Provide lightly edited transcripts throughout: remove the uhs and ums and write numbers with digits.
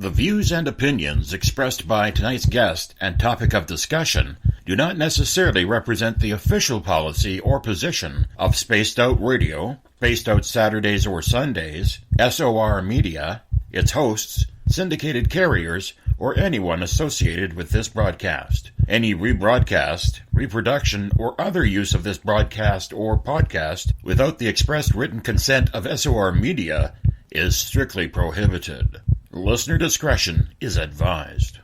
The views and opinions expressed by tonight's guest and topic of discussion do not necessarily represent the official policy or position of Spaced Out Radio, Spaced Out Saturdays or Sundays, SOR Media, its hosts, syndicated carriers, or anyone associated with this broadcast. Any rebroadcast, reproduction, or other use of this broadcast or podcast without the express written consent of SOR Media is strictly prohibited. Listener discretion is advised.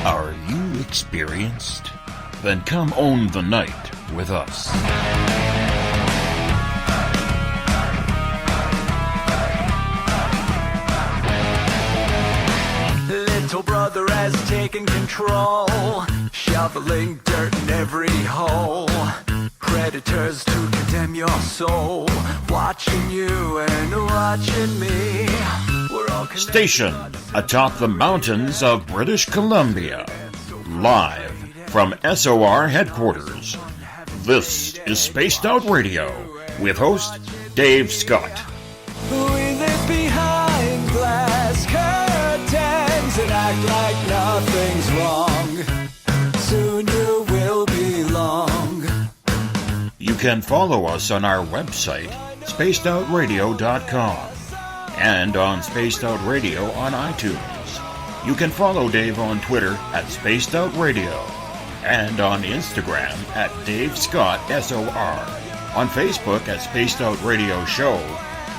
Are you experienced? Then come own the night with us. Little brother has taken control, shoveling dirt in every hole. Predators to condemn your soul, watching you and watching me. We're all stationed atop the mountains of British Columbia, live from SOR headquarters. This is Spaced Out Radio with host Dave Scott. We live behind glass curtains and act like nothing's wrong. Soon you will belong. You can follow us on our website, spacedoutradio.com, and on Spaced Out Radio on iTunes. You can follow Dave on Twitter at Spaced Out Radio, and on Instagram at Dave Scott SOR, on Facebook at Spaced Out Radio Show,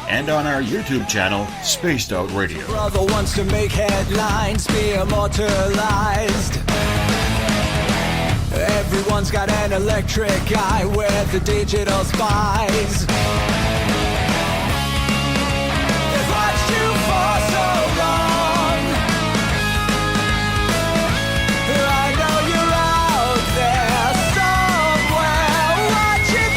and on our YouTube channel, Spaced Out Radio. Brother wants to make headlines, be immortalized. Everyone's got an electric eye with the digital spies. They've watched you for so long. I know you're out there somewhere watching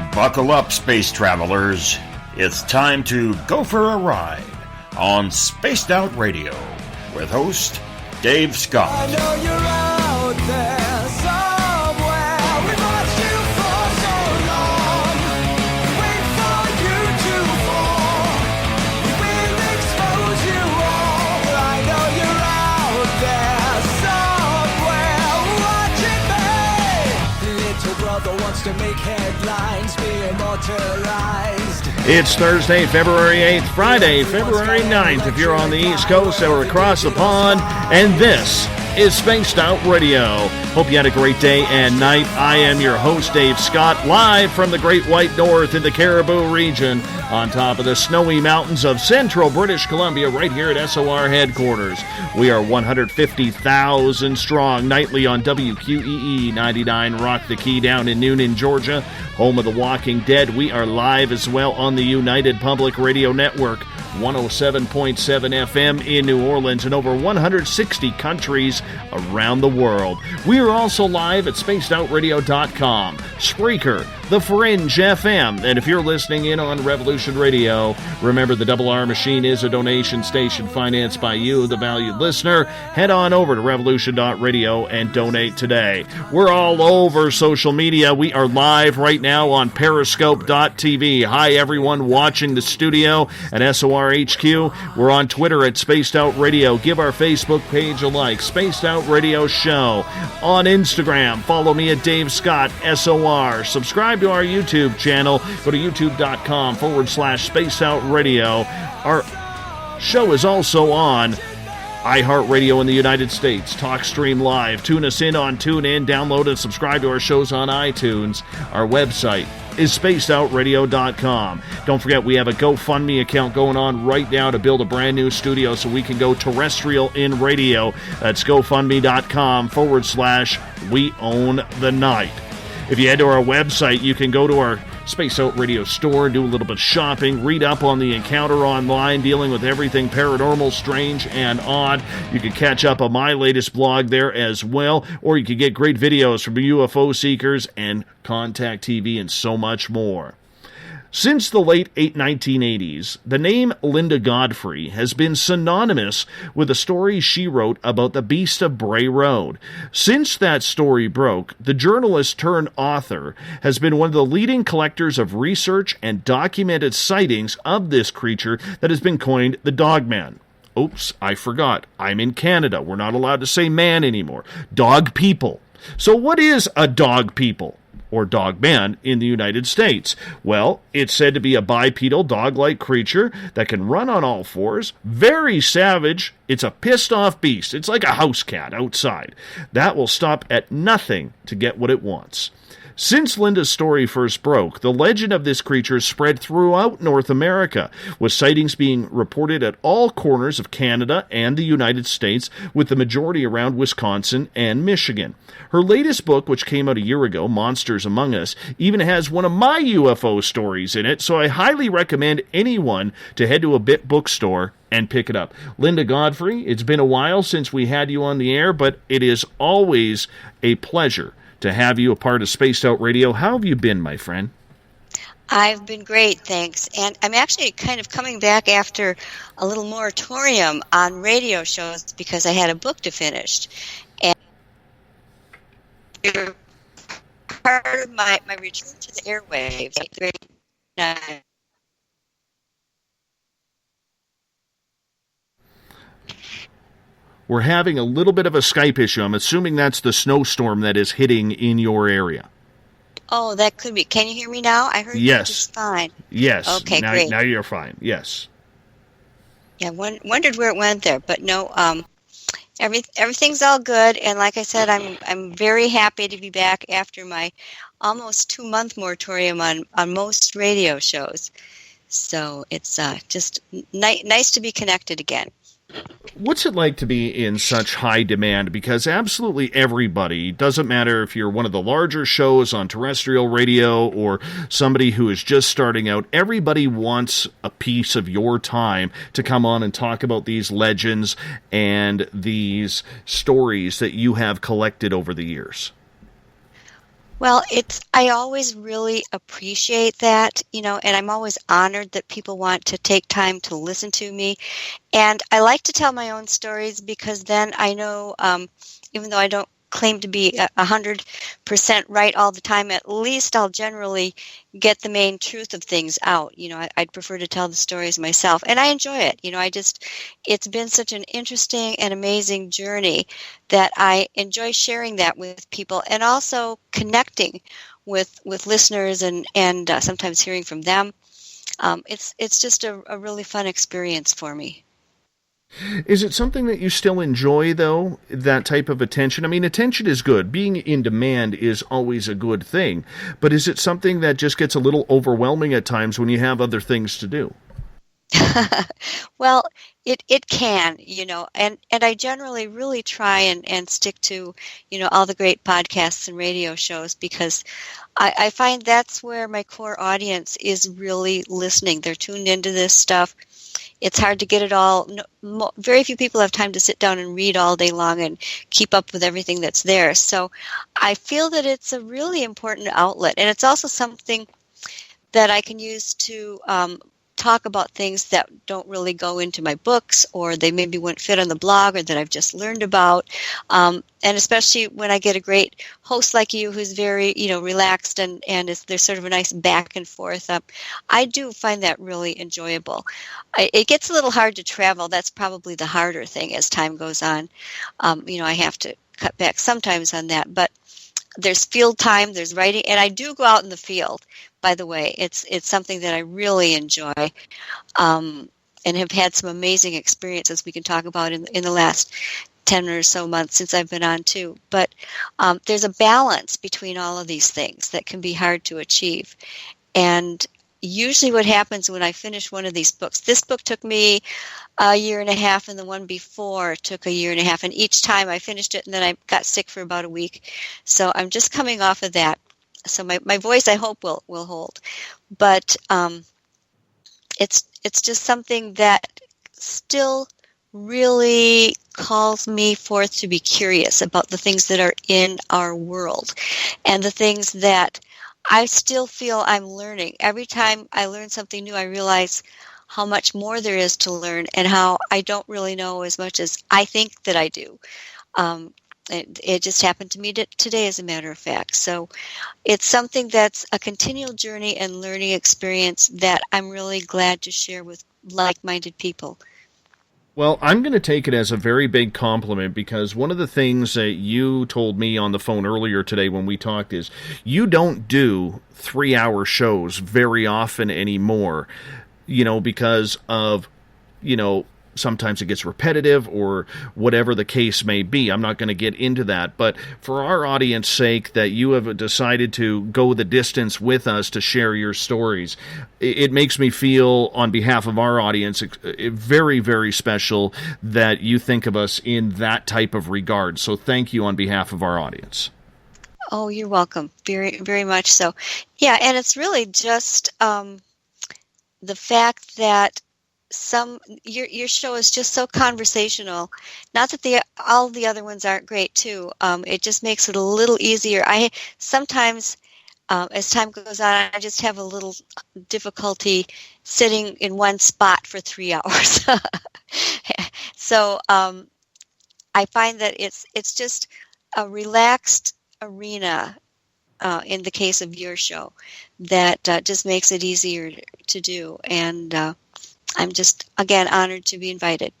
me. Buckle up, space travelers. It's time to go for a ride on Spaced Out Radio with host Dave Scott. I know you're out there somewhere. We've watched you for so long. Wait for you to fall. We will expose you all. I know you're out there somewhere watching me. Little brother wants to make headlines, be immortalized. It's Thursday, February 8th, Friday, February 9th, if you're on the East Coast or across the pond, and this is Spaced Out Radio. Hope you had a great day and night. I am your host, Dave Scott, live from the Great White North in the Caribou region, on top of the snowy mountains of central British Columbia, right here at SOR headquarters. We are 150,000 strong nightly on WQEE 99 Rock the Key down in Noonan, Georgia, home of The Walking Dead. We are live as well on the United Public Radio Network, 107.7 FM in New Orleans, and over 160 countries around the world. We are also live at spacedoutradio.com, Spreaker, The Fringe FM, and if you're listening in on Revolution Radio, remember the Double R Machine is a donation station financed by you, the valued listener. Head on over to revolution.radio and donate today. We're all over social media. We are live right now on periscope.tv. Hi everyone watching the studio at SOR HQ. We're on Twitter at Spaced Out Radio. Give our Facebook page a like, Spaced Out Radio Show. On Instagram, follow me at Dave Scott SOR. Subscribe to our YouTube channel. Go to youtube.com/Spaced Out Radio. Our show is also on iHeartRadio in the United States, TalkStream Live. Tune us in on TuneIn. Download and subscribe to our shows on iTunes. Our website is spacedoutradio.com. Don't forget, we have a GoFundMe account going on right now to build a brand new studio so we can go terrestrial in radio. That's GoFundMe.com/We Own the Night. If you head to our website, you can go to our Space Out Radio store and do a little bit of shopping, read up on the encounter online, dealing with everything paranormal, strange, and odd. You can catch up on my latest blog there as well, or you can get great videos from UFO seekers and Contact TV and so much more. Since the late 1980s, the name Linda Godfrey has been synonymous with the stories she wrote about the Beast of Bray Road. Since that story broke, the journalist turned author has been one of the leading collectors of research and documented sightings of this creature that has been coined the Dogman. Oops, I forgot. I'm in Canada. We're not allowed to say man anymore. Dog people. So what is a dog people? Or dogman in the United States? Well, it's said to be a bipedal dog-like creature that can run on all fours, very savage. It's a pissed-off beast. It's like a house cat outside. That will stop at nothing to get what it wants. Since Linda's story first broke, the legend of this creature spread throughout North America, with sightings being reported at all corners of Canada and the United States, with the majority around Wisconsin and Michigan. Her latest book, which came out a year ago, Monsters Among Us, even has one of my UFO stories in it, so I highly recommend anyone to head to a bookstore and pick it up. Linda Godfrey, it's been a while since we had you on the air, but it is always a pleasure to have you a part of Spaced Out Radio. How have you been, my friend? I've been great, thanks. And I'm actually kind of coming back after a little moratorium on radio shows because I had a book to finish. And you're part of my return to the airwaves. We're having a little bit of a Skype issue. I'm assuming that's the snowstorm that is hitting in your area. Oh, that could be. Can you hear me now? I heard you just fine. Yes. Okay, now, great. Now you're fine. Yes. Yeah, wondered where it went there, but no. Everything's all good, and like I said, I'm very happy to be back after my almost 2-month moratorium on most radio shows. So it's just nice to be connected again. What's it like to be in such high demand? Because absolutely everybody, doesn't matter if you're one of the larger shows on terrestrial radio or somebody who is just starting out, everybody wants a piece of your time to come on and talk about these legends and these stories that you have collected over the years. Well, I always really appreciate that, and I'm always honored that people want to take time to listen to me. And I like to tell my own stories because then I know, even though I don't claim to be 100% right all the time, at least I'll generally get the main truth of things out. I'd prefer to tell the stories myself, and I enjoy it. It's been such an interesting and amazing journey that I enjoy sharing that with people and also connecting with listeners and sometimes hearing from them. It's just a really fun experience for me. Is it something that you still enjoy, though, that type of attention? I mean, attention is good. Being in demand is always a good thing. But is it something that just gets a little overwhelming at times when you have other things to do? Well, it can, and I generally really try and stick to, all the great podcasts and radio shows because I find that's where my core audience is really listening. They're tuned into this stuff. It's hard to get it all. Very few people have time to sit down and read all day long and keep up with everything that's there. So I feel that it's a really important outlet. And it's also something that I can use to talk about things that don't really go into my books or they maybe wouldn't fit on the blog or that I've just learned about. And especially when I get a great host like you who's very, relaxed and there's sort of a nice back and forth. I do find that really enjoyable. It gets a little hard to travel. That's probably the harder thing as time goes on. I have to cut back sometimes on that. But there's field time, there's writing, and I do go out in the field, by the way. It's something that I really enjoy and have had some amazing experiences we can talk about in the last 10 or so months since I've been on too. But there's a balance between all of these things that can be hard to achieve. And usually what happens when I finish one of these books, this book took me a year and a half and the one before took a year and a half. And each time I finished it and then I got sick for about a week. So I'm just coming off of that. So my voice, I hope, will hold. But it's just something that still really calls me forth to be curious about the things that are in our world and the things that I still feel I'm learning. Every time I learn something new, I realize how much more there is to learn and how I don't really know as much as I think that I do. It just happened to me today, as a matter of fact. So it's something that's a continual journey and learning experience that I'm really glad to share with like-minded people. Well, I'm going to take it as a very big compliment, because one of the things that you told me on the phone earlier today when we talked is you don't do 3-hour shows very often anymore, because of, sometimes it gets repetitive or whatever the case may be. I'm not going to get into that, but for our audience sake, that you have decided to go the distance with us to share your stories, it makes me feel, on behalf of our audience, very, very special that you think of us in that type of regard. So thank you on behalf of our audience. Oh, you're welcome. Very, very much so. Yeah, and it's really just the fact that your show is just so conversational. Not that all the other ones aren't great too. It just makes it a little easier. I sometimes, as time goes on, I just have a little difficulty sitting in one spot for 3 hours. So I find that it's just a relaxed arena. In the case of your show, that just makes it easier to do, and I'm just, again, honored to be invited.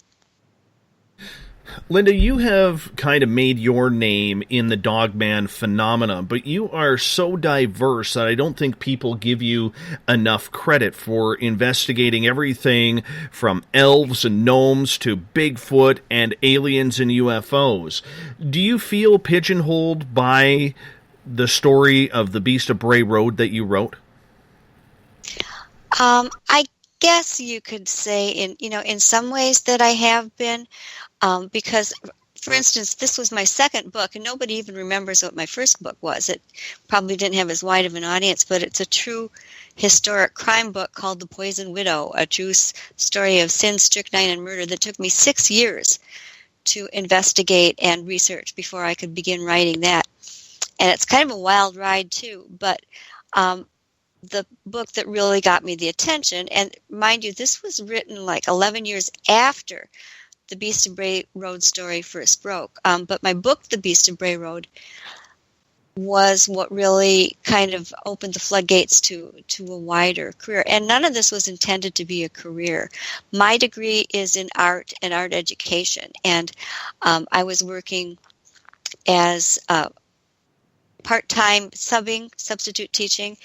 Linda, you have kind of made your name in the Dogman phenomena, but you are so diverse that I don't think people give you enough credit for investigating everything from elves and gnomes to Bigfoot and aliens and UFOs. Do you feel pigeonholed by the story of the Beast of Bray Road that you wrote? I guess you could say in some ways that I have been, because, for instance, this was my second book, and nobody even remembers what my first book was. It probably didn't have as wide of an audience, but it's a true historic crime book called The Poison Widow, a true story of sin, strychnine, and murder that took me 6 years to investigate and research before I could begin writing that. And it's kind of a wild ride, too, but the book that really got me the attention, and mind you, this was written like 11 years after the Beast of Bray Road story first broke. But my book, The Beast of Bray Road, was what really kind of opened the floodgates to a wider career. And none of this was intended to be a career. My degree is in art and art education, and I was working as part-time substitute teaching,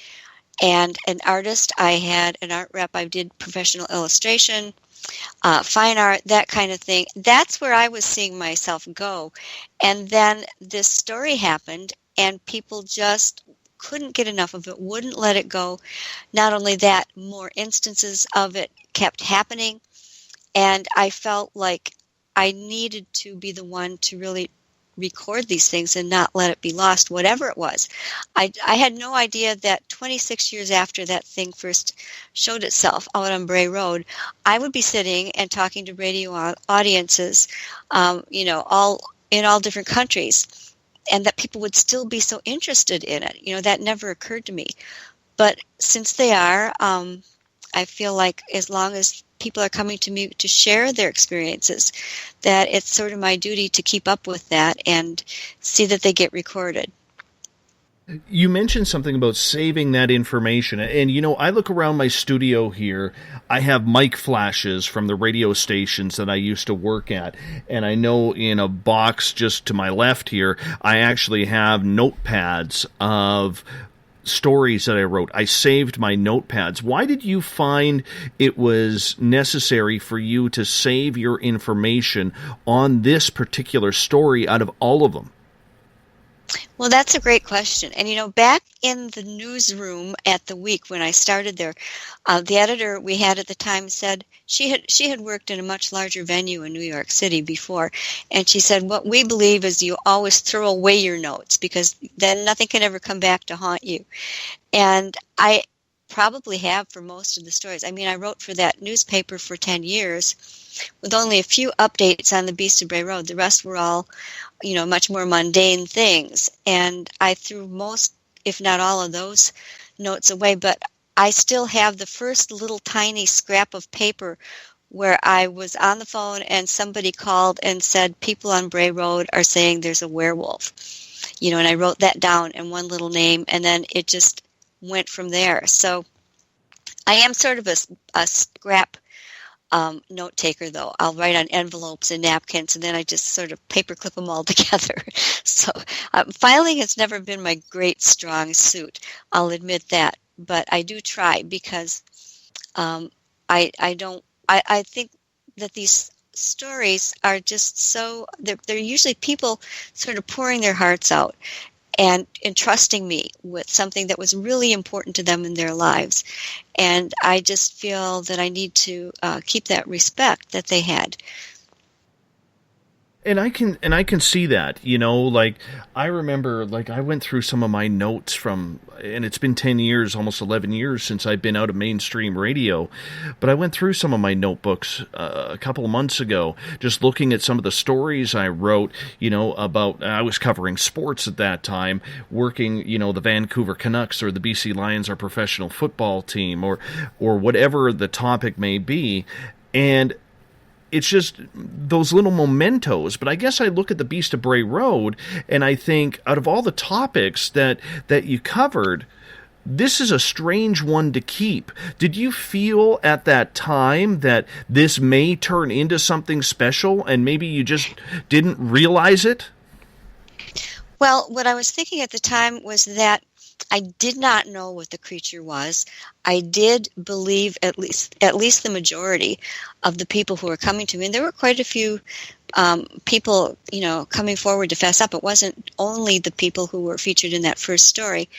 and an artist. I had an art rep. I did professional illustration, fine art, that kind of thing. That's where I was seeing myself go. And then this story happened, and people just couldn't get enough of it, wouldn't let it go. Not only that, more instances of it kept happening, and I felt like I needed to be the one to really record these things and not let it be lost, whatever it was. I had no idea that 26 years after that thing first showed itself out on Bray Road, I would be sitting and talking to radio audiences, all in all different countries, and that people would still be so interested in it. That never occurred to me. But since they are, I feel like as long as people are coming to me to share their experiences, that it's sort of my duty to keep up with that and see that they get recorded. You mentioned something about saving that information, and I look around my studio here. I have mic flashes from the radio stations that I used to work at, and I know in a box just to my left here, I actually have notepads of stories that I wrote. I saved my notepads. Why did you find it was necessary for you to save your information on this particular story out of all of them? Well, that's a great question. And, back in the newsroom at the Week when I started there, the editor we had at the time said she had worked in a much larger venue in New York City before. And she said, what we believe is you always throw away your notes because then nothing can ever come back to haunt you. And I probably have for most of the stories. I mean, I wrote for that newspaper for 10 years with only a few updates on the Beast of Bray Road. The rest were all, much more mundane things. And I threw most, if not all of those notes away, but I still have the first little tiny scrap of paper where I was on the phone and somebody called and said, people on Bray Road are saying there's a werewolf. And I wrote that down in one little name, and then it just went from there. So I am sort of a scrap note taker, though. I'll write on envelopes and napkins, and then I just sort of paperclip them all together. So filing has never been my great strong suit. I'll admit that, but I do try because I think that these stories are just so, they're usually people sort of pouring their hearts out and entrusting me with something that was really important to them in their lives. And I just feel that I need to keep that respect that they had. And I can see that, like I remember, like I went through some of my notes from, and it's been 10 years, almost 11 years since I've been out of mainstream radio, but I went through some of my notebooks a couple of months ago, just looking at some of the stories I wrote, about, I was covering sports at that time, working, the Vancouver Canucks or the BC Lions, our professional football team, or whatever the topic may be, and it's just those little mementos. But I guess I look at the Beast of Bray Road and I think, out of all the topics that you covered, this is a strange one to keep. Did you feel at that time that this may turn into something special and maybe you just didn't realize it? Well, what I was thinking at the time was that I did not know what the creature was. I did believe at least the majority of the people who were coming to me, and there were quite a few people, coming forward to fess up. It wasn't only the people who were featured in that first story.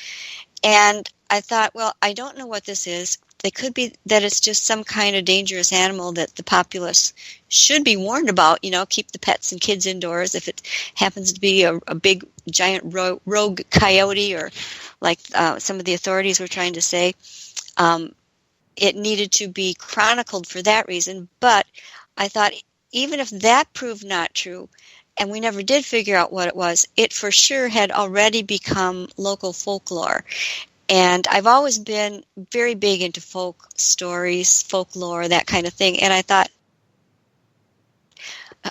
And I thought, well, I don't know what this is. It could be that it's just some kind of dangerous animal that the populace should be warned about, keep the pets and kids indoors. If it happens to be a big, giant rogue coyote, or like some of the authorities were trying to say, it needed to be chronicled for that reason. But I thought, even if that proved not true, and we never did figure out what it was, it for sure had already become local folklore. And I've always been very big into folk stories, folklore, that kind of thing. And I thought,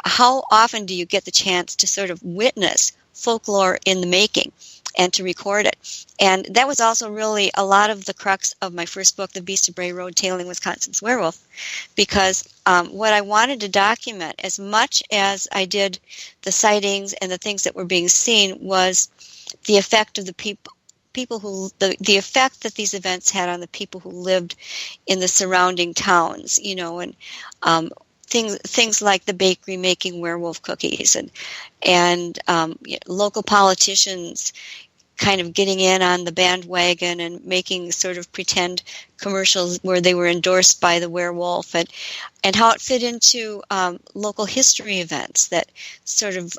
how often do you get the chance to sort of witness folklore in the making and to record it? And that was also really a lot of the crux of my first book, The Beast of Bray Road, Tailing Wisconsin's Werewolf, because what I wanted to document, as much as I did the sightings and the things that were being seen, was the effect of the people who, the effect that these events had on the people who lived in the surrounding towns, and things like the bakery making werewolf cookies, and local politicians kind of getting in on the bandwagon and making sort of pretend commercials where they were endorsed by the werewolf, and how it fit into local history events that sort of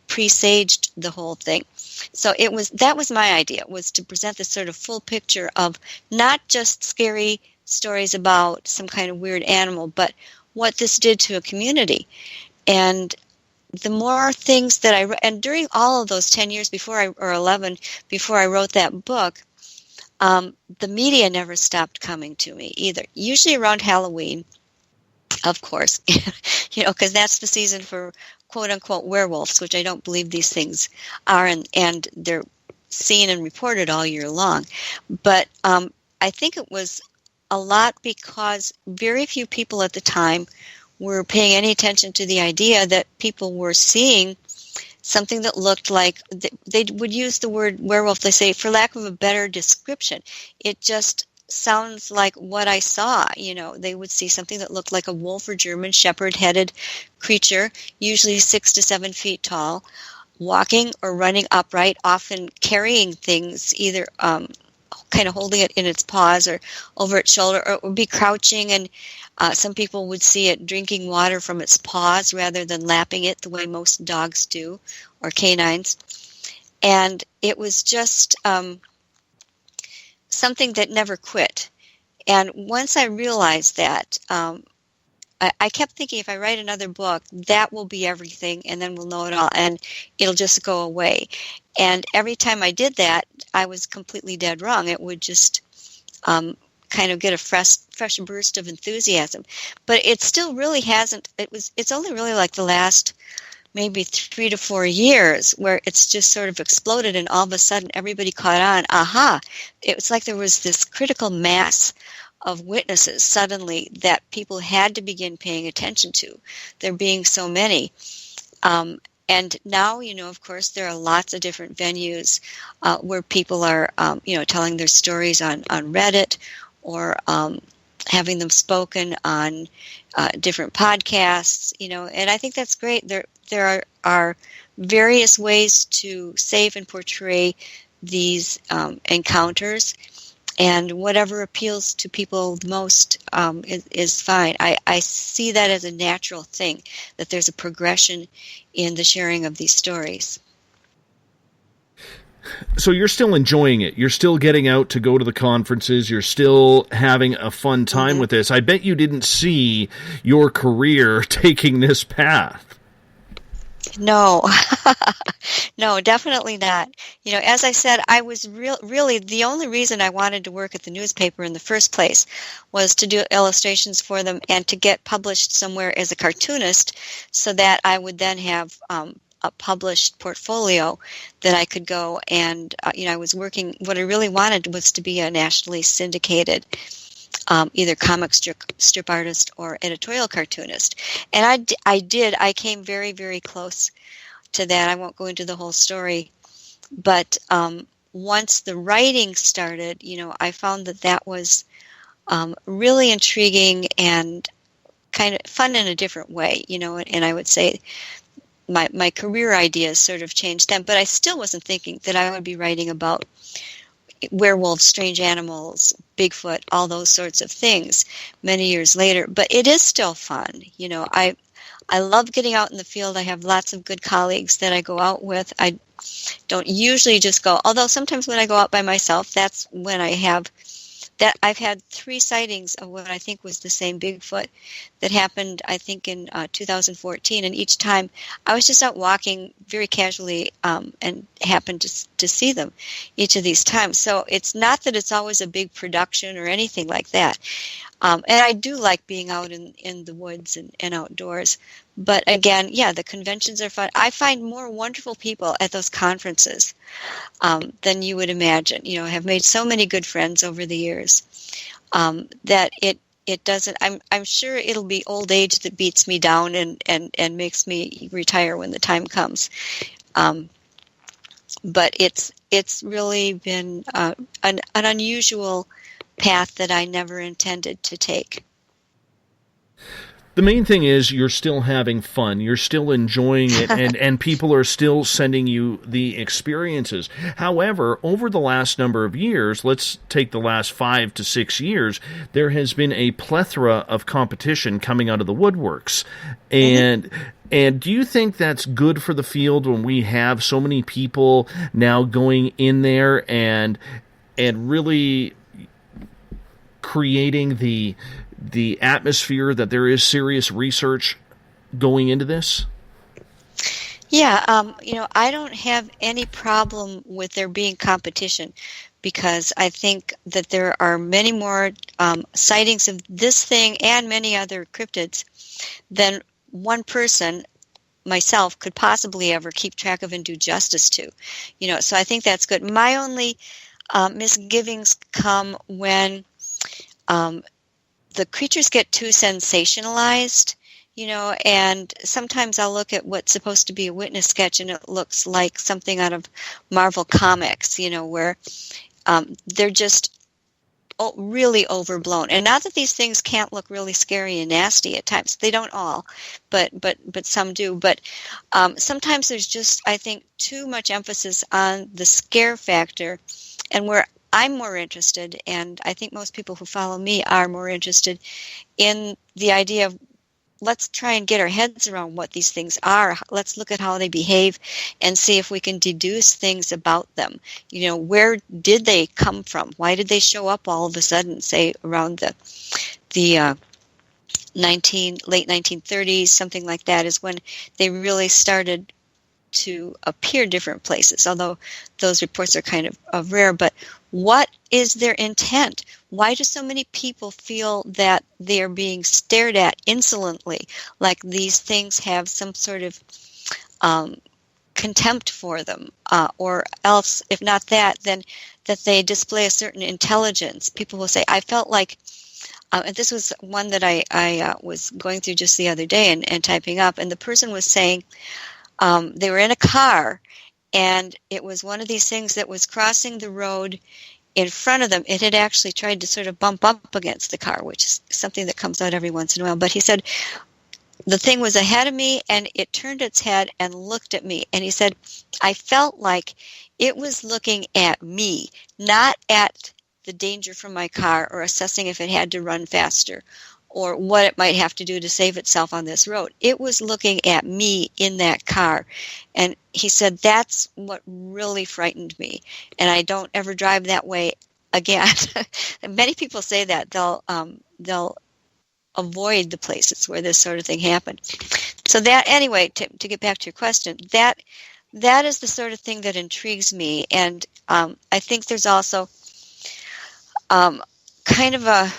presaged the whole thing. So that was my idea, was to present this sort of full picture of not just scary stories about some kind of weird animal, but what this did to a community. And the more things that and during all of those 10 years or 11 before I wrote that book, the media never stopped coming to me either. Usually around Halloween, of course, because that's the season for quote-unquote werewolves, which I don't believe these things are, and they're seen and reported all year long. But I think it was a lot because very few people at the time were paying any attention to the idea that people were seeing something that looked like, they would use the word werewolf, they say, for lack of a better description. It just sounds like what I saw. They would see something that looked like a wolf or German shepherd-headed creature, usually 6 to 7 feet tall, walking or running upright, often carrying things, either kind of holding it in its paws or over its shoulder, or it would be crouching, and some people would see it drinking water from its paws rather than lapping it the way most dogs do, or canines. And it was just something that never quit. And once I realized that, I kept thinking if I write another book, that will be everything, and then we'll know it all, and it'll just go away. And every time I did that, I was completely dead wrong. It would just kind of get a fresh burst of enthusiasm. But it still really hasn't. It's only really like the last maybe 3 to 4 years where it's just sort of exploded, and all of a sudden everybody caught on. Aha! It was like there was this critical mass of witnesses suddenly that people had to begin paying attention to. There being so many. And now, of course, there are lots of different venues where people are, telling their stories on Reddit, or having them spoken on different podcasts, and I think that's great. There are various ways to save and portray these encounters, and whatever appeals to people the most is fine. I see that as a natural thing, that there's a progression in the sharing of these stories. So you're still enjoying it. You're still getting out to go to the conferences. You're still having a fun time with this. I bet you didn't see your career taking this path. No, no, definitely not. As I said, I was really the only reason I wanted to work at the newspaper in the first place was to do illustrations for them and to get published somewhere as a cartoonist, so that I would then have a published portfolio that I could go and, I was working, what I really wanted was to be a nationally syndicated either comic strip artist or editorial cartoonist. And I came very, very close to that. I won't go into the whole story. But once the writing started, I found that was really intriguing and kind of fun in a different way, and I would say my career ideas sort of changed then, but I still wasn't thinking that I would be writing about werewolves, strange animals, Bigfoot, all those sorts of things many years later. But it is still fun. I love getting out in the field. I have lots of good colleagues that I go out with. I don't usually just go, although sometimes when I go out by myself, that's when I've had 3 sightings of what I think was the same Bigfoot that happened, I think, in 2014. And each time I was just out walking very casually and happened to see them each of these times. So it's not that it's always a big production or anything like that. And I do like being out in the woods and outdoors. But again, the conventions are fun. I find more wonderful people at those conferences than you would imagine. I have made so many good friends over the years that it doesn't. I'm sure it'll be old age that beats me down and makes me retire when the time comes. But it's really been an unusual path that I never intended to take. The main thing is you're still having fun. You're still enjoying it, and people are still sending you the experiences. However, over the last number of years, let's take the last 5 to 6 years, there has been a plethora of competition coming out of the woodworks. And do you think that's good for the field when we have so many people now going in there and really creating the atmosphere that there is serious research going into this? Yeah, I don't have any problem with there being competition, because I think that there are many more sightings of this thing and many other cryptids than one person, myself, could possibly ever keep track of and do justice to. So I think that's good. My only misgivings come when the creatures get too sensationalized, and sometimes I'll look at what's supposed to be a witness sketch and it looks like something out of Marvel Comics, where they're just really overblown. And not that these things can't look really scary and nasty at times. They don't all, but some do. But sometimes there's just, I think, too much emphasis on the scare factor, and where I'm more interested, and I think most people who follow me are more interested in the idea of, let's try and get our heads around what these things are. Let's look at how they behave and see if we can deduce things about them. Where did they come from? Why did they show up all of a sudden, say, around the late 1930s, something like that, is when they really started to appear different places, although those reports are kind of rare. But what is their intent? Why do so many people feel that they are being stared at insolently, like these things have some sort of contempt for them, or else, if not that, then that they display a certain intelligence? People will say, I felt like, and this was one that I was going through just the other day and typing up, and the person was saying, they were in a car, and it was one of these things that was crossing the road in front of them. It had actually tried to sort of bump up against the car, which is something that comes out every once in a while. But he said, the thing was ahead of me, and it turned its head and looked at me. And he said, I felt like it was looking at me, not at the danger from my car or assessing if it had to run faster or what it might have to do to save itself on this road. It was looking at me in that car. And he said, that's what really frightened me. And I don't ever drive that way again. And many people say that. They'll avoid the places where this sort of thing happened. So that, anyway, to get back to your question, that is the sort of thing that intrigues me. And I think there's also kind of a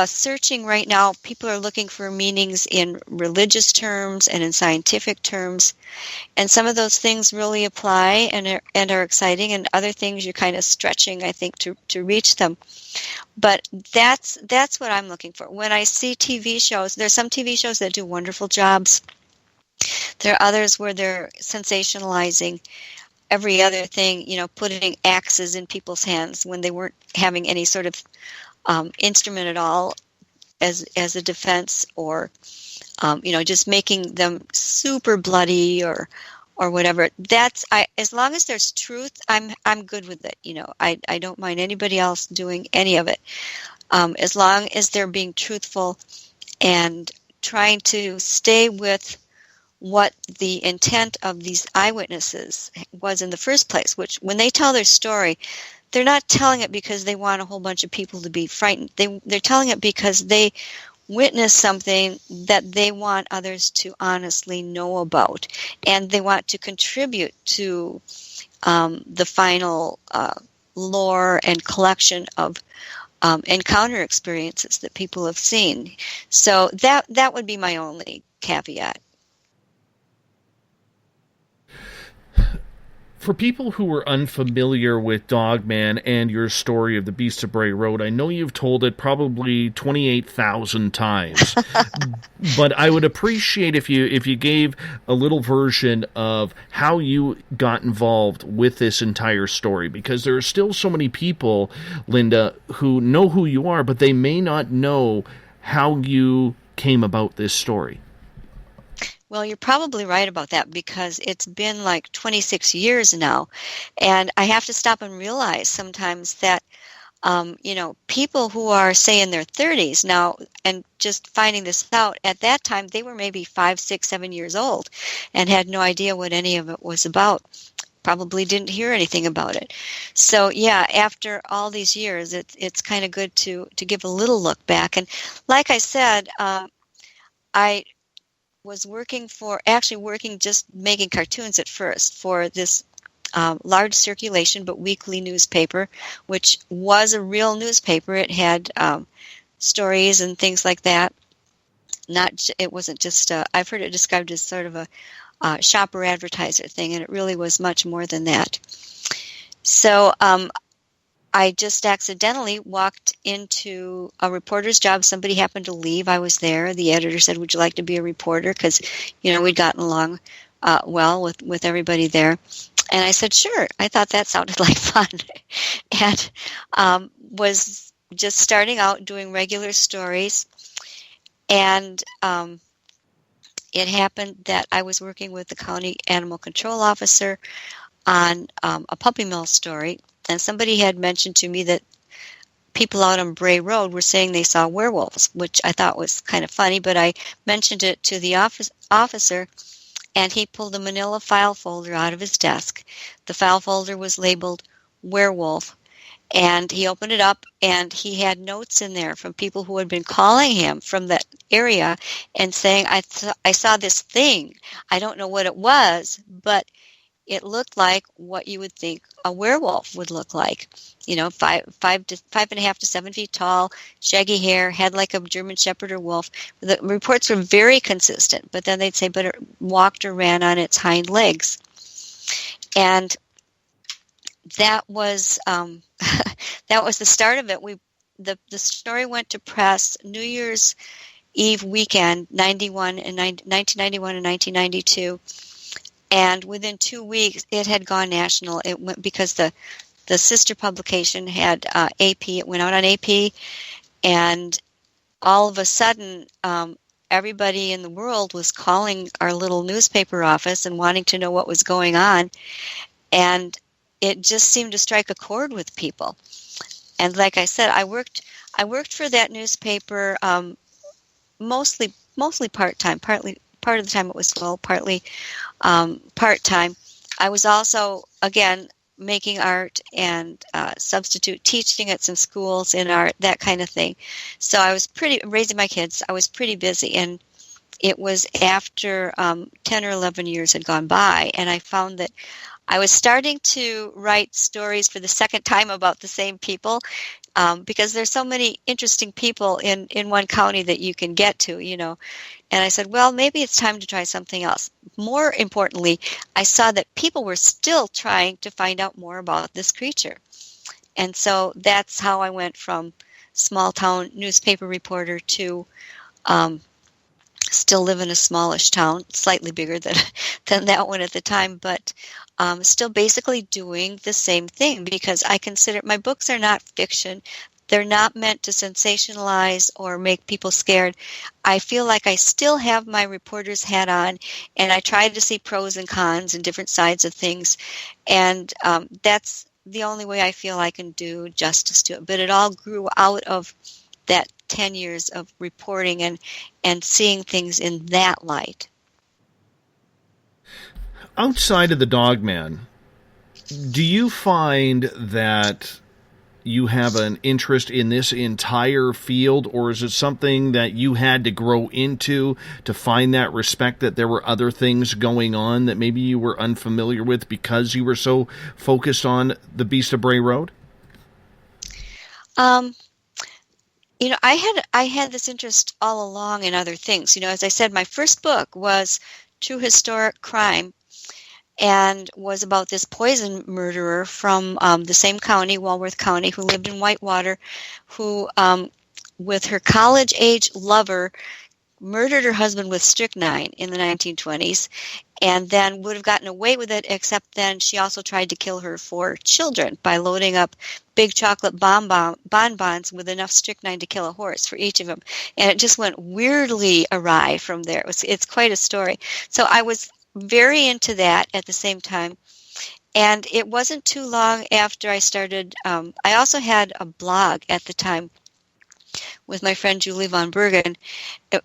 searching right now. People are looking for meanings in religious terms and in scientific terms, and some of those things really apply and are exciting, and other things you're kind of stretching, I think, to reach them. But that's what I'm looking for. When I see TV shows, there's some TV shows that do wonderful jobs. There are others where they're sensationalizing every other thing, putting axes in people's hands when they weren't having any sort of instrument at all as a defense, or just making them super bloody or whatever. As long as there's truth, I'm good with it. I don't mind anybody else doing any of it, as long as they're being truthful and trying to stay with what the intent of these eyewitnesses was in the first place, which when they tell their story, they're not telling it because they want a whole bunch of people to be frightened. They're telling it because they witnessed something that they want others to honestly know about, and they want to contribute to the final lore and collection of encounter experiences that people have seen. So that would be my only caveat. For people who are unfamiliar with Dogman and your story of the Beast of Bray Road, I know you've told it probably 28,000 times, but I would appreciate if you gave a little version of how you got involved with this entire story, because there are still so many people, Linda, who know who you are, but they may not know how you came about this story. Well, you're probably right about that, because it's been like 26 years now. And I have to stop and realize sometimes that, people who are, say, in their 30s now and just finding this out, at that time, they were maybe 5, 6, 7 years old and had no idea what any of it was about. Probably didn't hear anything about it. So, yeah, after all these years, it's kind of good to give a little look back. And like I said, I was working just making cartoons at first for this large circulation but weekly newspaper, which was a real newspaper. It had stories and things like that. It wasn't just I've heard it described as sort of a shopper advertiser thing, and it really was much more than that. So I just accidentally walked into a reporter's job. Somebody happened to leave. I was there. The editor said, would you like to be a reporter? Because, we'd gotten along well with everybody there. And I said, sure. I thought that sounded like fun. And was just starting out doing regular stories. And it happened that I was working with the county animal control officer on a puppy mill story. And somebody had mentioned to me that people out on Bray Road were saying they saw werewolves, which I thought was kind of funny, but I mentioned it to the officer, and he pulled a manila file folder out of his desk. The file folder was labeled werewolf, And he opened it up, and he had notes in there from people who had been calling him from that area and saying, I saw this thing. I don't know what it was, but it looked like what you would think a werewolf would look like. You know, 5.5 to 7 feet tall, shaggy hair, head like a German Shepherd or wolf. The reports were very consistent, but then they'd say, but it walked or ran on its hind legs. And that was that was the start of it. The story went to press New Year's Eve weekend, 1991 and 1992, and within 2 weeks it had gone national. It went because the sister publication had AP. It went out on AP, and all of a sudden, everybody in the world was calling our little newspaper office and wanting to know what was going on, and it just seemed to strike a chord with people. And like I said, I worked for that newspaper mostly part-time. Part of the time it was full, partly part-time. I was also, again, making art and substitute teaching at some schools in art, that kind of thing. So I was raising my kids. I was pretty busy, and it was after 10 or 11 years had gone by, and I found that I was starting to write stories for the second time about the same people, because there's so many interesting people in one county that you can get to, you know. And I said, well, maybe it's time to try something else. More importantly, I saw that people were still trying to find out more about this creature. And so that's how I went from small town newspaper reporter to still live in a smallish town, slightly bigger than that one at the time, but still basically doing the same thing, because I consider my books are not fiction. They're not meant to sensationalize or make people scared. I feel like I still have my reporter's hat on, and I try to see pros and cons and different sides of things, and that's the only way I feel I can do justice to it. But it all grew out of that 10 years of reporting and seeing things in that light. Outside of the Dogman, do you find that you have an interest in this entire field, or is it something that you had to grow into to find that respect that there were other things going on that maybe you were unfamiliar with because you were so focused on the Beast of Bray Road? You know, I had this interest all along in other things. You know, as I said, my first book was True Historic Crime, and was about this poison murderer from the same county, Walworth County, who lived in Whitewater, who, with her college-age lover, murdered her husband with strychnine in the 1920s, and then would have gotten away with it, except then she also tried to kill her 4 children by loading up big chocolate bonbons with enough strychnine to kill a horse for each of them. And it just went weirdly awry from there. It's quite a story. So I was very into that at the same time. And it wasn't too long after I started, I also had a blog at the time with my friend Julie Von Bergen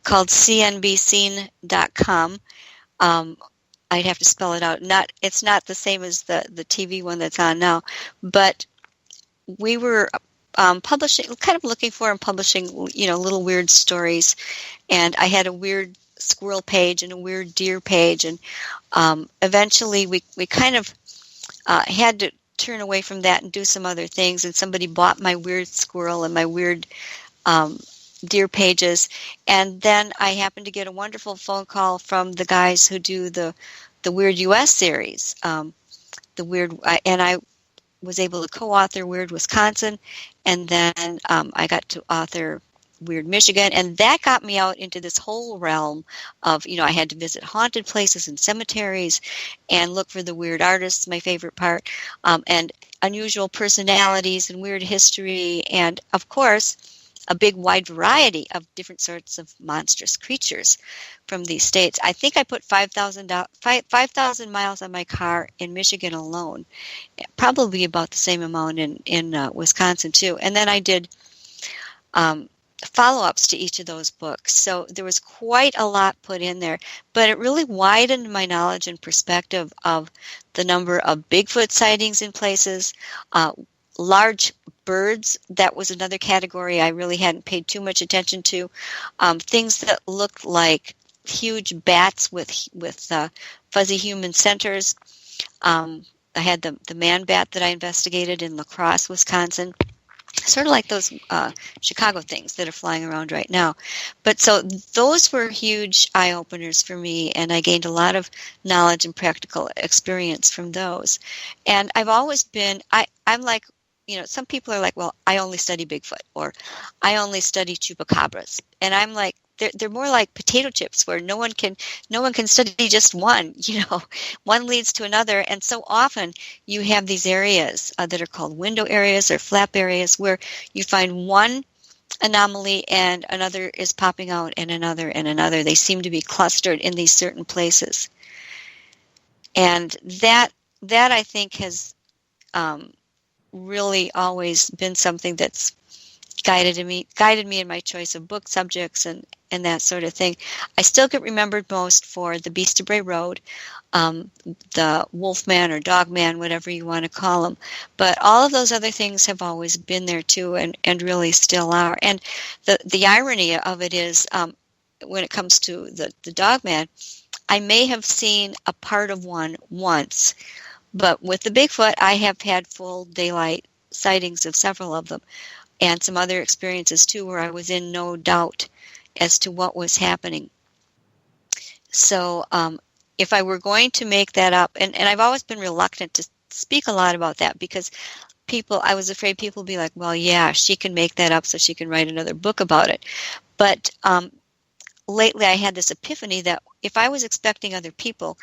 called cnbscene.com. I'd have to spell it out. It's not the same as the TV one that's on now, but we were publishing, kind of looking for and publishing, you know, little weird stories. And I had a weird squirrel page and a weird deer page, and eventually we kind of had to turn away from that and do some other things, and somebody bought my weird squirrel and my weird deer pages, and then I happened to get a wonderful phone call from the guys who do the Weird US series, and I was able to co-author Weird Wisconsin, and then I got to author Weird Michigan, and that got me out into this whole realm of, you know, I had to visit haunted places and cemeteries and look for the weird artists, my favorite part, and unusual personalities and weird history, and of course a big wide variety of different sorts of monstrous creatures from these states. I think I put 5,000 miles on my car in Michigan alone, probably about the same amount in Wisconsin too. And then I did follow-ups to each of those books. So there was quite a lot put in there, but it really widened my knowledge and perspective of the number of Bigfoot sightings in places, large birds, that was another category I really hadn't paid too much attention to. Things that looked like huge bats with fuzzy human centers. I had the man bat that I investigated in La Crosse, Wisconsin. Sort of like those Chicago things that are flying around right now. But so those were huge eye-openers for me, and I gained a lot of knowledge and practical experience from those. And I've always been, I'm like, some people are like, well, I only study Bigfoot, or I only study chupacabras. And I'm like, they're more like potato chips, where no one can study just one. One leads to another, and so often you have these areas that are called window areas or flap areas, where you find one anomaly and another is popping out, and another and another. They seem to be clustered in these certain places, and that I think has really always been something that's guided me in my choice of book subjects and that sort of thing. I still get remembered most for the Beast of Bray Road, the Wolfman or Dogman, whatever you want to call them. But all of those other things have always been there too, and really still are. And the irony of it is, when it comes to the Dogman, I may have seen a part of one once, but with the Bigfoot, I have had full daylight sightings of several of them, and some other experiences too, where I was in no doubt as to what was happening. So if I were going to make that up, and I've always been reluctant to speak a lot about that, because I was afraid people would be like, well, yeah, she can make that up so she can write another book about it. But lately I had this epiphany that if I was expecting other people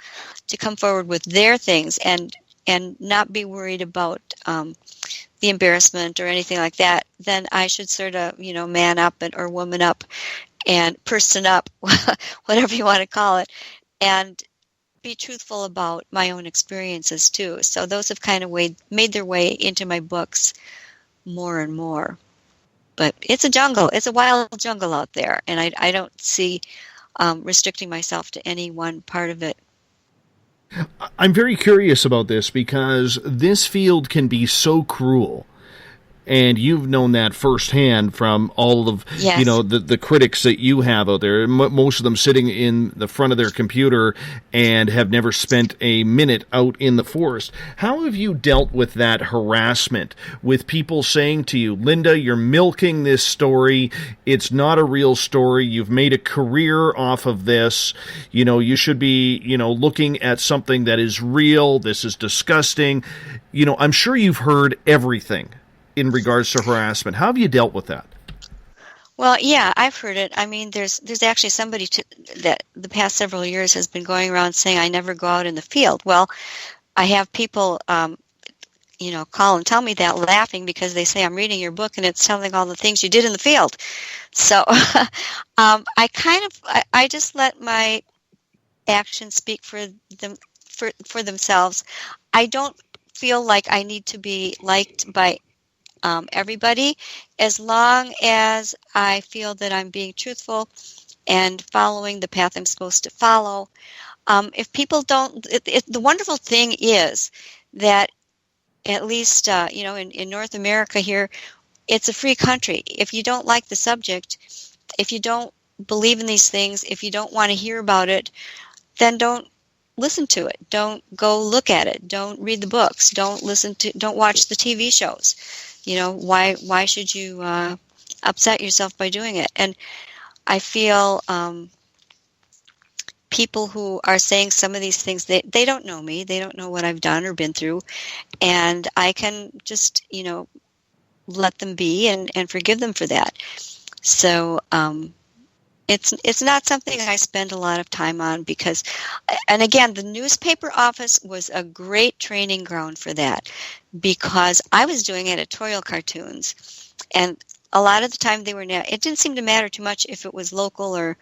to come forward with their things and not be worried about the embarrassment or anything like that, then I should sort of, man up or woman up and person up, whatever you want to call it, and be truthful about my own experiences too. So those have kind of made their way into my books more and more. But it's a jungle. It's a wild jungle out there, and I don't see restricting myself to any one part of it. I'm very curious about this, because this field can be so cruel. And you've known that firsthand from all of, yes, the critics that you have out there, most of them sitting in the front of their computer and have never spent a minute out in the forest. How have you dealt with that harassment, with people saying to you, Linda, you're milking this story, it's not a real story, you've made a career off of this, you should be, looking at something that is real, this is disgusting. I'm sure you've heard everything in regards to harassment. How have you dealt with that? Well, yeah, I've heard it. I mean, there's actually somebody that the past several years has been going around saying, I never go out in the field. Well, I have people, call and tell me that, laughing, because they say, I'm reading your book and it's telling all the things you did in the field. So I just let my actions speak for them, for themselves. I don't feel like I need to be liked by everybody, as long as I feel that I'm being truthful and following the path I'm supposed to follow. If people don't, the wonderful thing is that, at least in North America here, it's a free country. If you don't like the subject, if you don't believe in these things, if you don't want to hear about it, then don't listen to it. Don't go look at it. Don't read the books. Don't watch the TV shows. Why should you upset yourself by doing it? And I feel people who are saying some of these things, they don't know me. They don't know what I've done or been through. And I can just, let them be and forgive them for that. So it's not something I spend a lot of time on, because, and again, the newspaper office was a great training ground for that, because I was doing editorial cartoons, and a lot of the time it didn't seem to matter too much if it was local or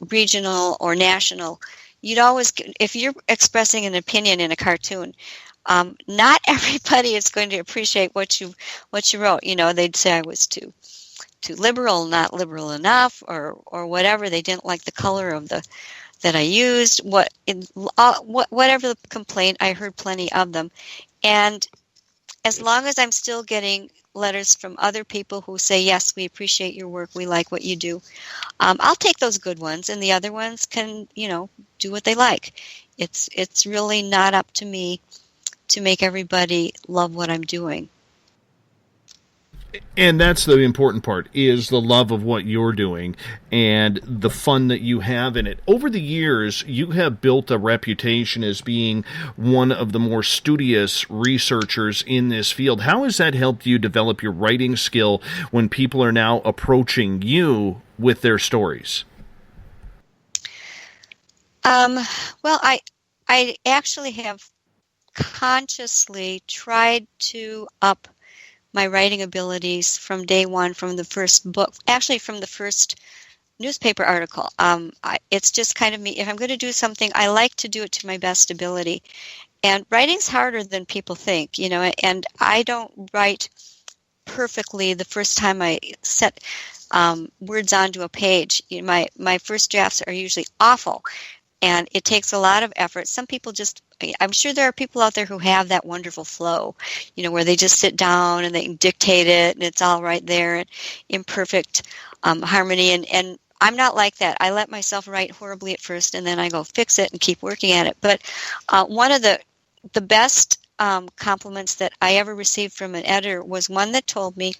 regional or national. You'd always, if you're expressing an opinion in a cartoon, not everybody is going to appreciate what you wrote. They'd say I was too liberal, not liberal enough, or whatever. They didn't like the color of that I used. Whatever the complaint, I heard plenty of them, and as long as I'm still getting letters from other people who say, yes, we appreciate your work, we like what you do, I'll take those good ones, and the other ones can, do what they like. It's really not up to me to make everybody love what I'm doing. And that's the important part, is the love of what you're doing and the fun that you have in it. Over the years, you have built a reputation as being one of the more studious researchers in this field. How has that helped you develop your writing skill when people are now approaching you with their stories? Well, I actually have consciously tried to up my writing abilities from day one, from the first book, actually from the first newspaper article. It's just kind of me. If I'm going to do something, I like to do it to my best ability. And writing's harder than people think, and I don't write perfectly the first time I set words onto a page. My first drafts are usually awful. And it takes a lot of effort. Some people I'm sure there are people out there who have that wonderful flow, where they just sit down and they can dictate it and it's all right there and in perfect harmony. And I'm not like that. I let myself write horribly at first and then I go fix it and keep working at it. But one of the best compliments that I ever received from an editor was one that told me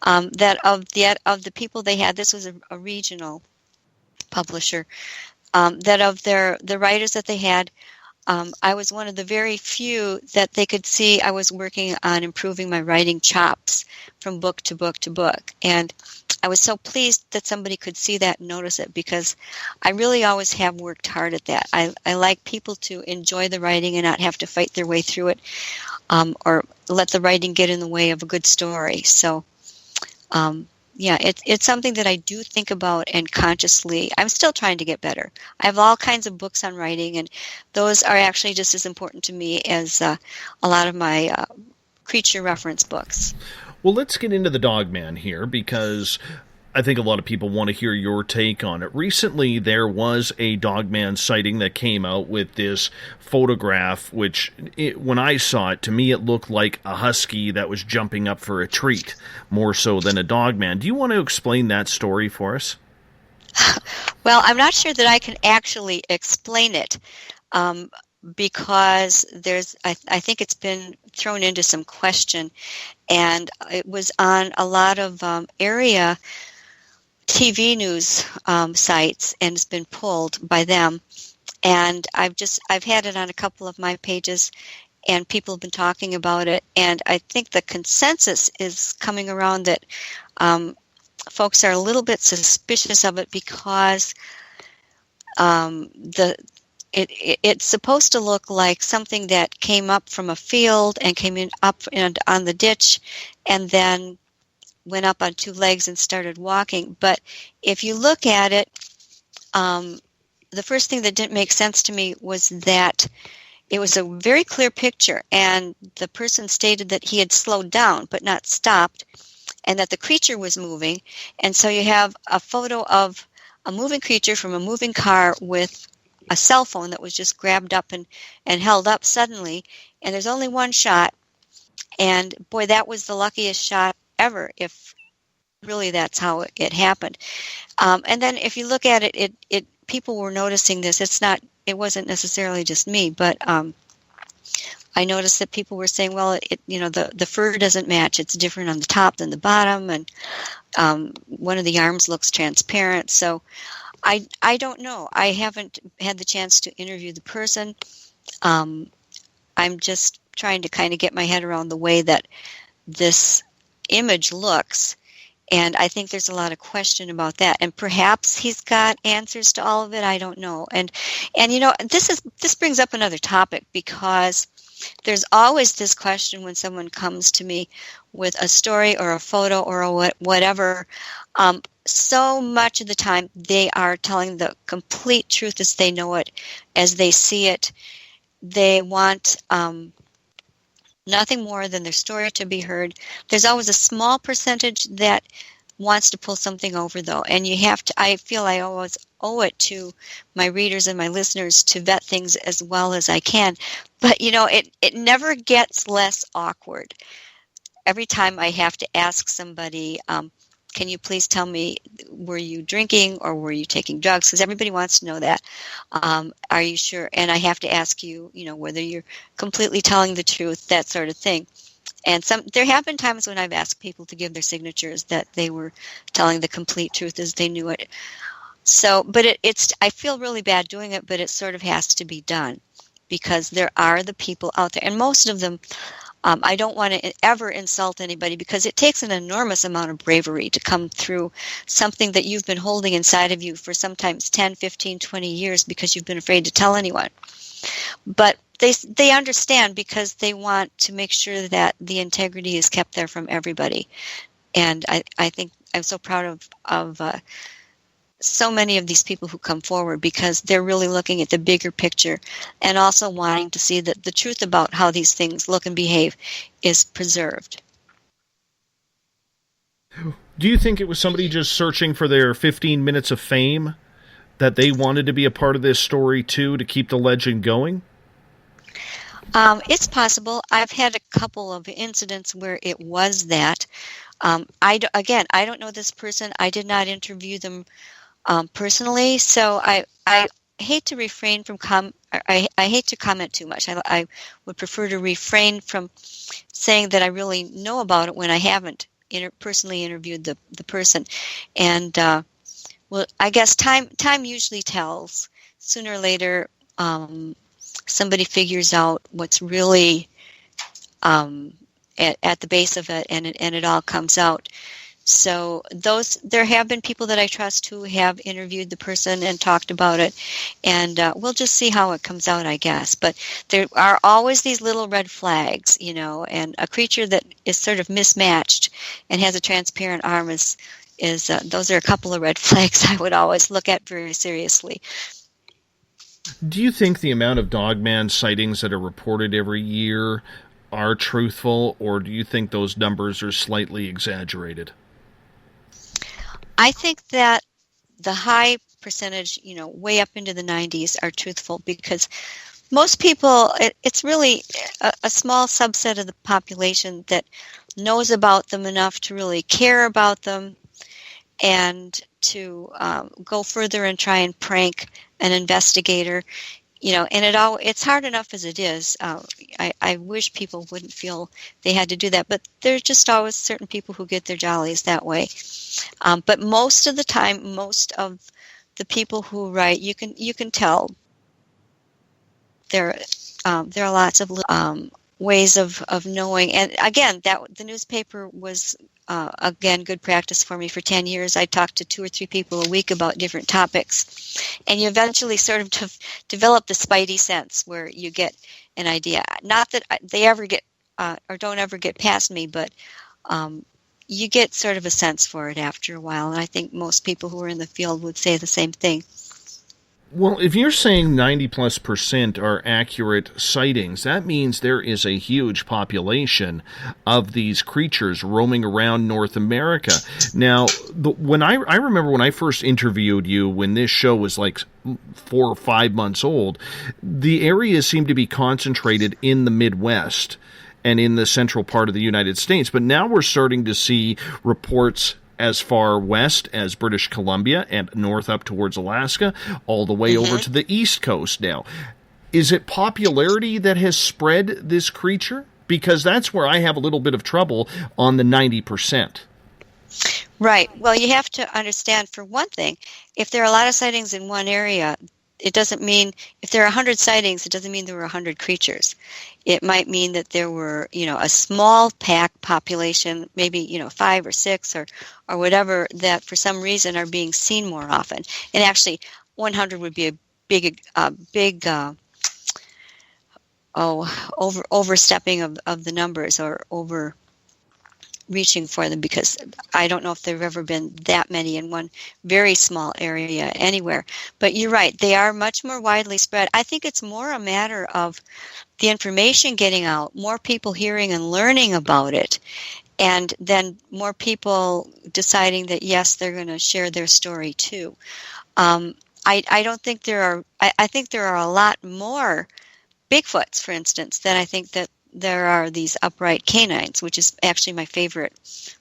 that of the people they had, this was a regional publisher, that of the writers that they had, I was one of the very few that they could see I was working on improving my writing chops from book to book to book. And I was so pleased that somebody could see that and notice it, because I really always have worked hard at that. I like people to enjoy the writing and not have to fight their way through it, or let the writing get in the way of a good story. So, yeah, it's something that I do think about, and consciously, I'm still trying to get better. I have all kinds of books on writing, and those are actually just as important to me as a lot of my creature reference books. Well, let's get into the Dogman here, because I think a lot of people want to hear your take on it. Recently, there was a Dogman sighting that came out with this photograph, which, when I saw it, to me it looked like a husky that was jumping up for a treat, more so than a Dogman. Do you want to explain that story for us? Well, I'm not sure that I can actually explain it, because I think it's been thrown into some question, and it was on a lot of area TV news sites, and it's been pulled by them. And I've had it on a couple of my pages, and people have been talking about it. And I think the consensus is coming around that folks are a little bit suspicious of it, because it's supposed to look like something that came up from a field and came in up and on the ditch, and then went up on two legs and started walking. But if you look at it, the first thing that didn't make sense to me was that it was a very clear picture, and the person stated that he had slowed down but not stopped, and that the creature was moving. And so you have a photo of a moving creature from a moving car with a cell phone that was just grabbed up and held up suddenly, and there's only one shot. And boy, that was the luckiest shot ever, if really that's how it happened. And then if you look at it, people were noticing this. It wasn't necessarily just me, but I noticed that people were saying, well, the fur doesn't match. It's different on the top than the bottom, and one of the arms looks transparent. So I don't know. I haven't had the chance to interview the person. I'm just trying to kind of get my head around the way that this image looks, and I think there's a lot of question about that. And perhaps he's got answers to all of it. I don't know. And this brings up another topic, because there's always this question when someone comes to me with a story or a photo or whatever. So much of the time they are telling the complete truth as they know it, as they see it. They want nothing more than their story to be heard. There's always a small percentage that wants to pull something over, though, and you have to. I feel I always owe it to my readers and my listeners to vet things as well as I can. But it never gets less awkward. Every time I have to ask somebody, can you please tell me, were you drinking or were you taking drugs? Because everybody wants to know that. Are you sure? And I have to ask you, whether you're completely telling the truth, that sort of thing. And there have been times when I've asked people to give their signatures that they were telling the complete truth as they knew it. So, but I feel really bad doing it, but it sort of has to be done because there are the people out there, and most of them, I don't want to ever insult anybody because it takes an enormous amount of bravery to come through something that you've been holding inside of you for sometimes 10, 15, 20 years because you've been afraid to tell anyone. But they understand because they want to make sure that the integrity is kept there from everybody. And I think I'm so proud of so many of these people who come forward because they're really looking at the bigger picture and also wanting to see that the truth about how these things look and behave is preserved. Do you think it was somebody just searching for their 15 minutes of fame, that they wanted to be a part of this story too, to keep the legend going? It's possible. I've had a couple of incidents where it was that. I don't know this person. I did not interview them personally, so I hate to refrain from I hate to comment too much. I would prefer to refrain from saying that I really know about it when I haven't personally interviewed the person. And well, I guess time usually tells. Sooner or later, somebody figures out what's really at the base of it, and it all comes out. So there have been people that I trust who have interviewed the person and talked about it, and we'll just see how it comes out, I guess. But there are always these little red flags, and a creature that is sort of mismatched and has a transparent arm is those are a couple of red flags I would always look at very seriously. Do you think the amount of Dogman sightings that are reported every year are truthful, or do you think those numbers are slightly exaggerated? I think that the high percentage, way up into the 90s are truthful because most people, it's really a small subset of the population that knows about them enough to really care about them and to go further and try and prank an investigator. And it's hard enough as it is. I wish people wouldn't feel they had to do that, but there's just always certain people who get their jollies that way. But most of the time, most of the people who write, you can tell there are lots of ways of knowing. And again, that the newspaper was again good practice for me for 10 years. I talked to 2 or 3 people a week about different topics, and you eventually sort of develop the spidey sense where you get an idea. Not that they ever get or don't ever get past me, but you get sort of a sense for it after a while, and I think most people who are in the field would say the same thing. Well, if you're saying 90+% are accurate sightings, that means there is a huge population of these creatures roaming around North America. Now, when I remember when I first interviewed you, when this show was like 4 or 5 months old, the areas seemed to be concentrated in the Midwest and in the central part of the United States. But now we're starting to see reports as far west as British Columbia and north up towards Alaska, all the way over to the East Coast now. Is it popularity that has spread this creature? Because that's where I have a little bit of trouble on the 90%. Right. Well, you have to understand, for one thing, if there are a lot of sightings in one area, it doesn't mean, if there are 100 sightings, it doesn't mean there were 100 creatures. It might mean that there were, a small pack population, maybe, 5 or 6 or whatever, that for some reason are being seen more often. And actually, 100 would be a big overstepping of the numbers, or reaching for them, because I don't know if there have ever been that many in one very small area anywhere. But you're right, they are much more widely spread. I think it's more a matter of the information getting out, more people hearing and learning about it, and then more people deciding that yes, they're going to share their story too. I don't think there are. I think there are a lot more Bigfoots, for instance, than I think that there are these upright canines, which is actually my favorite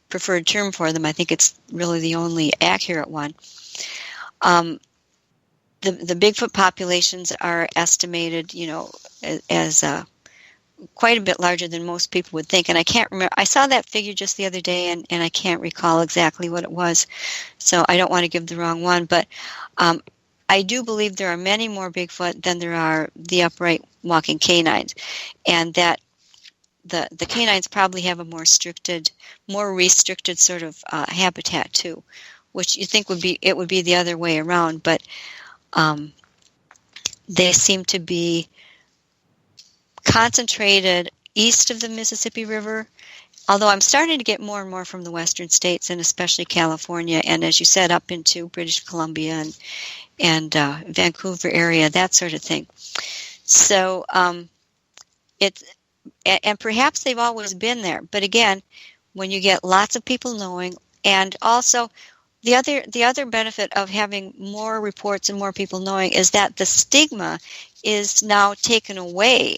preferred term for them. I think it's really the only accurate one. The Bigfoot populations are estimated, as quite a bit larger than most people would think. And I can't remember. I saw that figure just the other day, and I can't recall exactly what it was. So I don't want to give the wrong one. But I do believe there are many more Bigfoot than there are the upright walking canines. And that the canines probably have a more restricted sort of habitat too, which you think would be the other way around. But they seem to be concentrated east of the Mississippi River, although I'm starting to get more and more from the western states, and especially California, and as you said, up into British Columbia and Vancouver area, that sort of thing. So and perhaps they've always been there, but again, when you get lots of people knowing, and also the other benefit of having more reports and more people knowing is that the stigma is now taken away.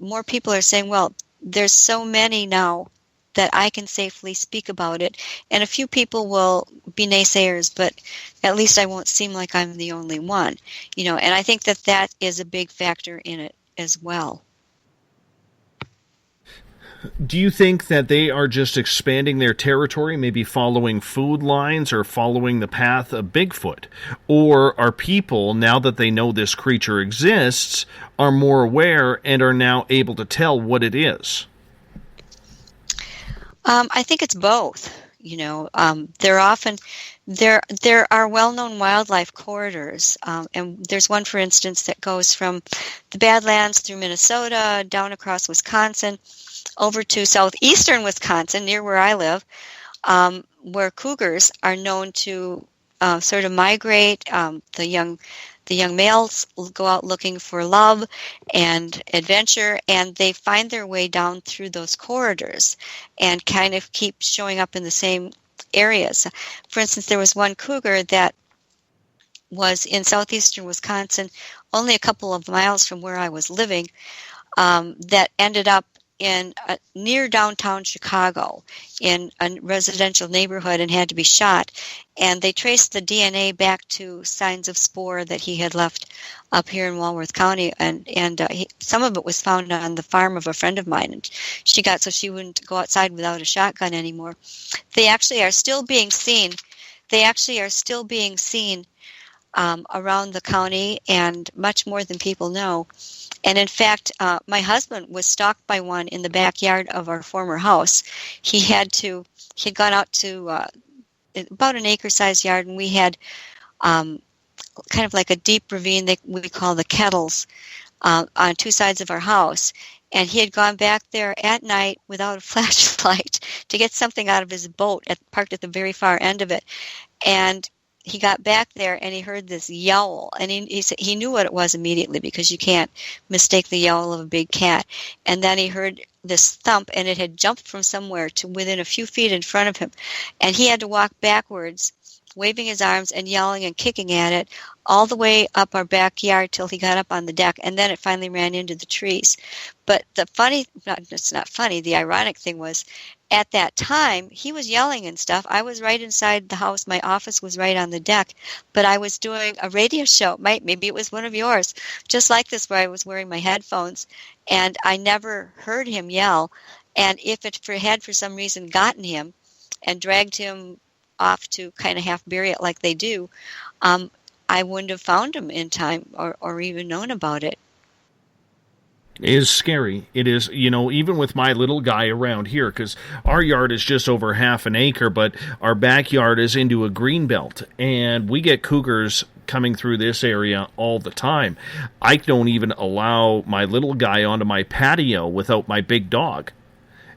More people are saying, well, there's so many now that I can safely speak about it. And a few people will be naysayers, but at least I won't seem like I'm the only one. And I think that is a big factor in it as well. Do you think that they are just expanding their territory, maybe following food lines or following the path of Bigfoot? Or are people, now that they know this creature exists, are more aware and are now able to tell what it is? I think it's both. There are well-known wildlife corridors, and there's one, for instance, that goes from the Badlands through Minnesota, down across Wisconsin, over to southeastern Wisconsin, near where I live, where cougars are known to sort of migrate. The young males go out looking for love and adventure, and they find their way down through those corridors and kind of keep showing up in the same areas. For instance, there was one cougar that was in southeastern Wisconsin, only a couple of miles from where I was living, that ended up in near downtown Chicago in a residential neighborhood and had to be shot. And they traced the DNA back to signs of spoor that he had left up here in Walworth County. And some of it was found on the farm of a friend of mine. And she got so she wouldn't go outside without a shotgun anymore. They actually are still being seen. Around the county, and much more than people know. And in fact, my husband was stalked by one in the backyard of our former house. He'd gone out to about an acre-sized yard, and we had kind of like a deep ravine that we call the Kettles on two sides of our house. And he had gone back there at night without a flashlight to get something out of his boat parked at the very far end of it. And he got back there and he heard this yowl, and he said he knew what it was immediately because you can't mistake the yowl of a big cat. And then he heard this thump, and it had jumped from somewhere to within a few feet in front of him, and he had to walk backwards, waving his arms and yelling and kicking at it all the way up our backyard till he got up on the deck, and then it finally ran into the trees. But the ironic thing was, at that time, he was yelling and stuff. I was right inside the house. My office was right on the deck, but I was doing a radio show. Maybe it was one of yours, just like this, where I was wearing my headphones, and I never heard him yell. And if it had for some reason gotten him and dragged him off to kind of half bury it like they do, I wouldn't have found him in time or even known about it. It is scary. It is, even with my little guy around here, because our yard is just over half an acre, but our backyard is into a green belt, and we get cougars coming through this area all the time. I don't even allow my little guy onto my patio without my big dog.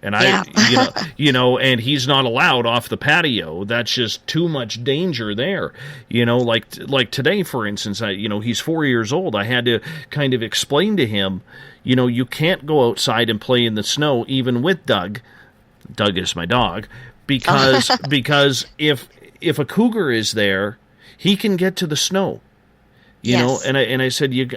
And and he's not allowed off the patio. That's just too much danger there. Like today, for instance, he's 4 years old. I had to kind of explain to him, you can't go outside and play in the snow, even with Doug. Doug is my dog, because if a cougar is there, he can get to the snow. You know, and I said you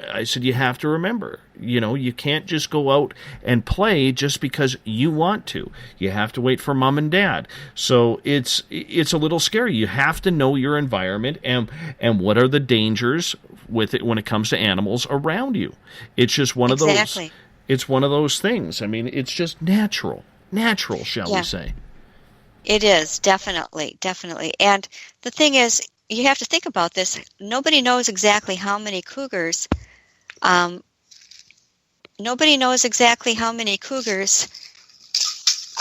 have to remember, you can't just go out and play just because you want to. You have to wait for mom and dad. So it's a little scary. You have to know your environment and what are the dangers with it when it comes to animals around you. It's just one of those. It's one of those things. I mean, it's just natural, shall we say? It is definitely. And the thing is, you have to think about this. Nobody knows exactly how many cougars. Nobody knows exactly how many cougars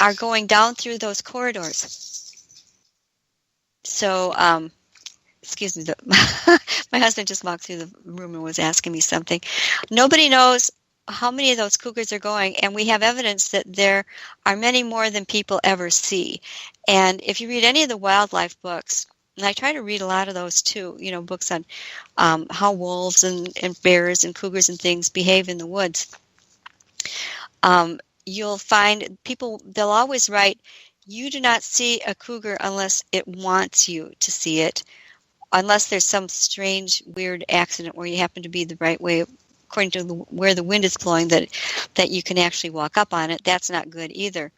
are going down through those corridors. So, excuse me, my husband just walked through the room and was asking me something. Nobody knows how many of those cougars are going, and we have evidence that there are many more than people ever see. And if you read any of the wildlife books, and I try to read a lot of those too, books on how wolves and bears and cougars and things behave in the woods. You'll find they'll always write, you do not see a cougar unless it wants you to see it, unless there's some strange, weird accident where you happen to be the right way, according to where the wind is blowing, that you can actually walk up on it. That's not good either.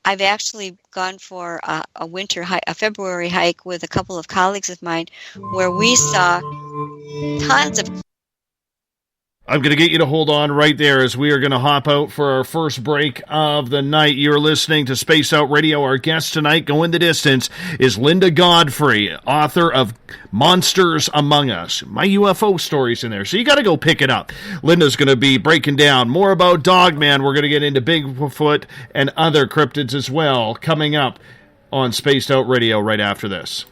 I've actually gone for a winter hike, a February hike with a couple of colleagues of mine, where we saw tons of. I'm going to get you to hold on right there as we are going to hop out for our first break of the night. You're listening to Spaced Out Radio. Our guest tonight, going the distance, is Linda Godfrey, author of Monsters Among Us. My UFO stories in there, so you got to go pick it up. Linda's going to be breaking down more about Dogman. We're going to get into Bigfoot and other cryptids as well, coming up on Spaced Out Radio right after this.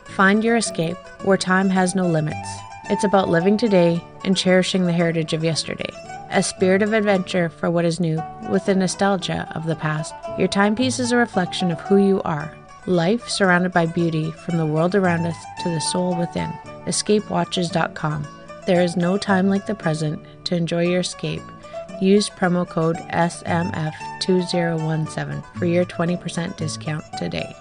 Find your escape where time has no limits. It's about living today and cherishing the heritage of yesterday. A spirit of adventure for what is new, with the nostalgia of the past. Your timepiece is a reflection of who you are. Life surrounded by beauty from the world around us to the soul within. EscapeWatches.com. There is no time like the present to enjoy your escape. Use promo code SMF2017 for your 20% discount today.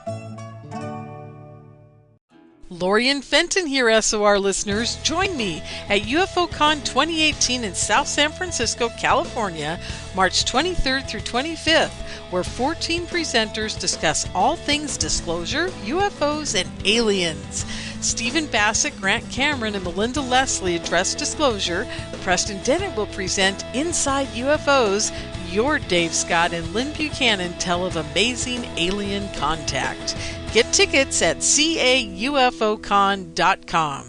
Lori and Fenton here, SOR listeners. Join me at UFOCon 2018 in South San Francisco, California, March 23rd through 25th, where 14 presenters discuss all things disclosure, UFOs, and aliens. Stephen Bassett, Grant Cameron, and Melinda Leslie address disclosure. Preston Dennett will present Inside UFOs. Your Dave Scott and Lynn Buchanan tell of amazing alien contact. Get tickets at caufocon.com.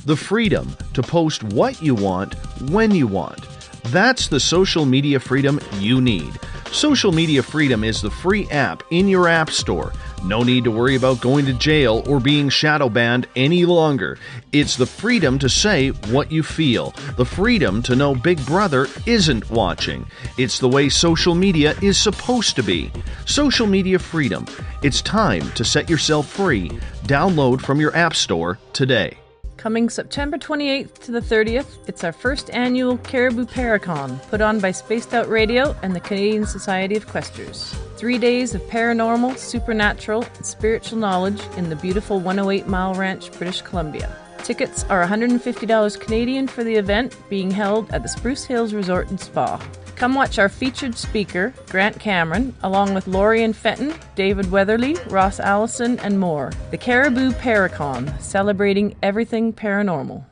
The freedom to post what you want, when you want. That's the social media freedom you need. Social Media Freedom is the free app in your app store. No need to worry about going to jail or being shadow banned any longer. It's the freedom to say what you feel. The freedom to know Big Brother isn't watching. It's the way social media is supposed to be. Social Media Freedom. It's time to set yourself free. Download from your app store today. Coming September 28th to the 30th, it's our first annual Caribou Paracon, put on by Spaced Out Radio and the Canadian Society of Questers. 3 days of paranormal, supernatural, and spiritual knowledge in the beautiful 108 Mile Ranch, British Columbia. Tickets are $150 Canadian for the event, being held at the Spruce Hills Resort and Spa. Come watch our featured speaker, Grant Cameron, along with Lori and Fenton, David Weatherly, Ross Allison, and more. The Caribou Paracon, celebrating everything paranormal.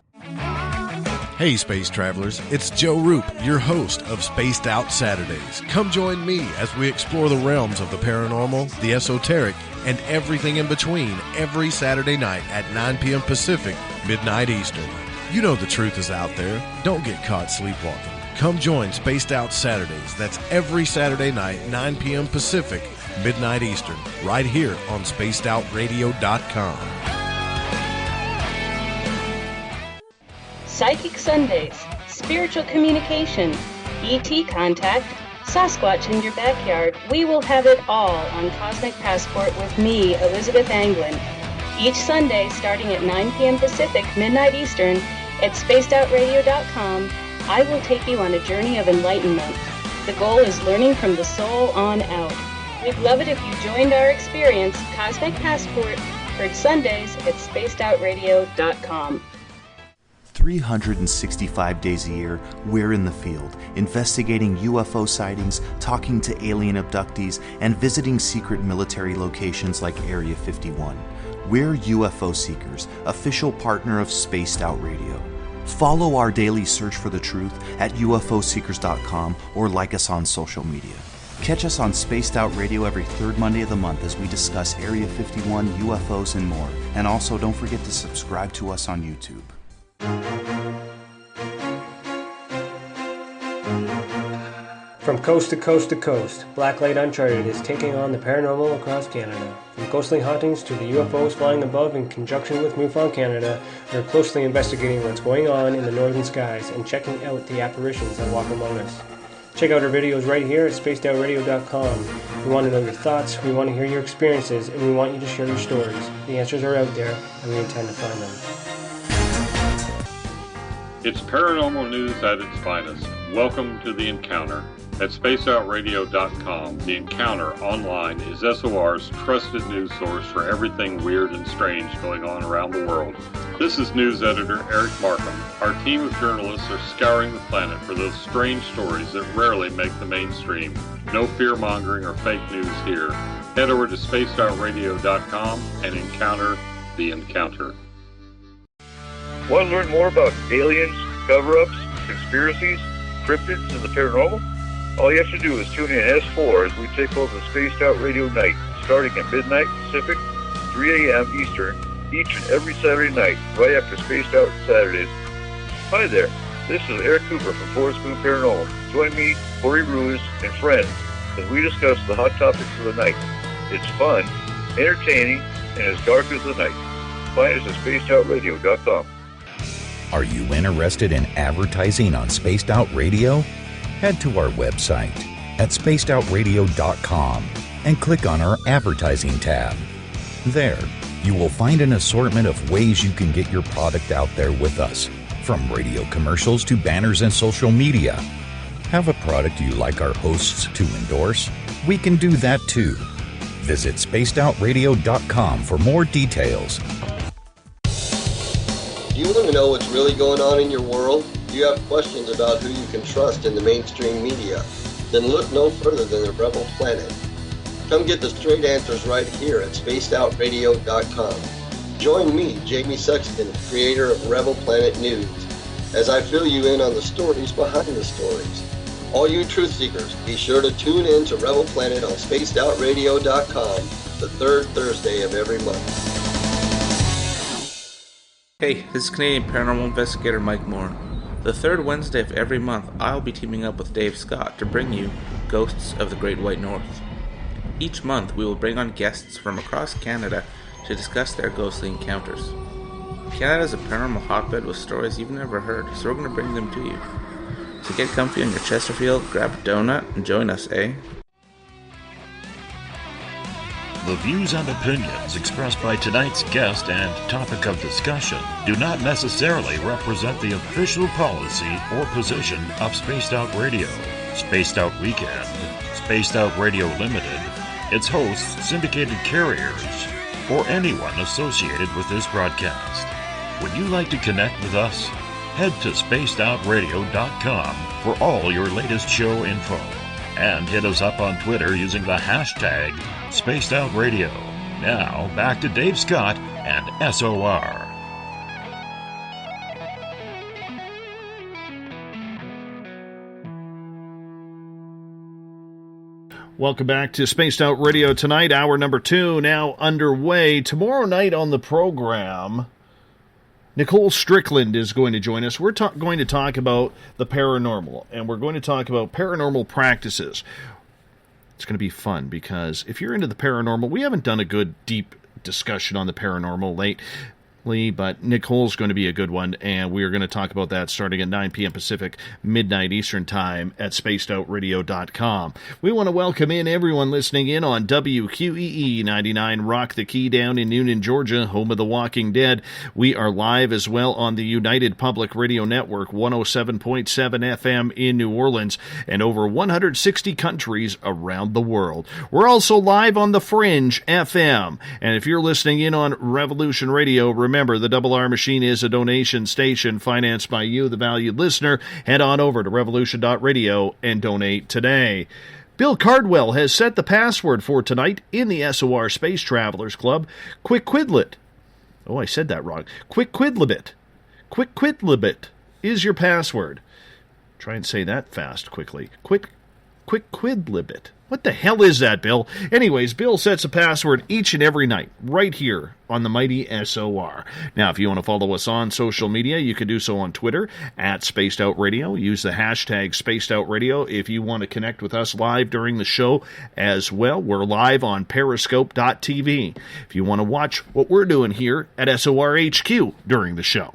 Hey Space Travelers, it's Joe Roop, your host of Spaced Out Saturdays. Come join me as we explore the realms of the paranormal, the esoteric, and everything in between every Saturday night at 9 p.m. Pacific, midnight Eastern. You know the truth is out there. Don't get caught sleepwalking. Come join Spaced Out Saturdays. That's every Saturday night, 9 p.m. Pacific, midnight Eastern, right here on SpacedOutRadio.com. Psychic Sundays, spiritual communication, ET contact, Sasquatch in your backyard. We will have it all on Cosmic Passport with me, Elizabeth Anglin. Each Sunday, starting at 9 p.m. Pacific, midnight Eastern, at SpacedOutRadio.com, I will take you on a journey of enlightenment. The goal is learning from the soul on out. We'd love it if you joined our experience, Cosmic Passport, heard Sundays at spacedoutradio.com. 365 days a year, we're in the field, investigating UFO sightings, talking to alien abductees, and visiting secret military locations like Area 51. We're UFO Seekers, official partner of Spaced Out Radio. Follow our daily search for the truth at ufoseekers.com or like us on social media. Catch us on Spaced Out Radio every third Monday of the month as we discuss Area 51, UFOs, and more. And also, don't forget to subscribe to us on YouTube. From coast to coast to coast, Blacklight Uncharted is taking on the paranormal across Canada. From ghostly hauntings to the UFOs flying above in conjunction with MUFON Canada, we're closely investigating what's going on in the northern skies and checking out the apparitions that walk among us. Check out our videos right here at spacedoutradio.com. We want to know your thoughts, we want to hear your experiences, and we want you to share your stories. The answers are out there, and we intend to find them. It's paranormal news at its finest. Welcome to The Encounter. At spacedoutradio.com, The Encounter online is SOR's trusted news source for everything weird and strange going on around the world. This is news editor Eric Markham. Our team of journalists are scouring the planet for those strange stories that rarely make the mainstream. No fear-mongering or fake news here. Head over to spacedoutradio.com and encounter The Encounter. Want to learn more about aliens, cover-ups, conspiracies, cryptids, and the paranormal? All you have to do is tune in S4 as we take over the Spaced Out Radio night, starting at midnight Pacific, 3 a.m. Eastern, each and every Saturday night, right after Spaced Out Saturdays. Hi there, this is Eric Cooper from Forest Moon Paranormal. Join me, Corey Ruiz, and friends as we discuss the hot topics of the night. It's fun, entertaining, and as dark as the night. Find us at spacedoutradio.com. Are you interested in advertising on Spaced Out Radio? Head to our website at spacedoutradio.com and click on our advertising tab. There, you will find an assortment of ways you can get your product out there with us, from radio commercials to banners and social media. Have a product you like our hosts to endorse? We can do that too. Visit spacedoutradio.com for more details. Do you want to know what's really going on in your world? Do you have questions about who you can trust in the mainstream media? Then look no further than the Rebel Planet. Come get the straight answers right here at spacedoutradio.com. Join me, Jamie Sexton, creator of Rebel Planet News, as I fill you in on the stories behind the stories. All you truth seekers, be sure to tune in to Rebel Planet on spacedoutradio.com the third Thursday of every month. Hey, this is Canadian paranormal investigator Mike Moore. The third Wednesday of every month, I'll be teaming up with Dave Scott to bring you Ghosts of the Great White North. Each month, we will bring on guests from across Canada to discuss their ghostly encounters. Canada is a paranormal hotbed with stories you've never heard, so we're going to bring them to you. So get comfy on your Chesterfield, grab a donut, and join us, eh? The views and opinions expressed by tonight's guest and topic of discussion do not necessarily represent the official policy or position of Spaced Out Radio, Spaced Out Weekend, Spaced Out Radio Limited, its hosts, syndicated carriers, or anyone associated with this broadcast. Would you like to connect with us? Head to spacedoutradio.com for all your latest show info. And hit us up on Twitter using the hashtag SpacedOutRadio. Now, back to Dave Scott and SOR. Welcome back to Spaced Out Radio tonight. Hour number 2 now underway. Tomorrow night on the program, Nicole Strickland is going to join us. We're going to talk about the paranormal, and we're going to talk about paranormal practices. It's going to be fun exactly, but Nicole's going to be a good one, and we're going to talk about that starting at 9 p.m. Pacific, midnight Eastern Time at spacedoutradio.com. We want to welcome in everyone listening in on WQEE 99 Rock the Key down in Noonan, Georgia, home of The Walking Dead. We are live as well on the United Public Radio Network, 107.7 FM in New Orleans, and over 160 countries around the world. We're also live on the Fringe FM, and if you're listening in on Revolution Radio, remember the Double R Machine is a donation station financed by you, the valued listener. Head on over to revolution.radio and donate today. Bill Cardwell has set the password for tonight in the SOR Space Travelers Club. Quick Quidlet. Oh, I said that wrong. Quick Quidlibit. Quick Quidlibit is your password. Try and say that fast quickly. Quick Quidlibit. What the hell is that, Bill? Anyways, Bill sets a password each and every night, right here on the mighty SOR. Now, if you want to follow us on social media, you can do so on Twitter, at Spaced Out Radio. Use the hashtag Spaced Out Radio if you want to connect with us live during the show as well. We're live on periscope.tv if you want to watch what we're doing here at SOR HQ during the show.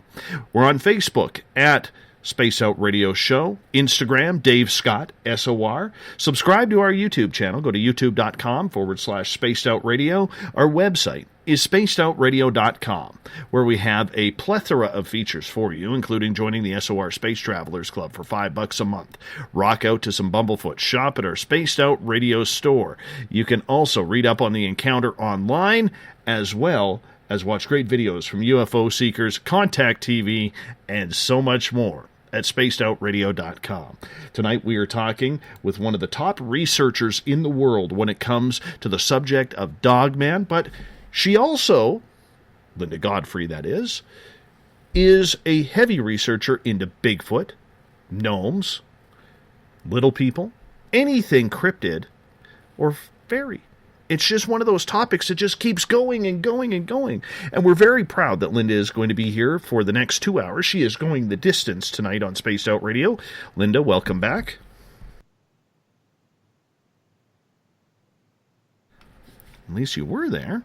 We're on Facebook at Space Out Radio Show, Instagram, Dave Scott, SOR. Subscribe to our YouTube channel. Go to youtube.com/Spaced Out Radio. Our website is spacedoutradio.com, where we have a plethora of features for you, including joining the SOR Space Travelers Club for $5 a month. Rock out to some Bumblefoot. Shop at our Spaced Out Radio store. You can also read up on the encounter online, as well as watch great videos from UFO seekers, Contact TV, and so much more at spacedoutradio.com. Tonight we are talking with one of the top researchers in the world when it comes to the subject of Dogman, but she also, Linda Godfrey that is a heavy researcher into Bigfoot, gnomes, little people, anything cryptid or fairy. It's just one of those topics that just keeps going and going and going. And we're very proud that Linda is going to be here for the next 2 hours. She is going the distance tonight on Spaced Out Radio. Linda, welcome back. At least you were there.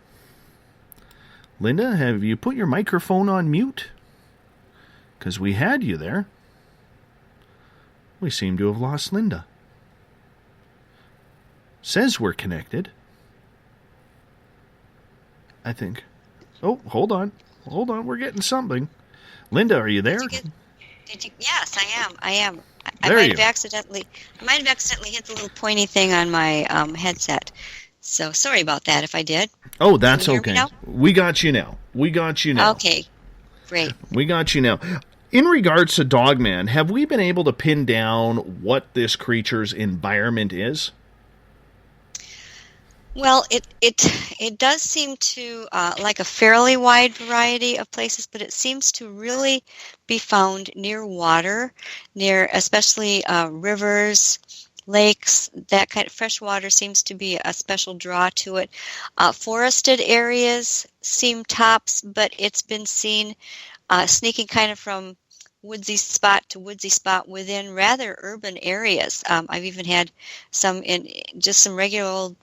Linda, have you put your microphone on mute? Because we had you there. We seem to have lost Linda. Says we're connected. I think. Oh, hold on. We're getting something. Linda, are you there? Did you? Yes, I am. I There might you have accidentally hit the little pointy thing on my headset. So sorry about that if I did. Oh, that's Can you hear me okay. now? We got you now. Okay, great. We got you now. In regards to Dogman, have we been able to pin down what this creature's environment is? Well, it does seem to like a fairly wide variety of places, but it seems to really be found near water, near especially rivers, lakes. That kind of fresh water seems to be a special draw to it. Forested areas seem tops, but it's been seen sneaking kind of from woodsy spot to woodsy spot within rather urban areas. I've even had some in just some regular old,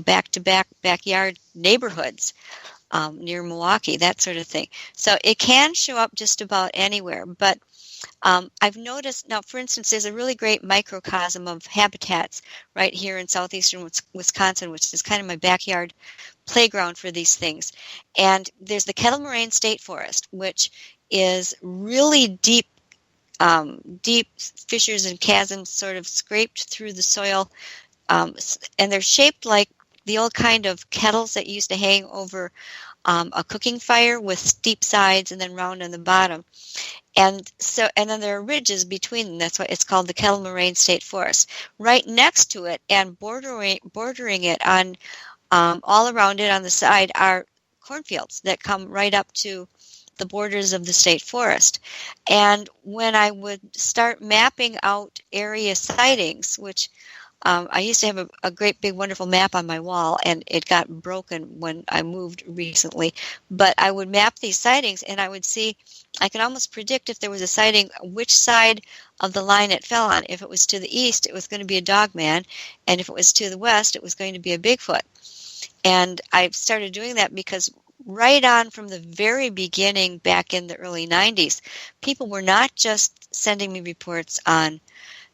back-to-back backyard neighborhoods near Milwaukee, that sort of thing. So it can show up just about anywhere. But I've noticed, now for instance, there's a really great microcosm of habitats right here in southeastern Wisconsin, which is kind of my backyard playground for these things. And there's the Kettle Moraine State Forest, which is really deep fissures and chasms sort of scraped through the soil, and they're shaped like the old kind of kettles that used to hang over a cooking fire with steep sides and then round on the bottom. And then there are ridges between them. That's why it's called the Kettle Moraine State Forest. Right next to it and bordering it on all around it on the side are cornfields that come right up to the borders of the state forest. And when I would start mapping out area sightings, which I used to have a great big wonderful map on my wall, and it got broken when I moved recently, but I would map these sightings and I would see, I could almost predict if there was a sighting, which side of the line it fell on. If it was to the east, it was going to be a Dogman, and if it was to the west, it was going to be a Bigfoot. And I started doing that because right on from the very beginning back in the early 90s, people were not just sending me reports on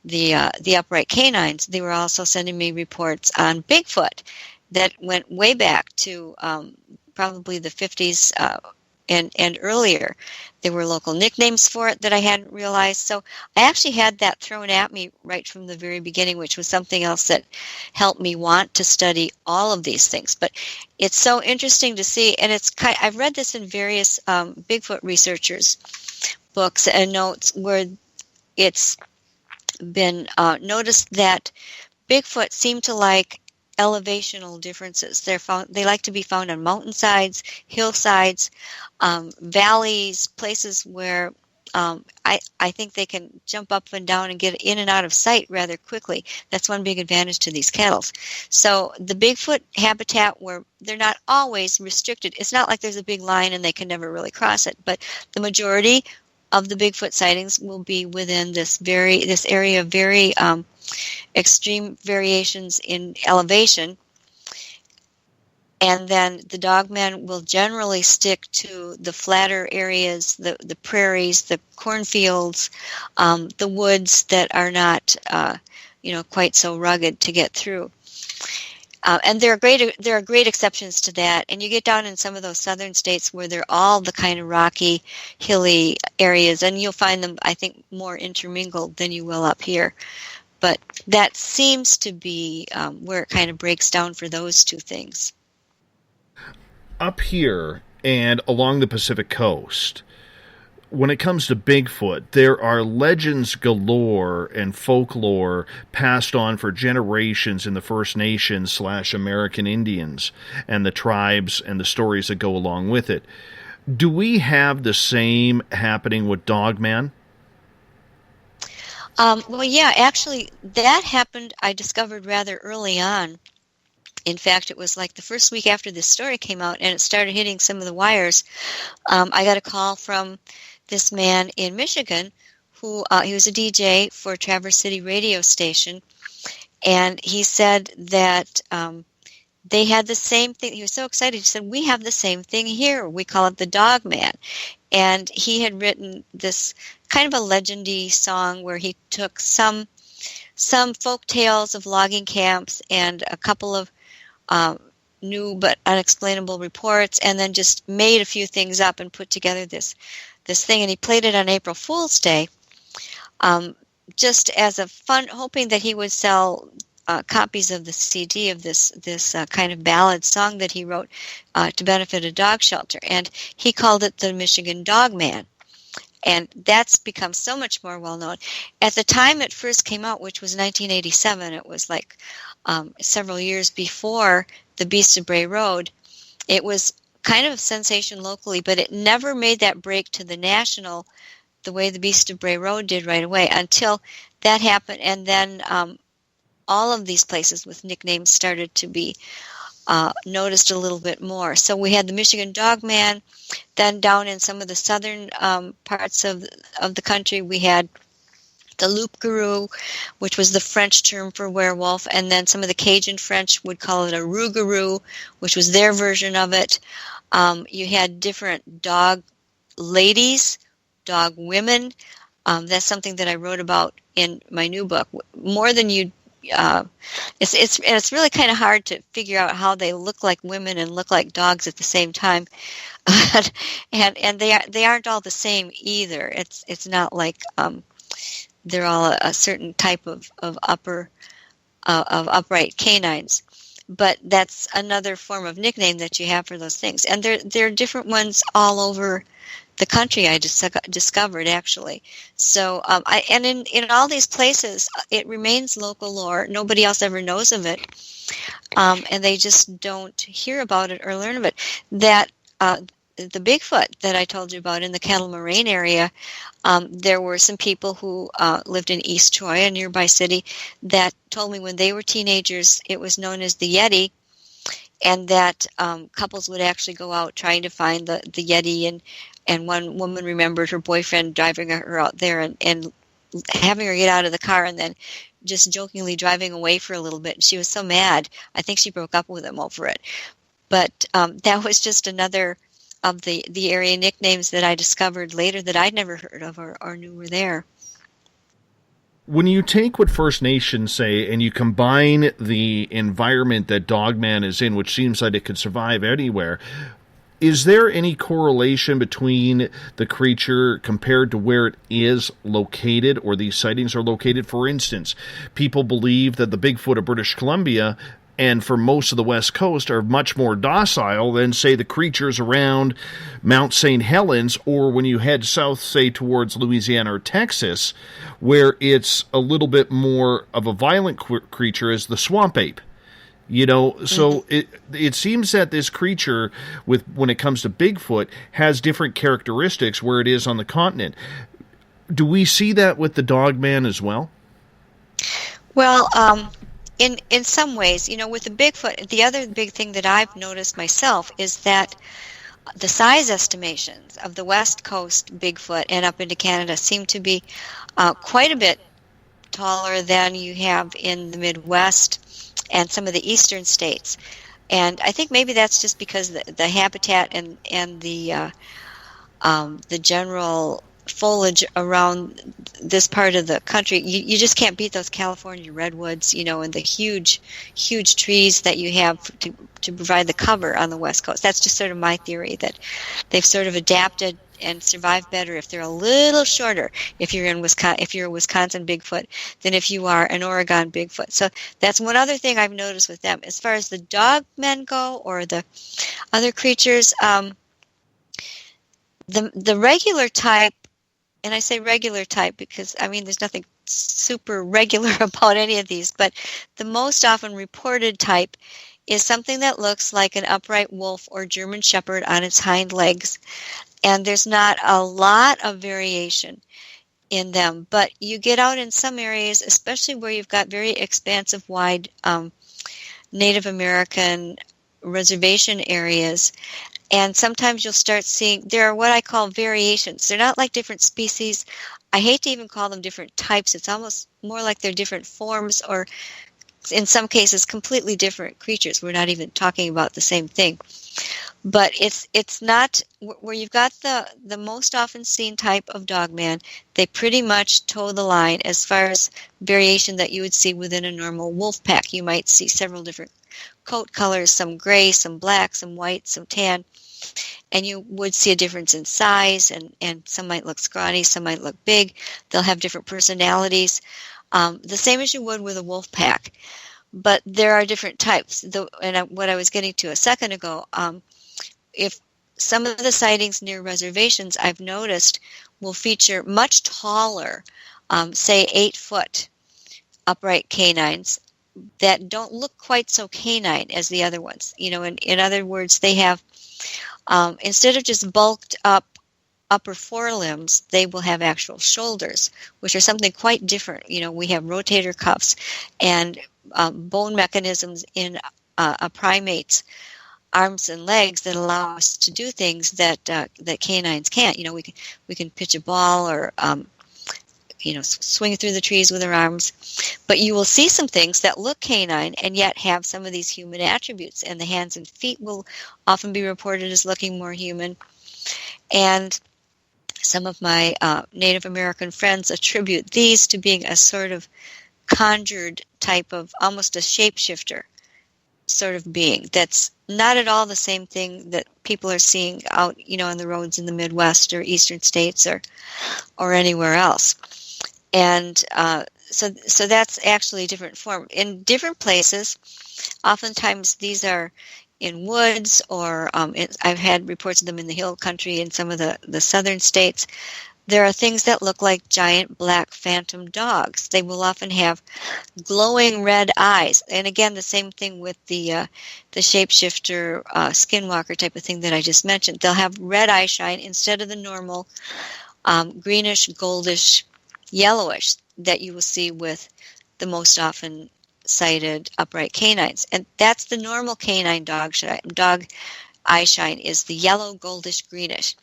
the upright canines. They were also sending me reports on Bigfoot that went way back to probably the 50s and earlier. There were local nicknames for it that I hadn't realized. So I actually had that thrown at me right from the very beginning, which was something else that helped me want to study all of these things. But it's so interesting to see, and I've read this in various Bigfoot researchers' books and notes where it's been noticed that Bigfoot seem to like elevational differences. They like to be found on mountainsides, hillsides, valleys, places where I think they can jump up and down and get in and out of sight rather quickly. That's one big advantage to these cattle. So the Bigfoot habitat, where they're not always restricted, it's not like there's a big line and they can never really cross it, but the majority of the Bigfoot sightings will be within this area of very extreme variations in elevation. And then the dogman will generally stick to the flatter areas, the prairies, the cornfields, the woods that are not, quite so rugged to get through. And there are great exceptions to that. And you get down in some of those southern states where they're all the kind of rocky, hilly areas, and you'll find them, I think, more intermingled than you will up here. But that seems to be where it kind of breaks down for those two things. Up here and along the Pacific coast, when it comes to Bigfoot, there are legends galore and folklore passed on for generations in the First Nations / American Indians and the tribes and the stories that go along with it. Do we have the same happening with Dogman? Well, yeah, actually, that happened, I discovered rather early on. In fact, it was like the first week after this story came out and it started hitting some of the wires. I got a call from this man in Michigan who he was a DJ for Traverse City radio station, and he said that they had the same thing. He was so excited. He said, "We have the same thing here. We call it the Dogman." And he had written this kind of a legendy song where he took some folk tales of logging camps and a couple of new but unexplainable reports, and then just made a few things up and put together this thing. And he played it on April Fool's Day, just as a fun, hoping that he would sell copies of the CD of this kind of ballad song that he wrote to benefit a dog shelter. And he called it the Michigan Dogman. And that's become so much more well-known. At the time it first came out, which was 1987, it was like several years before the Beast of Bray Road, it was kind of a sensation locally, but it never made that break to the national the way the Beast of Bray Road did right away until that happened. And then all of these places with nicknames started to be noticed a little bit more. So we had the Michigan Dogman. Then down in some of the southern parts of the country, we had the loup-garou, which was the French term for werewolf, and then some of the Cajun French would call it a rougarou, which was their version of it. You had different dog ladies, dog women. That's something that I wrote about in my new book. More than you, it's really kind of hard to figure out how they look like women and look like dogs at the same time, and they aren't all the same either. It's not like they're all a certain type of upright canines. But that's another form of nickname that you have for those things. And there are different ones all over the country, I just discovered, actually. So, in all these places, it remains local lore. Nobody else ever knows of it. And they just don't hear about it or learn of it. That the Bigfoot that I told you about in the Kettle Moraine area, there were some people who lived in East Troy, a nearby city, that told me when they were teenagers it was known as the Yeti, and that couples would actually go out trying to find the Yeti, and one woman remembered her boyfriend driving her out there and having her get out of the car and then just jokingly driving away for a little bit. And she was so mad, I think she broke up with him over it. But that was just another of the area nicknames that I discovered later that I'd never heard of or knew were there. When you take what First Nations say and you combine the environment that Dogman is in, which seems like it could survive anywhere, is there any correlation between the creature compared to where it is located or these sightings are located? For instance, people believe that the Bigfoot of British Columbia and for most of the West Coast are much more docile than, say, the creatures around Mount St. Helens, or when you head south, say, towards Louisiana or Texas, where it's a little bit more of a violent creature as the swamp ape. You know, so it seems that this creature, when it comes to Bigfoot, has different characteristics where it is on the continent. Do we see that with the Dogman as well? Well, in some ways, you know, with the Bigfoot, the other big thing that I've noticed myself is that the size estimations of the West Coast Bigfoot and up into Canada seem to be quite a bit taller than you have in the Midwest and some of the eastern states. And I think maybe that's just because the habitat and the general foliage around this part of the country, you just can't beat those California redwoods, you know, and the huge trees that you have to provide the cover on the West Coast. That's just sort of my theory, that they've sort of adapted and survive better if they're a little shorter if you're a Wisconsin Bigfoot than if you are an Oregon Bigfoot. So that's one other thing I've noticed with them. As far as the dogmen go or the other creatures, the regular type, and I say regular type because, I mean, there's nothing super regular about any of these, but the most often reported type is something that looks like an upright wolf or German shepherd on its hind legs. And there's not a lot of variation in them, but you get out in some areas, especially where you've got very expansive, wide Native American reservation areas, and sometimes you'll start seeing, there are what I call variations. They're not like different species. I hate to even call them different types. It's almost more like they're different forms, or in some cases completely different creatures. We're not even talking about the same thing. But it's not where you've got the most often seen type of dogman. They pretty much toe the line as far as variation that you would see within a normal wolf pack. You might see several different coat colors, some gray, some black, some white, some tan, and you would see a difference in size, and some might look scrawny, some might look big. They'll have different personalities, the same as you would with a wolf pack. But there are different types. And what I was getting to a second ago, if some of the sightings near reservations I've noticed will feature much taller, say 8-foot upright canines that don't look quite so canine as the other ones. You know, in other words, they have, instead of just bulked up upper forelimbs, they will have actual shoulders, which are something quite different. You know, we have rotator cuffs and bone mechanisms in a primate's arms and legs that allow us to do things that canines can't. You know, we can pitch a ball or swing through the trees with our arms. But you will see some things that look canine and yet have some of these human attributes. And the hands and feet will often be reported as looking more human. And some of my Native American friends attribute these to being a sort of conjured type of, almost a shapeshifter sort of being. That's not at all the same thing that people are seeing out, you know, on the roads in the Midwest or Eastern states or anywhere else. And so that's actually a different form. In different places, oftentimes these are in woods, or I've had reports of them in the hill country in some of the southern states. There are things that look like giant black phantom dogs. They will often have glowing red eyes. And again, the same thing with the shapeshifter skinwalker type of thing that I just mentioned. They'll have red eye shine instead of the normal greenish, goldish, yellowish that you will see with the most often sighted upright canines. And that's the normal canine dog eye shine, is the yellow, goldish, greenish.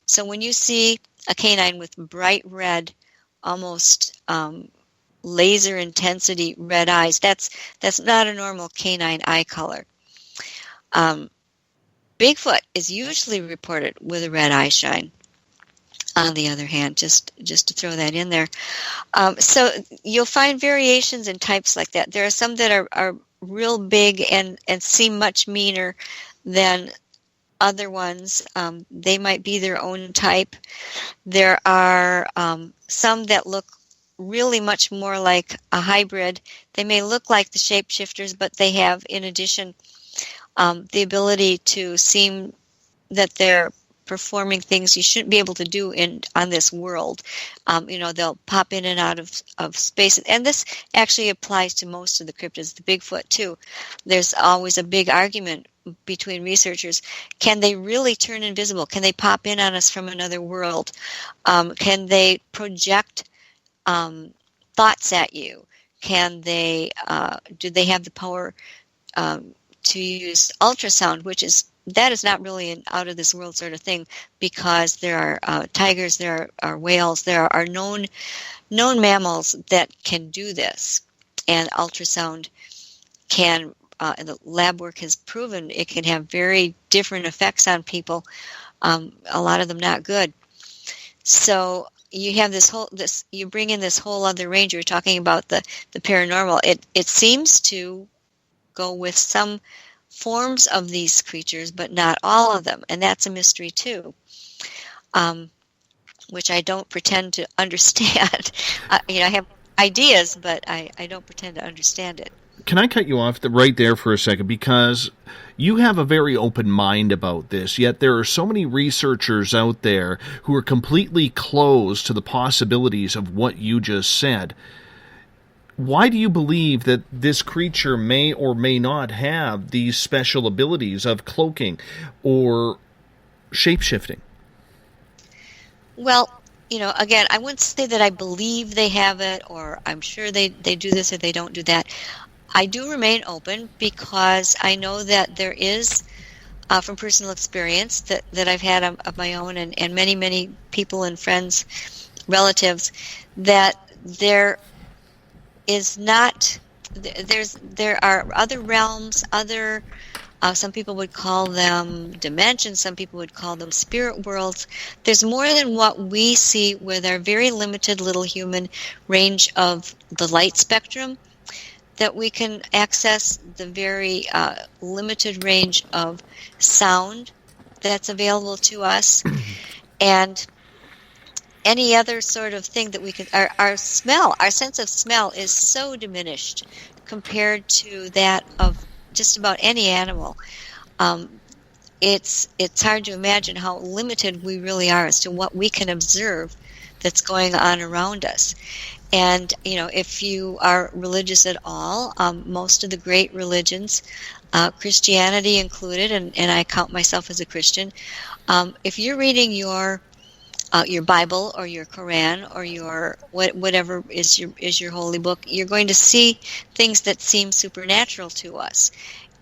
So when you see a canine with bright red, almost laser intensity red eyes, that's not a normal canine eye color. Bigfoot is usually reported with a red eye shine. On the other hand, just to throw that in there. So you'll find variations in types like that. There are some that are real big and seem much meaner than other ones. They might be their own type. There are some that look really much more like a hybrid. They may look like the shapeshifters, but they have, in addition, the ability to seem that they're performing things you shouldn't be able to do on this world. They'll pop in and out of space. And this actually applies to most of the cryptids, the Bigfoot too. There's always a big argument between researchers. Can they really turn invisible? Can they pop in on us from another world? Can they project thoughts at you? Can they, do they have the power to use ultrasound, that is not really an out of this world sort of thing, because there are tigers, there are whales, there are known mammals that can do this, and ultrasound can. The lab work has proven it can have very different effects on people. A lot of them not good. So you have you bring in this whole other range. You're talking about the paranormal. It seems to go with some forms of these creatures, but not all of them, and that's a mystery too, which I don't pretend to understand. I have ideas, but I don't pretend to understand it. Can I cut you off right there for a second? Because you have a very open mind about this, yet there are so many researchers out there who are completely closed to the possibilities of what you just said. Why do you believe that this creature may or may not have these special abilities of cloaking or shape-shifting? Well, again, I wouldn't say that I believe they have it, or I'm sure they do this or they don't do that. I do remain open because I know that there is, from personal experience that I've had of my own and many, many people and friends, relatives, that there is not, there are other realms, other, some people would call them dimensions, some people would call them spirit worlds. There's more than what we see with our very limited little human range of the light spectrum, that we can access the very limited range of sound that's available to us, and any other sort of thing that we can, our sense of smell is so diminished compared to that of just about any animal. It's hard to imagine how limited we really are as to what we can observe that's going on around us. And, if you are religious at all, most of the great religions, Christianity included, and I count myself as a Christian, if you're reading your Bible or your Quran or your whatever is your holy book, you're going to see things that seem supernatural to us.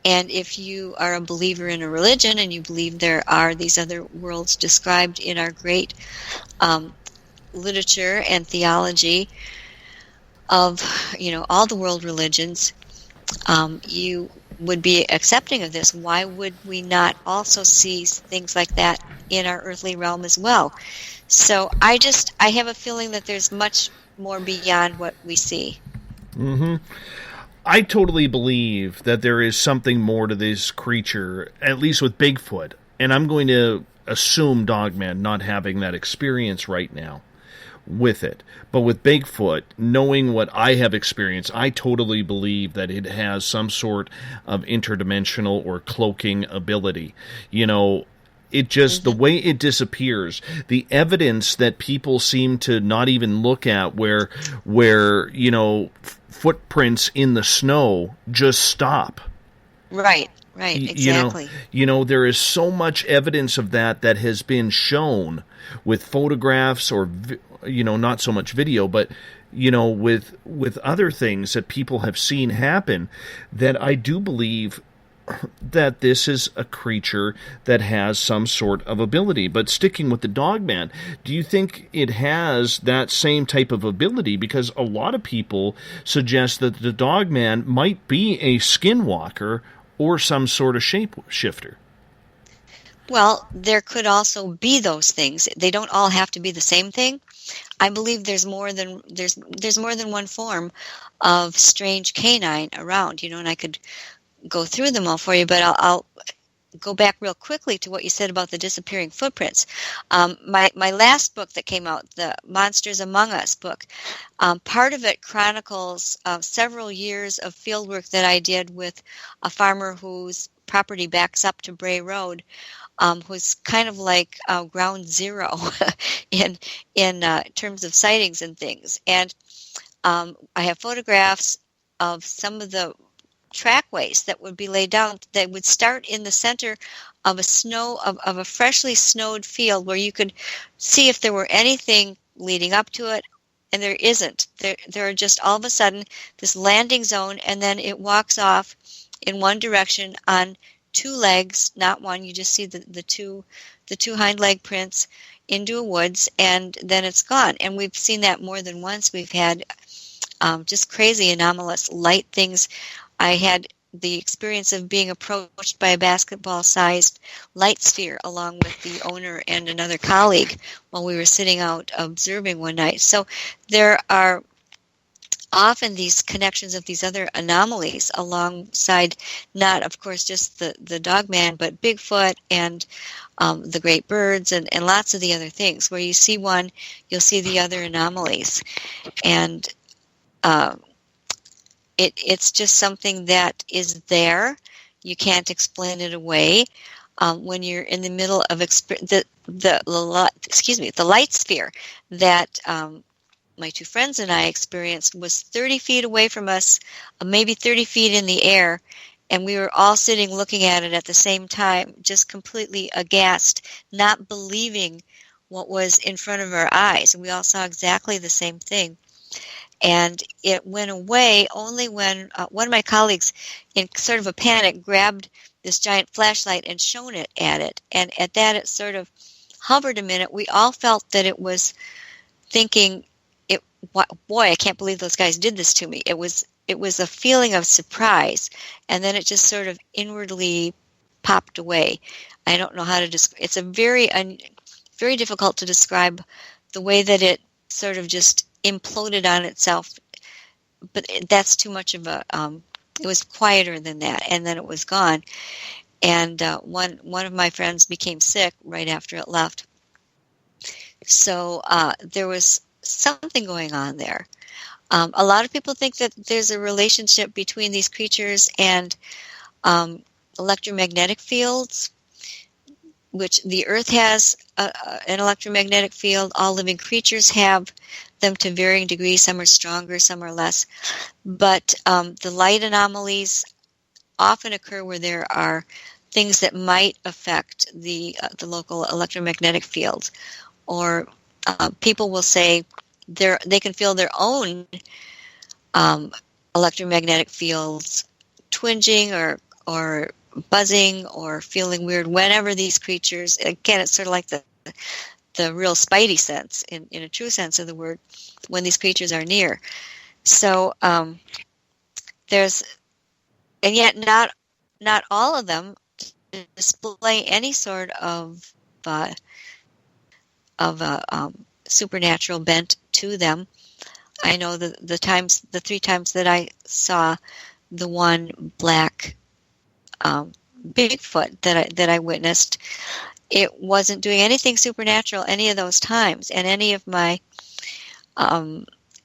And if you are a believer in a religion and you believe there are these other worlds described in our great literature and theology of all the world religions, you would be accepting of this. Why would we not also see things like that in our earthly realm as well? So I have a feeling that there's much more beyond what we see. Mm-hmm. I totally believe that there is something more to this creature, at least with Bigfoot. And I'm going to assume Dogman not having that experience right now with it. But with Bigfoot, knowing what I have experienced, I totally believe that it has some sort of interdimensional or cloaking ability. It just, the way it disappears, the evidence that people seem to not even look at where footprints in the snow just stop. Right, exactly. There is so much evidence of that has been shown with photographs or, not so much video, but, with other things that people have seen happen, that I do believe that this is a creature that has some sort of ability. But sticking with the Dogman, do you think it has that same type of ability? Because a lot of people suggest that the Dogman might be a skinwalker or some sort of shapeshifter. Well, there could also be those things. They don't all have to be the same thing. I believe there's more than one form of strange canine around, and I could go through them all for you, but I'll go back real quickly to what you said about the disappearing footprints. My last book that came out, the Monsters Among Us book, part of it chronicles several years of field work that I did with a farmer whose property backs up to Bray Road, who's kind of like ground zero in terms of sightings and things. And I have photographs of some of the trackways that would be laid down that would start in the center of a freshly snowed field where you could see if there were anything leading up to it, and there isn't. There are just all of a sudden this landing zone, and then it walks off in one direction on two legs, not one. You just see the two hind leg prints into a woods, and then it's gone. And we've seen that more than once. We've had just crazy anomalous light things. I had the experience of being approached by a basketball-sized light sphere along with the owner and another colleague while we were sitting out observing one night. So there are often these connections of these other anomalies alongside, not, of course, just the Dogman, but Bigfoot and the great birds and lots of the other things. Where you see one, you'll see the other anomalies. And it's just something that is there. You can't explain it away. When you're in the middle of the light sphere that my two friends and I experienced was 30 feet away from us, maybe 30 feet in the air, and we were all sitting looking at it at the same time, just completely aghast, not believing what was in front of our eyes. And we all saw exactly the same thing. And it went away only when one of my colleagues, in sort of a panic, grabbed this giant flashlight and shone it at it. And at that, it sort of hovered a minute. We all felt that it was thinking, boy, I can't believe those guys did this to me. It was a feeling of surprise. And then it just sort of inwardly popped away. I don't know how to describe. It's a very difficult to describe the way that it sort of just imploded on itself, but that's too much of a it was quieter than that, and then it was gone. And one of my friends became sick right after it left, so there was something going on there. A lot of people think that there's a relationship between these creatures and electromagnetic fields, which the Earth has an electromagnetic field. All living creatures have them to varying degrees. Some are stronger, some are less. But the light anomalies often occur where there are things that might affect the local electromagnetic fields. Or people will say they can feel their own electromagnetic fields twinging or buzzing or feeling weird whenever these creatures, again, it's sort of like the real spidey sense in a true sense of the word when these creatures are near. So and yet not all of them display any sort of supernatural bent to them. I know the 3 times that I saw the one black Bigfoot that I witnessed, it wasn't doing anything supernatural any of those times. And any of my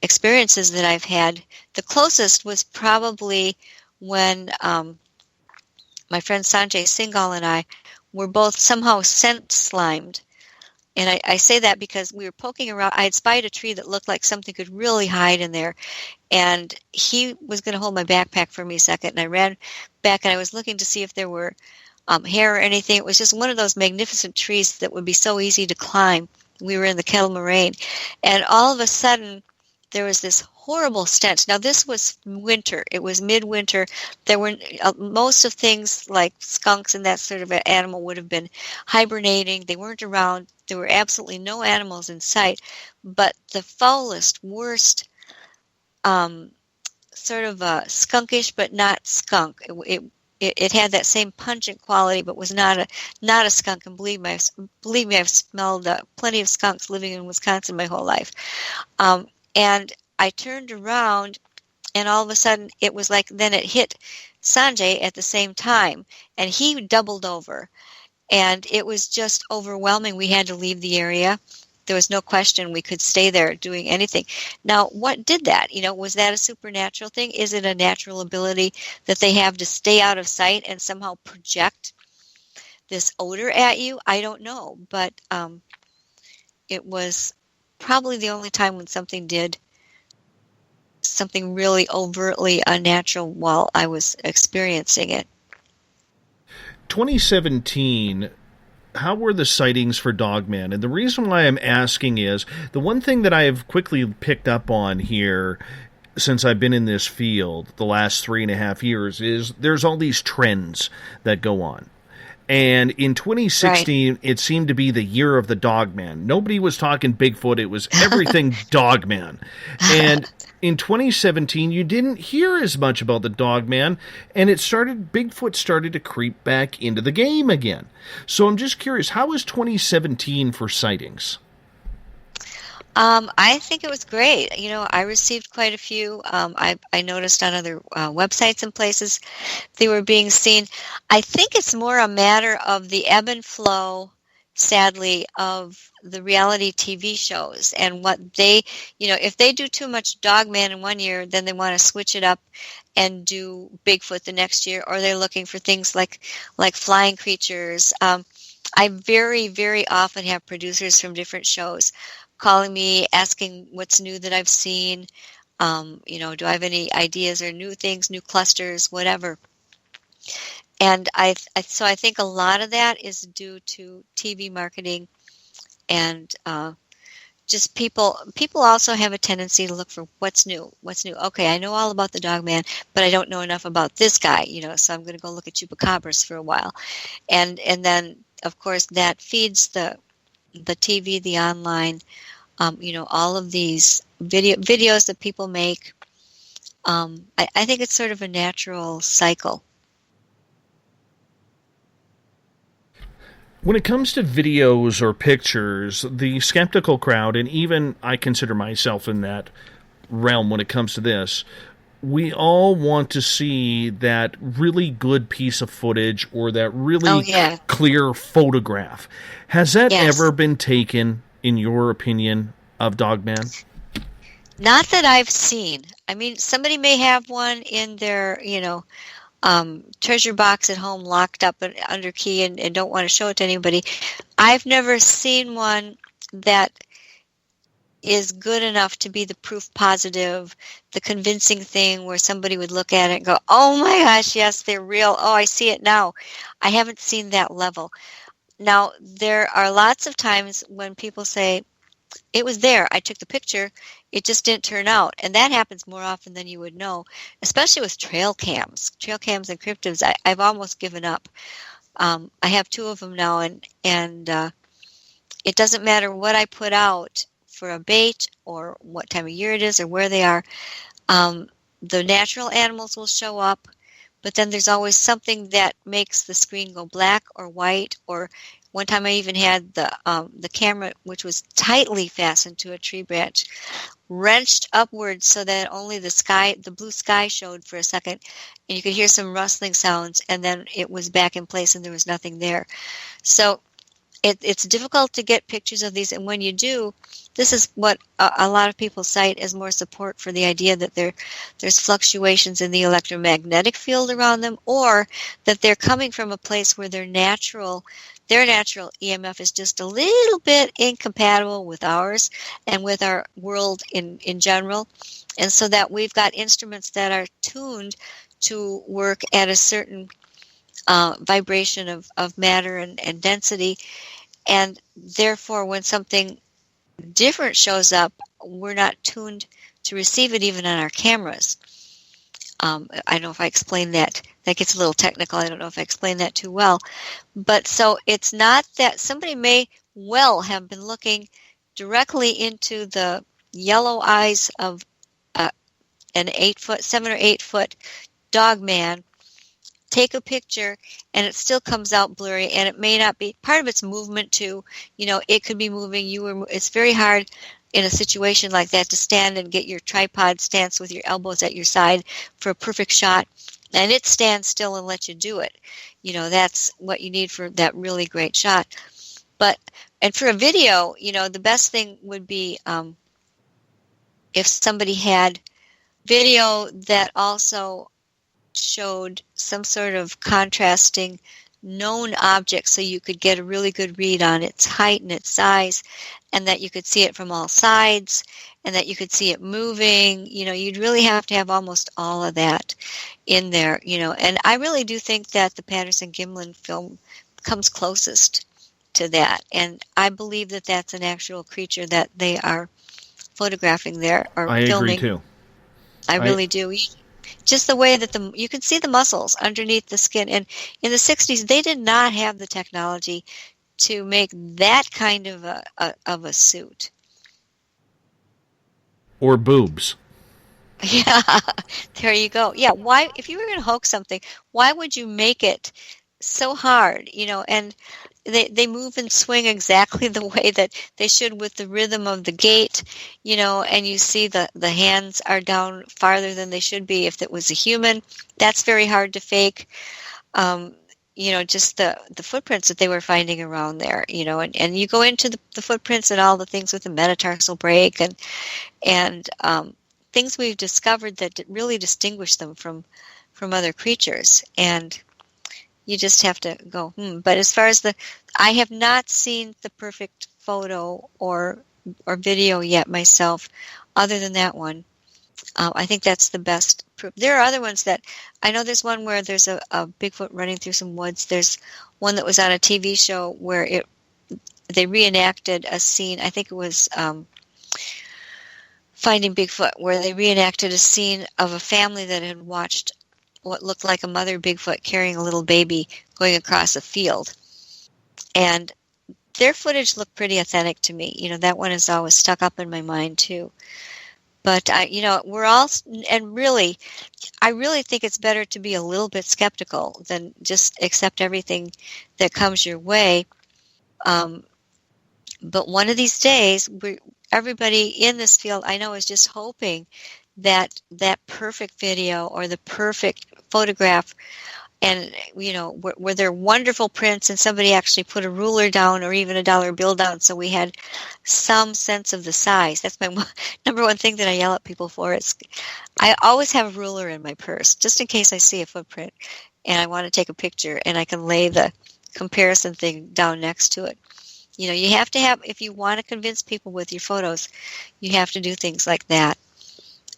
experiences that I've had, the closest was probably when my friend Sanjay Singhal and I were both somehow scent slimed. And I say that because we were poking around. I had spied a tree that looked like something could really hide in there. And he was going to hold my backpack for me a second. And I ran back and I was looking to see if there were hair or anything. It was just one of those magnificent trees that would be so easy to climb. We were in the Kettle Moraine. And all of a sudden, there was this horrible stench. Now, this was winter. It was midwinter. There were most of things like skunks and that sort of animal would have been hibernating. They weren't around. There were absolutely no animals in sight. But the foulest, worst, sort of skunkish, but not skunk. it had that same pungent quality, but was not a skunk. And believe me, I've smelled plenty of skunks living in Wisconsin my whole life. And I turned around, and all of a sudden it was like then it hit Sanjay at the same time, and he doubled over, and it was just overwhelming. We had to leave the area. There was no question we could stay there doing anything. Now, what did that? Was that a supernatural thing? Is it a natural ability that they have to stay out of sight and somehow project this odor at you? I don't know, but it was probably the only time when something did something really overtly unnatural while I was experiencing it. 2017, how were the sightings for Dogman? And the reason why I'm asking is, the one thing that I have quickly picked up on here since I've been in this field the last 3.5 years is there's all these trends that go on. And in 2016, right, it seemed to be the year of the Dogman. Nobody was talking Bigfoot. It was everything Dogman. And in 2017, you didn't hear as much about the Dogman, and Bigfoot started to creep back into the game again. So I'm just curious, how was 2017 for sightings? I think it was great. I received quite a few. I noticed on other websites and places they were being seen. I think it's more a matter of the ebb and flow, sadly, of the reality TV shows and what they, if they do too much Dogman in one year, then they want to switch it up and do Bigfoot the next year, or they're looking for things like flying creatures. I very, very often have producers from different shows calling me, asking what's new that I've seen. Do I have any ideas or new things, new clusters, whatever. And so I think a lot of that is due to TV marketing and just people also have a tendency to look for what's new. Okay, I know all about the Dogman, but I don't know enough about this guy, so I'm going to go look at chupacabras for a while. And then, of course, that feeds the TV, the online, all of these videos that people make. I think it's sort of a natural cycle. When it comes to videos or pictures, the skeptical crowd, and even I consider myself in that realm when it comes to this, we all want to see that really good piece of footage or that really clear photograph. Has that ever been taken, in your opinion, of Dogman? Not that I've seen. I mean, somebody may have one in their, treasure box at home locked up under key and don't want to show it to anybody. I've never seen one that is good enough to be the proof positive, the convincing thing where somebody would look at it and go, oh my gosh, yes, they're real. Oh, I see it now. I haven't seen that level. Now, there are lots of times when people say, it was there, I took the picture, it just didn't turn out. And that happens more often than you would know, especially with trail cams and cryptids. I've almost given up. I have 2 of them now, and it doesn't matter what I put out for a bait or what time of year it is or where they are. The natural animals will show up, but then there's always something that makes the screen go black or white. Or one time I even had the camera, which was tightly fastened to a tree branch, wrenched upwards so that only the blue sky showed for a second, and you could hear some rustling sounds, and then it was back in place and there was nothing there. So it's difficult to get pictures of these, and when you do, this is what a lot of people cite as more support for the idea that there's fluctuations in the electromagnetic field around them, or that they're coming from a place where their natural EMF is just a little bit incompatible with ours and with our world in general. And so that we've got instruments that are tuned to work at a certain vibration of matter and density. And therefore, when something different shows up, we're not tuned to receive it even on our cameras. I don't know if I explained that. That gets a little technical. I don't know if I explained that too well. But so it's not that somebody may well have been looking directly into the yellow eyes of an 7 or 8 foot Dogman take a picture and it still comes out blurry, and it may not be part of its movement too. It could be moving. It's very hard in a situation like that to stand and get your tripod stance with your elbows at your side for a perfect shot, and it stands still and lets you do it. That's what you need for that really great shot. And for a video, the best thing would be if somebody had video that also showed some sort of contrasting known object, so you could get a really good read on its height and its size, and that you could see it from all sides, and that you could see it moving. You'd really have to have almost all of that in there, and I really do think that the Patterson-Gimlin film comes closest to that, and I believe that that's an actual creature that they are photographing there or I filming. agree too. I really do. Just the way that you can see the muscles underneath the skin. And in the 60s, they did not have the technology to make that kind of a suit. Or boobs. Yeah, there you go. Yeah, why, if you were going to hoax something, why would you make it so hard? And they move and swing exactly the way that they should with the rhythm of the gait, and you see the hands are down farther than they should be if it was a human. That's very hard to fake. Just the footprints that they were finding around there, and you go into the footprints and all the things with the metatarsal break and things we've discovered that really distinguish them from other creatures. And you just have to go, But as far as I have not seen the perfect photo or video yet myself, other than that one. I think that's the best proof. There are other ones that, I know there's one where there's a Bigfoot running through some woods. There's one that was on a TV show where they reenacted a scene, I think it was Finding Bigfoot, where they reenacted a scene of a family that had watched what looked like a mother Bigfoot carrying a little baby going across a field. And their footage looked pretty authentic to me. That one is always stuck up in my mind too. But, we're all, and really, I really think it's better to be a little bit skeptical than just accept everything that comes your way. But one of these days, everybody in this field, I know, is just hoping that perfect video or the perfect photograph, and where there are wonderful prints and somebody actually put a ruler down or even a dollar bill down, so we had some sense of the size. That's my number one thing that I yell at people for. I always have a ruler in my purse just in case I see a footprint and I want to take a picture, and I can lay the comparison thing down next to it. You have to have, if you want to convince people with your photos, you have to do things like that.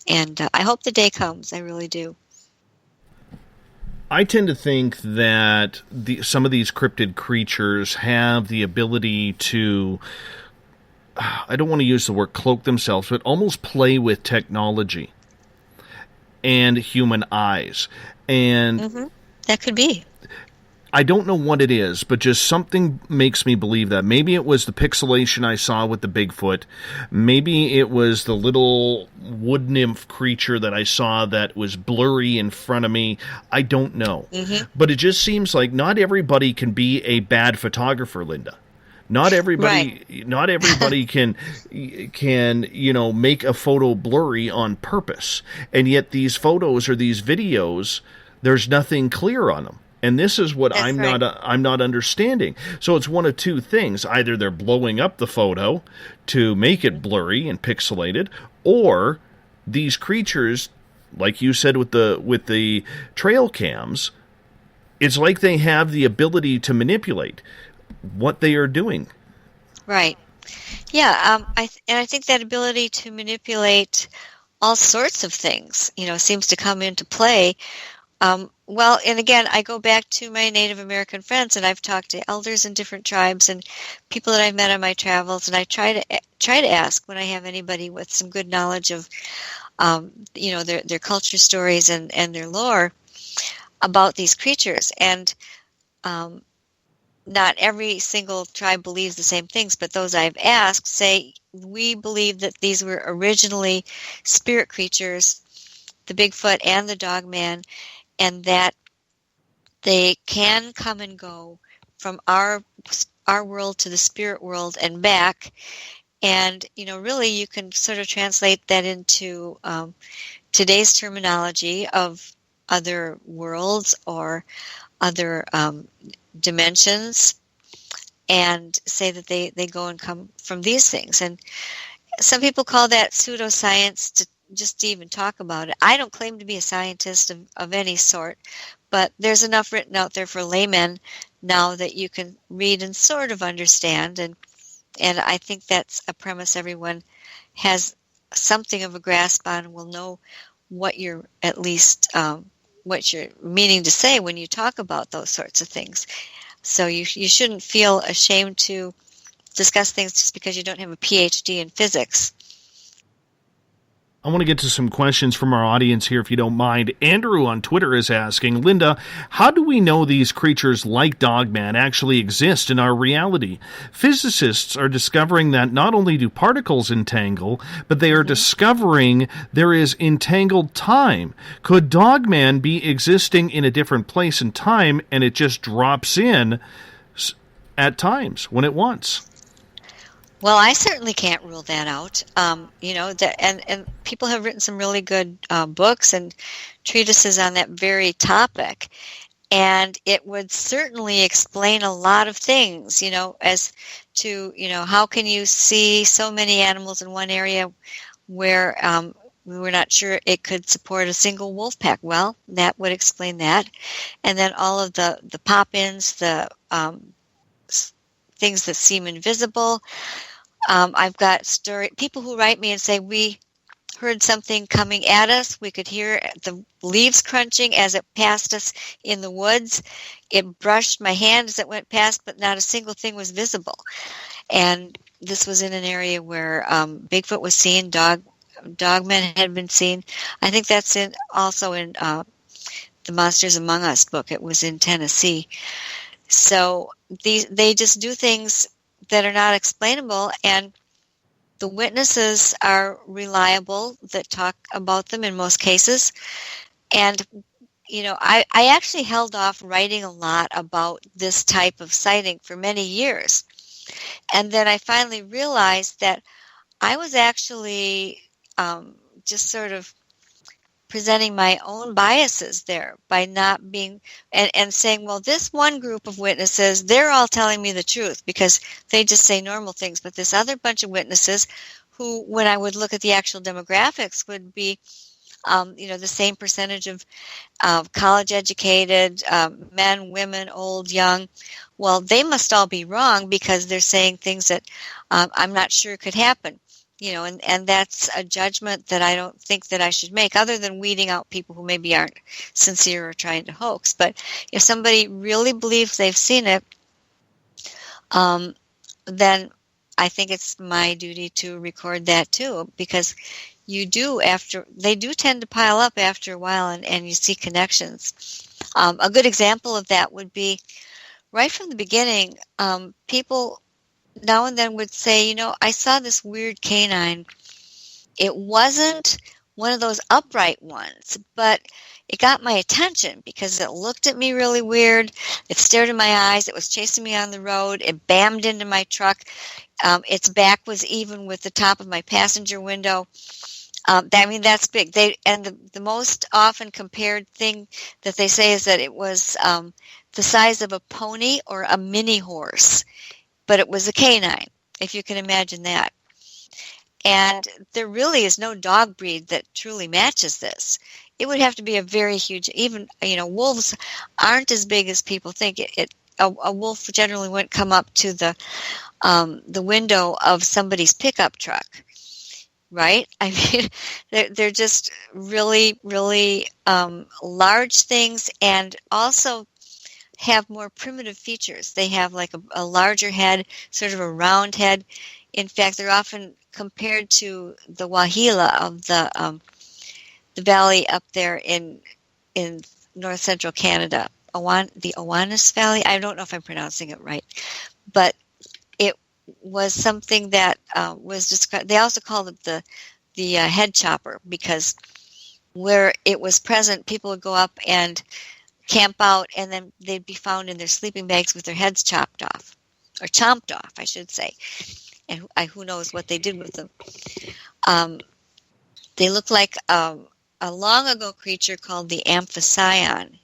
And I hope the day comes. I really do. I tend to think that some of these cryptid creatures have the ability to, I don't want to use the word cloak themselves, but almost play with technology and human eyes. And that could be. I don't know what it is, but just something makes me believe that. Maybe it was the pixelation I saw with the Bigfoot. Maybe it was the little wood nymph creature that I saw that was blurry in front of me. I don't know. But it just seems like not everybody can be a bad photographer, Linda. Not everybody, right. Not everybody can make a photo blurry on purpose. And yet these photos or these videos, there's nothing clear on them. And this is what I'm not understanding. So it's one of two things. Either they're blowing up the photo to make it blurry and pixelated, or these creatures, like you said with the trail cams, it's like they have the ability to manipulate what they are doing. Right. Yeah, I think that ability to manipulate all sorts of things, seems to come into play. Well, and again, I go back to my Native American friends, and I've talked to elders in different tribes and people that I've met on my travels, and I try to ask when I have anybody with some good knowledge of, their culture stories and their lore about these creatures. And not every single tribe believes the same things, but those I've asked say, we believe that these were originally spirit creatures, the Bigfoot and the Dogman, and that They can come and go from our world to the spirit world and back. And, really you can sort of translate that into today's terminology of other worlds or other dimensions, and say that they go and come from these things. And some people call that pseudoscience to just even talk about it. I don't claim to be a scientist of any sort, but there's enough written out there for laymen now that you can read and sort of understand. And I think that's a premise everyone has something of a grasp on and will know what you're at least what you're meaning to say when you talk about those sorts of things. So you shouldn't feel ashamed to discuss things just because you don't have a PhD in physics. I want to get to some questions from our audience here, if you don't mind. Andrew on Twitter is asking, Linda, how do we know these creatures like Dogman actually exist in our reality? Physicists are discovering that not only do particles entangle, but they are discovering there is entangled time. Could Dogman be existing in a different place and time, and it just drops in at times when it wants? Well, I certainly can't rule that out. And people have written some really good books and treatises on that very topic. And it would certainly explain a lot of things, as to, how can you see so many animals in one area where we were not sure it could support a single wolf pack? Well, that would explain that. And then all of the pop-ins, the things that seem invisible. I've got people who write me and say, we heard something coming at us. We could hear the leaves crunching as it passed us in the woods. It brushed my hand as it went past, but not a single thing was visible. And this was in an area where Bigfoot was seen, Dogman had been seen. I think that's also in the Monsters Among Us book. It was in Tennessee. So they just do things that are not explainable, and the witnesses are reliable that talk about them in most cases. And, I actually held off writing a lot about this type of sighting for many years. And then I finally realized that I was actually just sort of presenting my own biases there by not being and saying, well, this one group of witnesses, they're all telling me the truth because they just say normal things. But this other bunch of witnesses who, when I would look at the actual demographics, would be, the same percentage of college educated men, women, old, young. Well, they must all be wrong because they're saying things that I'm not sure could happen. And that's a judgment that I don't think that I should make, other than weeding out people who maybe aren't sincere or trying to hoax. But if somebody really believes they've seen it, then I think it's my duty to record that too, because they do tend to pile up after a while, and you see connections. A good example of that would be right from the beginning, people now and then would say, I saw this weird canine. It wasn't one of those upright ones, but it got my attention because it looked at me really weird. It stared in my eyes. It was chasing me on the road. It bammed into my truck. Its back was even with the top of my passenger window. That's big. The most often compared thing that they say is that it was the size of a pony or a mini horse. But it was a canine, if you can imagine that. And there really is no dog breed that truly matches this. It would have to be a very huge, even, wolves aren't as big as people think. A wolf generally wouldn't come up to the window of somebody's pickup truck, right? I mean, they're just really, really large things, and also have more primitive features. They have like a larger head, sort of a round head. In fact, they're often compared to the wahila of the valley up there in north central Canada, the Owanis Valley. I don't know if I'm pronouncing it right, but it was something that was described. They also called it the head chopper, because where it was present, people would go up and camp out, and then they'd be found in their sleeping bags with their heads chopped off, or chomped off, I should say. And who knows what they did with them. They look like a long ago creature called the Amphision,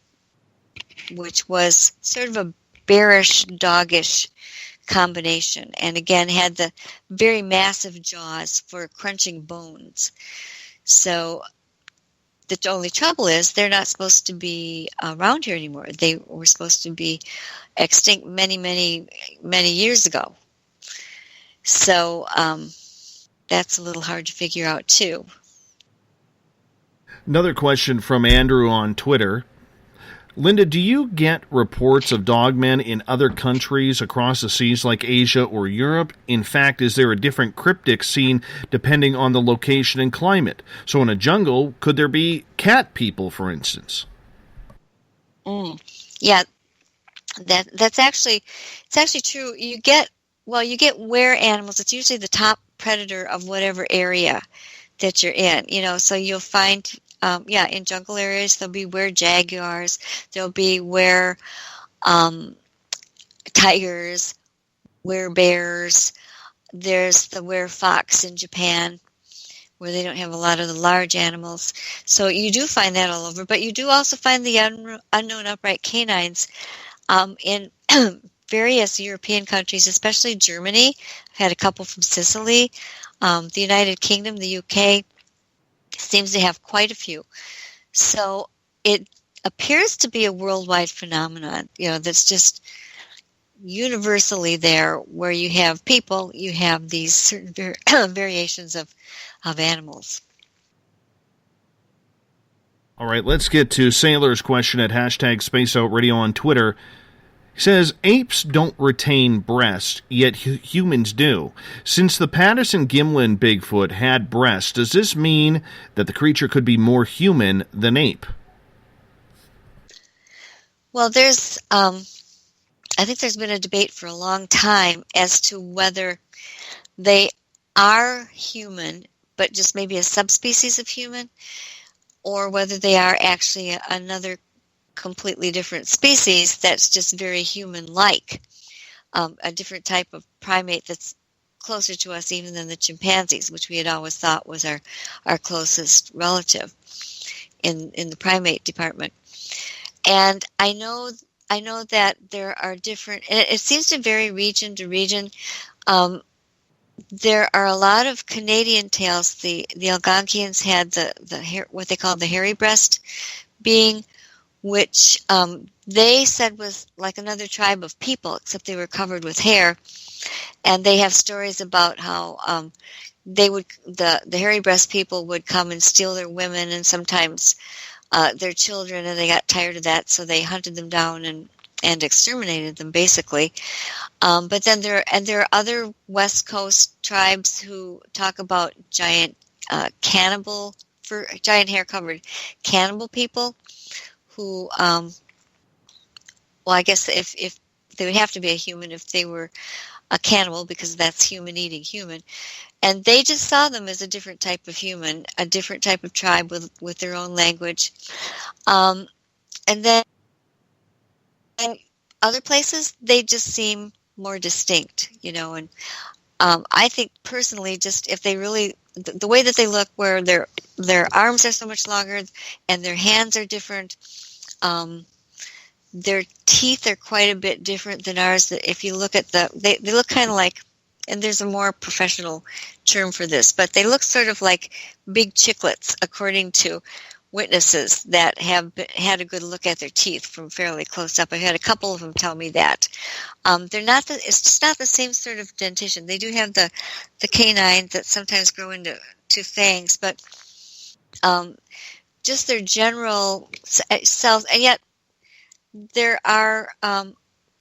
which was sort of a bearish, doggish combination, and again had the very massive jaws for crunching bones. So the only trouble is they're not supposed to be around here anymore. They were supposed to be extinct many, many, many years ago. So that's a little hard to figure out too. Another question from Andrew on Twitter. Linda, do you get reports of dogmen in other countries across the seas like Asia or Europe? In fact, is there a different cryptic scene depending on the location and climate? So in a jungle, could there be cat people, for instance? Yeah, it's actually true. You get were animals. It's usually the top predator of whatever area that you're in. So you'll find. In jungle areas, there'll be were jaguars, there'll be were tigers, were bears. There's the were fox in Japan, where they don't have a lot of the large animals. So you do find that all over, but you do also find the unknown upright canines in various European countries, especially Germany. I've had a couple from Sicily, the United Kingdom, the UK. Seems to have quite a few. So it appears to be a worldwide phenomenon, that's just universally there, where you have people, you have these certain variations of animals. All right, let's get to Sailor's question at #SpaceOutRadio on Twitter. He says, apes don't retain breasts, yet humans do. Since the Patterson-Gimlin Bigfoot had breasts, does this mean that the creature could be more human than ape? Well, there's, I think there's been a debate for a long time as to whether they are human, but just maybe a subspecies of human, or whether they are actually another completely different species that's just very human-like, a different type of primate that's closer to us even than the chimpanzees, which we had always thought was our closest relative in the primate department. And I know that there are different, and it seems to vary region to region. There are a lot of Canadian tales. The Algonquians had the what they called the hairy breast being, which they said was like another tribe of people, except they were covered with hair. And they have stories about how the hairy breast people would come and steal their women and sometimes their children, and they got tired of that, so they hunted them down and exterminated them, basically. But then there are other West Coast tribes who talk about giant giant hair-covered cannibal people, who, I guess if they would have to be a human if they were a cannibal, because that's human eating human. And they just saw them as a different type of human, a different type of tribe with their own language. And then in other places, they just seem more distinct, and I think personally, just if they really, the way that they look, where their arms are so much longer and their hands are different, their teeth are quite a bit different than ours. If you look at they look kind of like, and there's a more professional term for this, but they look sort of like big chiclets, according to witnesses that have had a good look at their teeth from fairly close up. I've had a couple of them tell me that. They're not it's just not the same sort of dentition. They do have the canines that sometimes grow into fangs, but just their general cells. And yet there are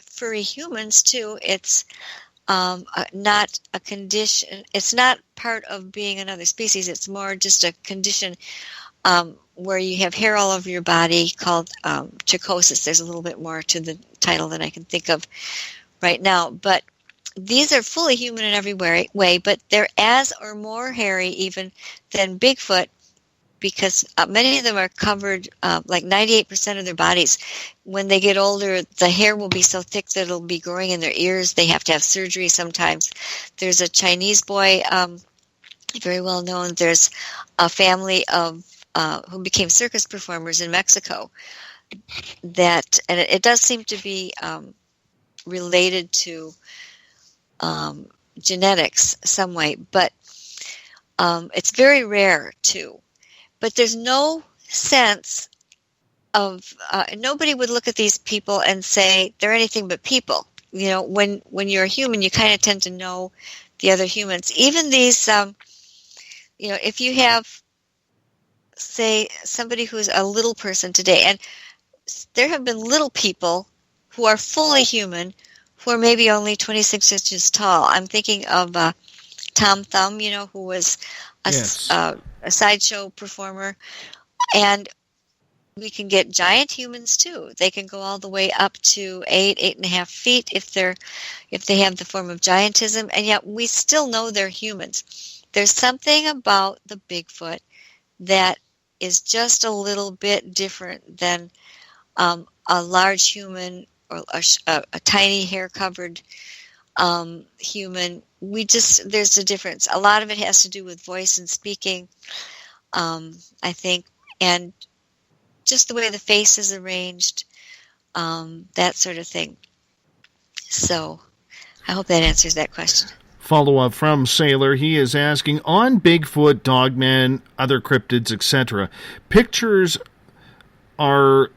furry humans too. It's not a condition. It's not part of being another species. It's more just a condition where you have hair all over your body, called trichosis. There's a little bit more to the title than I can think of right now. But these are fully human in every way, but they're as or more hairy even than Bigfoot, because many of them are covered, like 98% of their bodies. When they get older, the hair will be so thick that it'll be growing in their ears. They have to have surgery sometimes. There's a Chinese boy, very well known. There's a family of who became circus performers in Mexico. That, and it does seem to be related to genetics some way, but it's very rare too. But there's no sense of nobody would look at these people and say they're anything but people. You know, when you're a human, you kind of tend to know the other humans. Even these, you know, if you have, say, somebody who's a little person today, and there have been little people who are fully human, who are maybe only 26 inches tall. I'm thinking of Tom Thumb, you know, who was a sideshow performer. And we can get giant humans too. They can go all the way up to 8.5 feet if they have the form of giantism, and yet we still know they're humans. There's something about the Bigfoot that is just a little bit different than a large human or a tiny hair-covered human. There's a difference. A lot of it has to do with voice and speaking, I think, and just the way the face is arranged, that sort of thing. So I hope that answers that question. Follow-up from Sailor. He is asking, on Bigfoot, Dogman, other cryptids, etc., pictures are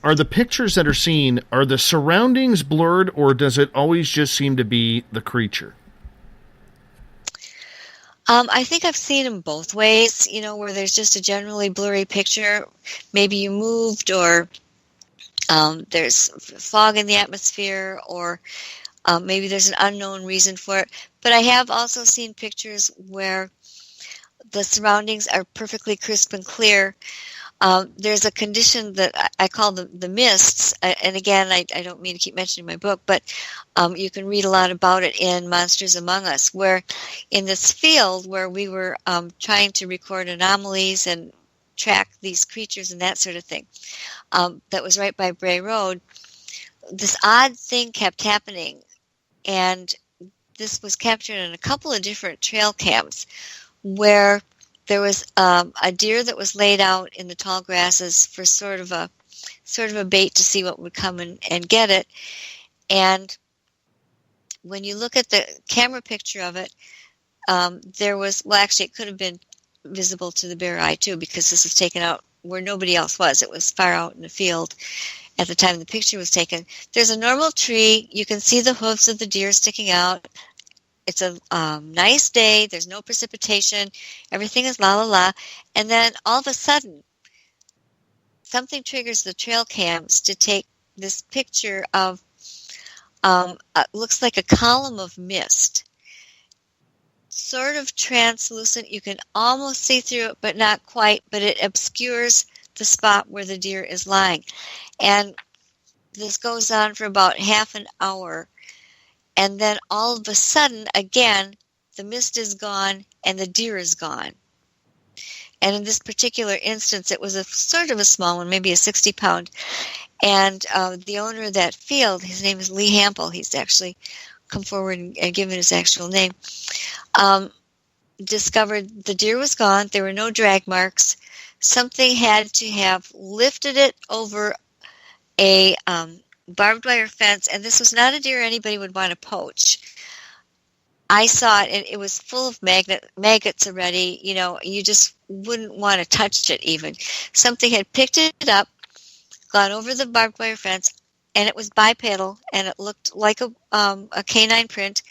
the pictures that are seen, are the surroundings blurred, or does it always just seem to be the creature? I think I've seen them both ways, you know, where there's just a generally blurry picture. Maybe you moved, or there's fog in the atmosphere, or maybe there's an unknown reason for it. But I have also seen pictures where the surroundings are perfectly crisp and clear. There's a condition that I call the mists, and again, I don't mean to keep mentioning my book, but you can read a lot about it in Monsters Among Us, where in this field where we were trying to record anomalies and track these creatures and that sort of thing, that was right by Bray Road, this odd thing kept happening, and this was captured in a couple of different trail cams where there was a deer that was laid out in the tall grasses for sort of a bait to see what would come and get it. And when you look at the camera picture of it, there was, well, actually it could have been visible to the bare eye too, because this was taken out where nobody else was. It was far out in the field at the time the picture was taken. There's a normal tree. You can see the hooves of the deer sticking out. It's a nice day. There's no precipitation. Everything is la la la. And then all of a sudden, something triggers the trail cams to take this picture of, looks like a column of mist. Sort of translucent. You can almost see through it, but not quite. But it obscures the spot where the deer is lying. And this goes on for about half an hour. And then all of a sudden, again, the mist is gone and the deer is gone. And in this particular instance, it was a sort of a small one, maybe a 60-pound. And the owner of that field, his name is Lee Hampel. He's actually come forward and given his actual name. Discovered the deer was gone. There were no drag marks. Something had to have lifted it over a barbed wire fence, and this was not a deer anybody would want to poach. I saw it, and it was full of maggots already. You know, you just wouldn't want to touch it even. Something had picked it up, gone over the barbed wire fence, and it was bipedal, and it looked like a canine print.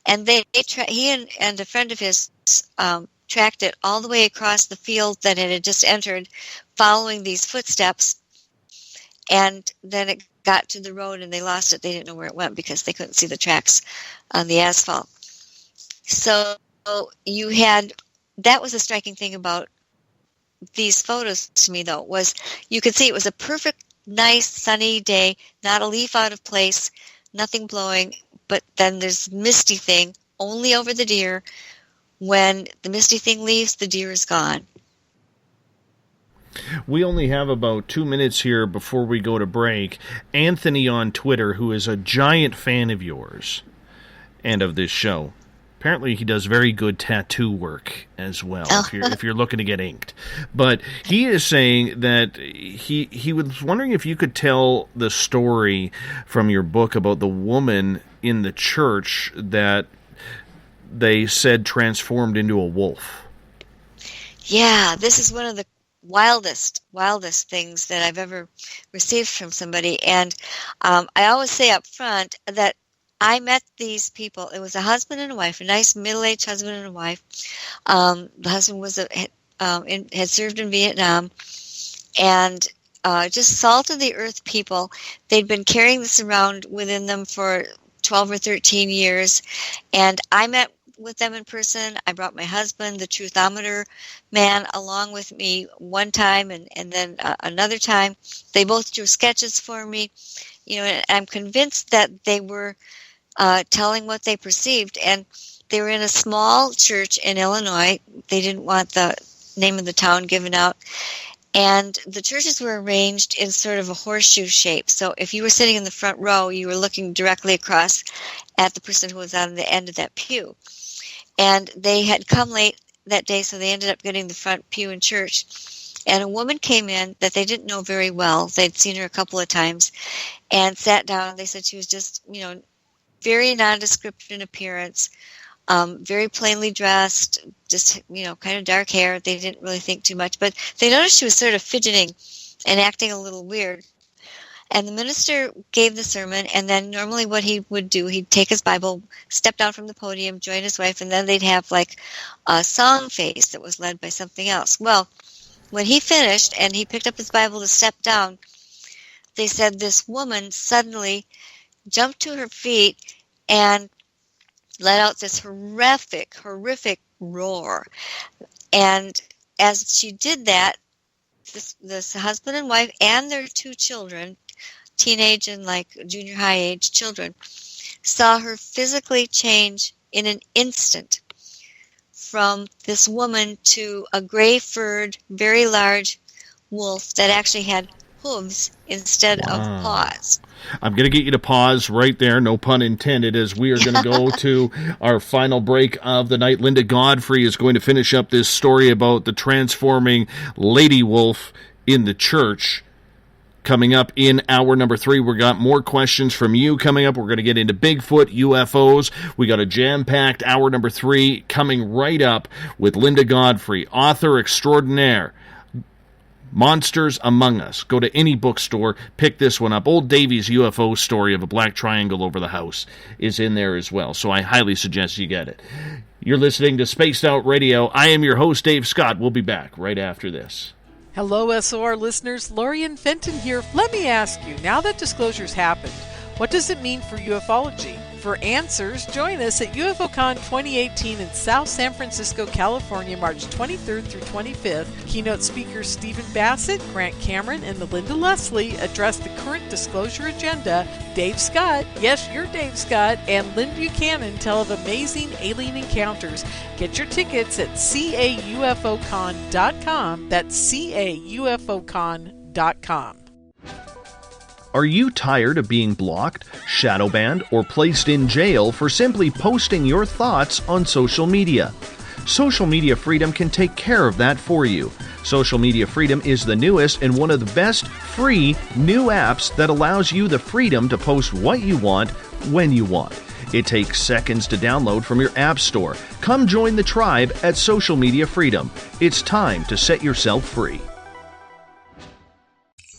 And he and a friend of his tracked it all the way across the field that it had just entered, following these footsteps. And then it got to the road and they lost it. They didn't know where it went because they couldn't see the tracks on the asphalt. So that was a striking thing about these photos to me, though, was you could see it was a perfect, nice, sunny day, not a leaf out of place, nothing blowing, but then there's misty thing only over the deer. When the misty thing leaves, the deer is gone. We only have about 2 minutes here before we go to break. Anthony on Twitter, who is a giant fan of yours and of this show. Apparently he does very good tattoo work as well, if you're looking to get inked. But he is saying that he was wondering if you could tell the story from your book about the woman in the church that they said transformed into a wolf. Yeah, this is one of the wildest things that I've ever received from somebody. And I always say up front that I met these people. It was a husband and a wife, a nice middle-aged husband and a wife. The husband was had served in Vietnam, and just salt of the earth people. They'd been carrying this around within them for 12 or 13 years, and I met with them in person. I brought my husband, the truthometer man, along with me one time, and then another time. They both drew sketches for me, and I'm convinced that they were telling what they perceived. And they were in a small church in Illinois. They didn't want the name of the town given out. And the churches were arranged in sort of a horseshoe shape. So if you were sitting in the front row, you were looking directly across at the person who was on the end of that pew. And they had come late that day, so they ended up getting the front pew in church. And a woman came in that they didn't know very well. They'd seen her a couple of times and sat down. They said she was just, very nondescript in appearance, very plainly dressed, just, kind of dark hair. They didn't really think too much, but they noticed she was sort of fidgeting and acting a little weird. And the minister gave the sermon, and then normally what he would do, he'd take his Bible, step down from the podium, join his wife, and then they'd have like a song phase that was led by something else. Well, when he finished and he picked up his Bible to step down, they said this woman suddenly jumped to her feet and let out this horrific roar. And as she did that, this husband and wife and their 2 children, teenage and like junior high age children, saw her physically change in an instant from this woman to a gray-furred, very large wolf that actually had hooves instead of paws. I'm going to get you to pause right there, no pun intended, as we are going to go to our final break of the night. Linda Godfrey is going to finish up this story about the transforming lady wolf in the church. Coming up in hour number 3, we got more questions from you coming up. We're going to get into Bigfoot, UFOs. We got a jam-packed hour number 3 coming right up with Linda Godfrey, author extraordinaire. Monsters Among Us. Go to any bookstore, pick this one up. Old Davy's UFO story of a black triangle over the house is in there as well, so I highly suggest you get it. You're listening to Spaced Out Radio. I am your host, Dave Scott. We'll be back right after this. Hello, SOR listeners. Lorian Fenton here. Let me ask you, now that disclosure's happened, what does it mean for ufology? For answers, join us at UFOCon 2018 in South San Francisco, California, March 23rd through 25th. Keynote speakers Stephen Bassett, Grant Cameron, and Melinda Leslie address the current disclosure agenda. Dave Scott, yes, you're Dave Scott, and Lynn Buchanan tell of amazing alien encounters. Get your tickets at caufocon.com. That's caufocon.com. Are you tired of being blocked, shadow banned, or placed in jail for simply posting your thoughts on social media? Social Media Freedom can take care of that for you. Social Media Freedom is the newest and one of the best free new apps that allows you the freedom to post what you want, when you want. It takes seconds to download from your app store. Come join the tribe at Social Media Freedom. It's time to set yourself free.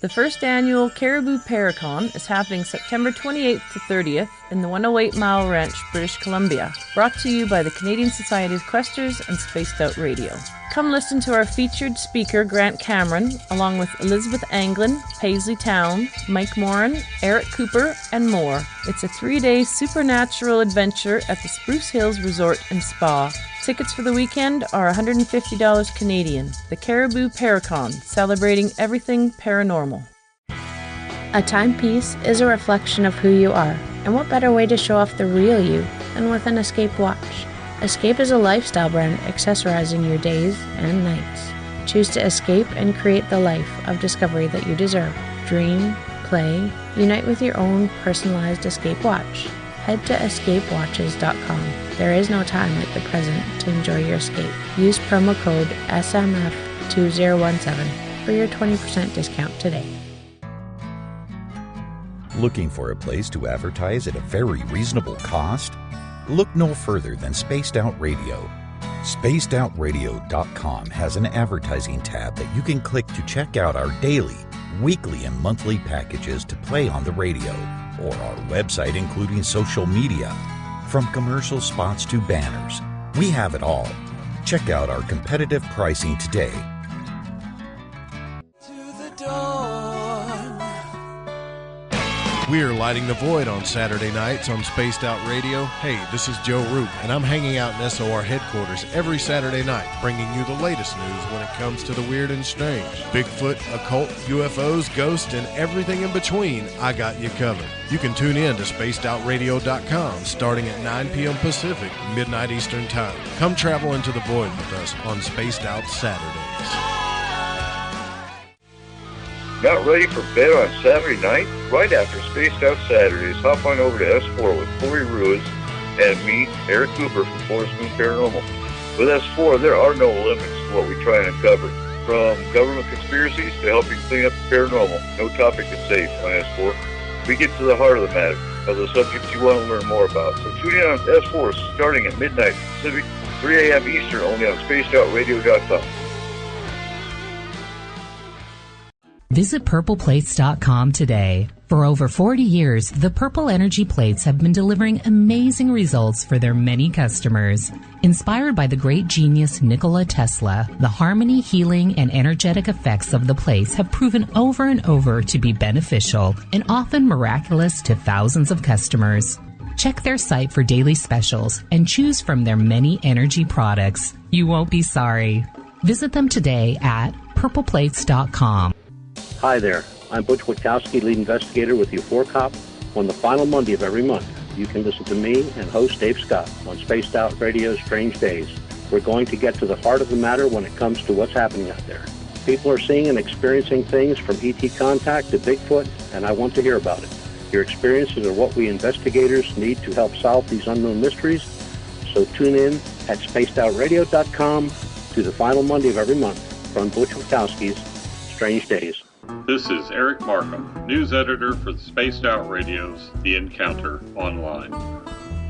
The first annual Caribou Paracon is happening September 28th to 30th in the 108 Mile Ranch, British Columbia, brought to you by the Canadian Society of Questers and Spaced Out Radio. Come listen to our featured speaker, Grant Cameron, along with Elizabeth Anglin, Paisley Town, Mike Moran, Eric Cooper, and more. It's a 3-day supernatural adventure at the Spruce Hills Resort and Spa. Tickets for the weekend are $150 Canadian. The Caribou Paracon, celebrating everything paranormal. A timepiece is a reflection of who you are, and what better way to show off the real you than with an Escape watch? Escape is a lifestyle brand accessorizing your days and nights. Choose to escape and create the life of discovery that you deserve. Dream, play, unite with your own personalized escape watch. Head to escapewatches.com. There is no time like the present to enjoy your escape. Use promo code SMF2017 for your 20% discount today. Looking for a place to advertise at a very reasonable cost? Look no further than Spaced Out Radio. SpacedOutRadio.com has an advertising tab that you can click to check out our daily, weekly, and monthly packages to play on the radio, or our website including social media. From commercial spots to banners, we have it all. Check out our competitive pricing today. We're lighting the void on Saturday nights on Spaced Out Radio. Hey, this is Joe Roop, and I'm hanging out in SOR headquarters every Saturday night, bringing you the latest news when it comes to the weird and strange. Bigfoot, occult, UFOs, ghosts, and everything in between, I got you covered. You can tune in to SpacedOutRadio.com starting at 9 p.m. Pacific, midnight Eastern Time. Come travel into the void with us on Spaced Out Saturdays. Not ready for bed on Saturday night? Right after Spaced Out Saturdays, hop on over to S4 with Corey Ruiz and me, Eric Cooper from Forest Moon Paranormal. With S4, there are no limits to what we try and uncover. From government conspiracies to helping clean up the paranormal, no topic is safe on S4. We get to the heart of the matter, of the subjects you want to learn more about. So tune in on S4 starting at midnight Pacific, 3 a.m. Eastern, only on SpacedOutRadio.com. Visit purpleplates.com today. For over 40 years, the Purple Energy Plates have been delivering amazing results for their many customers. Inspired by the great genius Nikola Tesla, the harmony, healing, and energetic effects of the plates have proven over and over to be beneficial and often miraculous to thousands of customers. Check their site for daily specials and choose from their many energy products. You won't be sorry. Visit them today at purpleplates.com. Hi there, I'm Butch Witkowski, lead investigator with U4Cop. On the final Monday of every month, you can listen to me and host Dave Scott on Spaced Out Radio's Strange Days. We're going to get to the heart of the matter when it comes to what's happening out there. People are seeing and experiencing things from ET contact to Bigfoot, and I want to hear about it. Your experiences are what we investigators need to help solve these unknown mysteries. So tune in at spacedoutradio.com to the final Monday of every month from Butch Witkowski's Strange Days. This is Eric Markham, news editor for the Spaced Out Radio's The Encounter Online.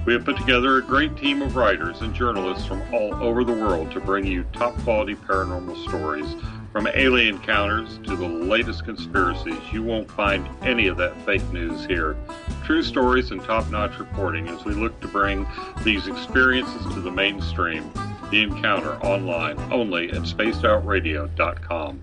We have put together a great team of writers and journalists from all over the world to bring you top-quality paranormal stories. From alien encounters to the latest conspiracies, you won't find any of that fake news here. True stories and top-notch reporting as we look to bring these experiences to the mainstream. The Encounter Online, only at spacedoutradio.com.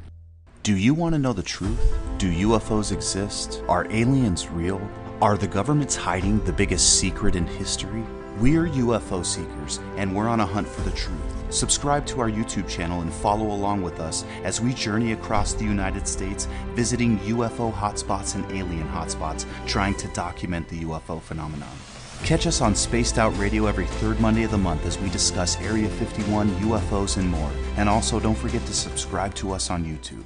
Do you want to know the truth? Do UFOs exist? Are aliens real? Are the governments hiding the biggest secret in history? We're UFO seekers, and we're on a hunt for the truth. Subscribe to our YouTube channel and follow along with us as we journey across the United States, visiting UFO hotspots and alien hotspots, trying to document the UFO phenomenon. Catch us on Spaced Out Radio every third Monday of the month as we discuss Area 51, UFOs, and more. And also, don't forget to subscribe to us on YouTube.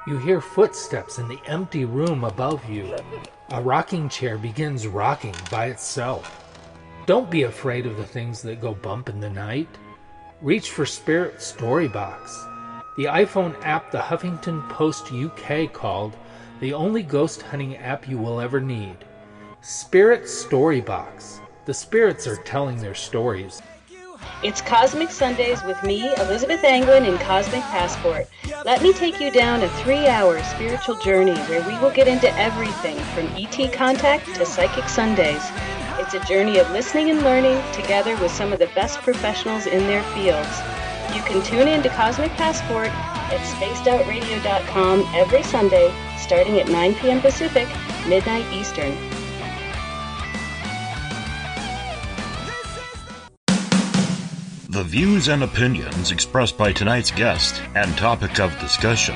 You hear footsteps in the empty room above you. A rocking chair begins rocking by itself. Don't be afraid of the things that go bump in the night. Reach for Spirit Storybox, the iPhone app the Huffington Post UK called the only ghost hunting app you will ever need. Spirit Storybox. The spirits are telling their stories. It's Cosmic Sundays with me, Elizabeth Anglin, in Cosmic Passport. Let me take you down a 3-hour spiritual journey where we will get into everything from ET contact to Psychic Sundays. It's a journey of listening and learning together with some of the best professionals in their fields. You can tune in to Cosmic Passport at spacedoutradio.com every Sunday, starting at 9 p.m. Pacific, midnight Eastern. The views and opinions expressed by tonight's guest and topic of discussion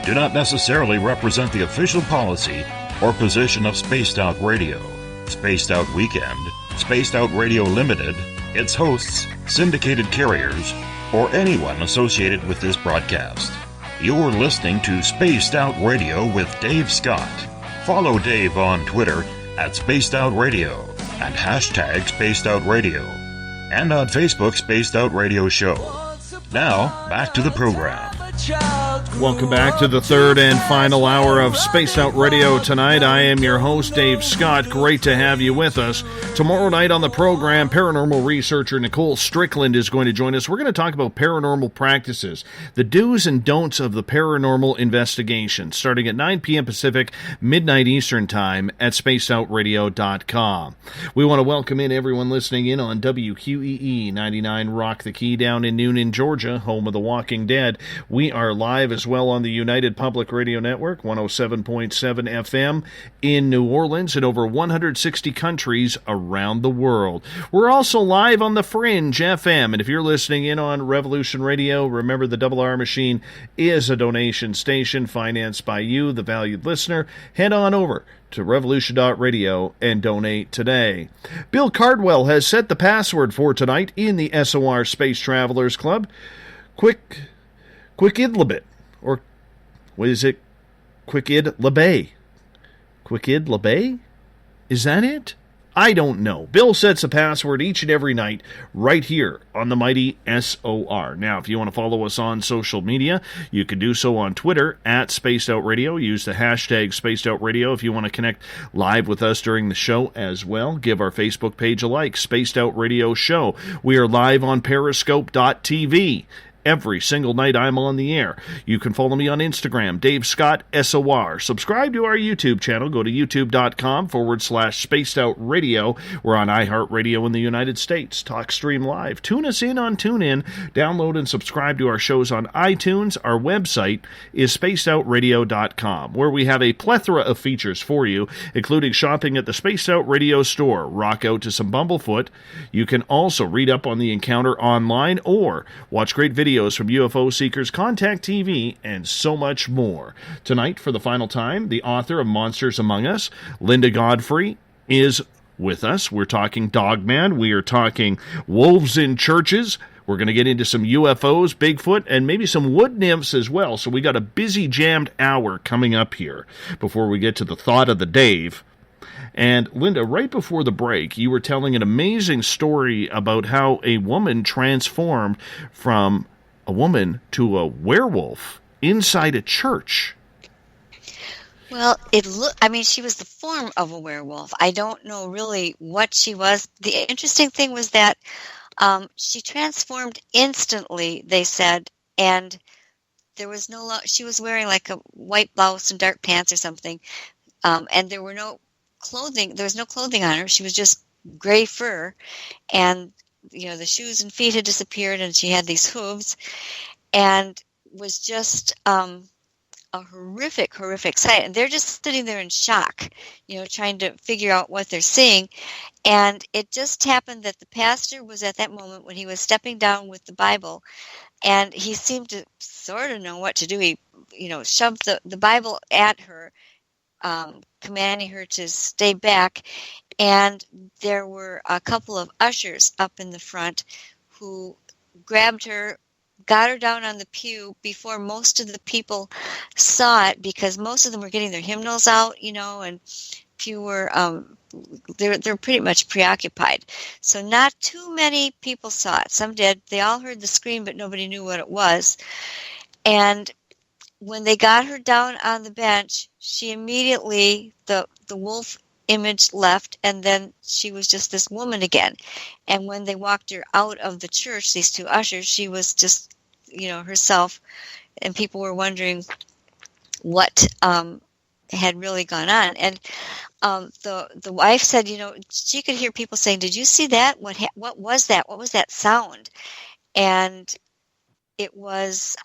do not necessarily represent the official policy or position of Spaced Out Radio, Spaced Out Weekend, Spaced Out Radio Limited, its hosts, syndicated carriers, or anyone associated with this broadcast. You're listening to Spaced Out Radio with Dave Scott. Follow Dave on Twitter at Spaced Out Radio and hashtag Spaced Out Radio, and on Facebook Spaced Out Radio Show. Now, back to the program. Welcome back to the third and final hour of Spaced Out Radio tonight. I am your host, Dave Scott. Great to have you with us. Tomorrow night on the program, paranormal researcher Nicole Strickland is going to join us. We're going to talk about paranormal practices, the do's and don'ts of the paranormal investigation, starting at 9 p.m. Pacific, midnight Eastern Time at spacedoutradio.com. We want to welcome in everyone listening in on WQEE 99 Rock the Key down in Noonan, Georgia, home of The Walking Dead. We are live as well on the United Public Radio Network, 107.7 FM in New Orleans and over 160 countries around the world. We're also live on the Fringe FM, and if you're listening in on Revolution Radio, remember the Double R Machine is a donation station financed by you, the valued listener. Head on over to revolution.radio and donate today. Bill Cardwell has set the password for tonight in the SOR Space Travelers Club. Quick idlibit, or what is it? Quick idlibay. Quick idlibay? Is that it? I don't know. Bill sets a password each and every night right here on the mighty SOR. Now, if you want to follow us on social media, you can do so on Twitter at Spaced Out Radio. Use the hashtag Spaced Out Radio if you want to connect live with us during the show as well. Give our Facebook page a like, Spaced Out Radio Show. We are live on Periscope.tv. Every single night I'm on the air. You can follow me on Instagram, Dave Scott SOR. Subscribe to our YouTube channel. Go to youtube.com/Spaced Out Radio. We're on iHeartRadio in the United States. TalkStream Live. Tune us in on TuneIn. Download and subscribe to our shows on iTunes. Our website is spacedoutradio.com, where we have a plethora of features for you, including shopping at the Spaced Out Radio store. Rock out to some Bumblefoot. You can also read up on the encounter online or watch great videos from UFO Seekers, Contact TV, and so much more. Tonight, for the final time, the author of Monsters Among Us, Linda Godfrey, is with us. We're talking Dogman. We are talking wolves in churches. We're going to get into some UFOs, Bigfoot, and maybe some wood nymphs as well. So we got a busy, jammed hour coming up here before we get to the thought of the Dave. And Linda, right before the break, you were telling an amazing story about how a woman transformed from a woman to a werewolf inside a church. Well, she was the form of a werewolf. I don't know really what she was. The interesting thing was that she transformed instantly, they said, and there was she was wearing like a white blouse and dark pants or something, and there was no clothing on her. She was just gray fur, and the shoes and feet had disappeared, and she had these hooves, and was just a horrific sight. And they're just sitting there in shock, trying to figure out what they're seeing. And it just happened that the pastor was at that moment when he was stepping down with the Bible, and he seemed to sort of know what to do. He, shoved the Bible at her, commanding her to stay back. And there were a couple of ushers up in the front who grabbed her, got her down on the pew before most of the people saw it, because most of them were getting their hymnals out, and few were they're pretty much preoccupied. So not too many people saw it. Some did. They all heard the scream, but nobody knew what it was. And when they got her down on the bench, she immediately, the wolf image left, and then she was just this woman again. And when they walked her out of the church, these two ushers, she was just, herself, and people were wondering what had really gone on. And the wife said, she could hear people saying, "Did you see that? What was that? What was that sound?" And it was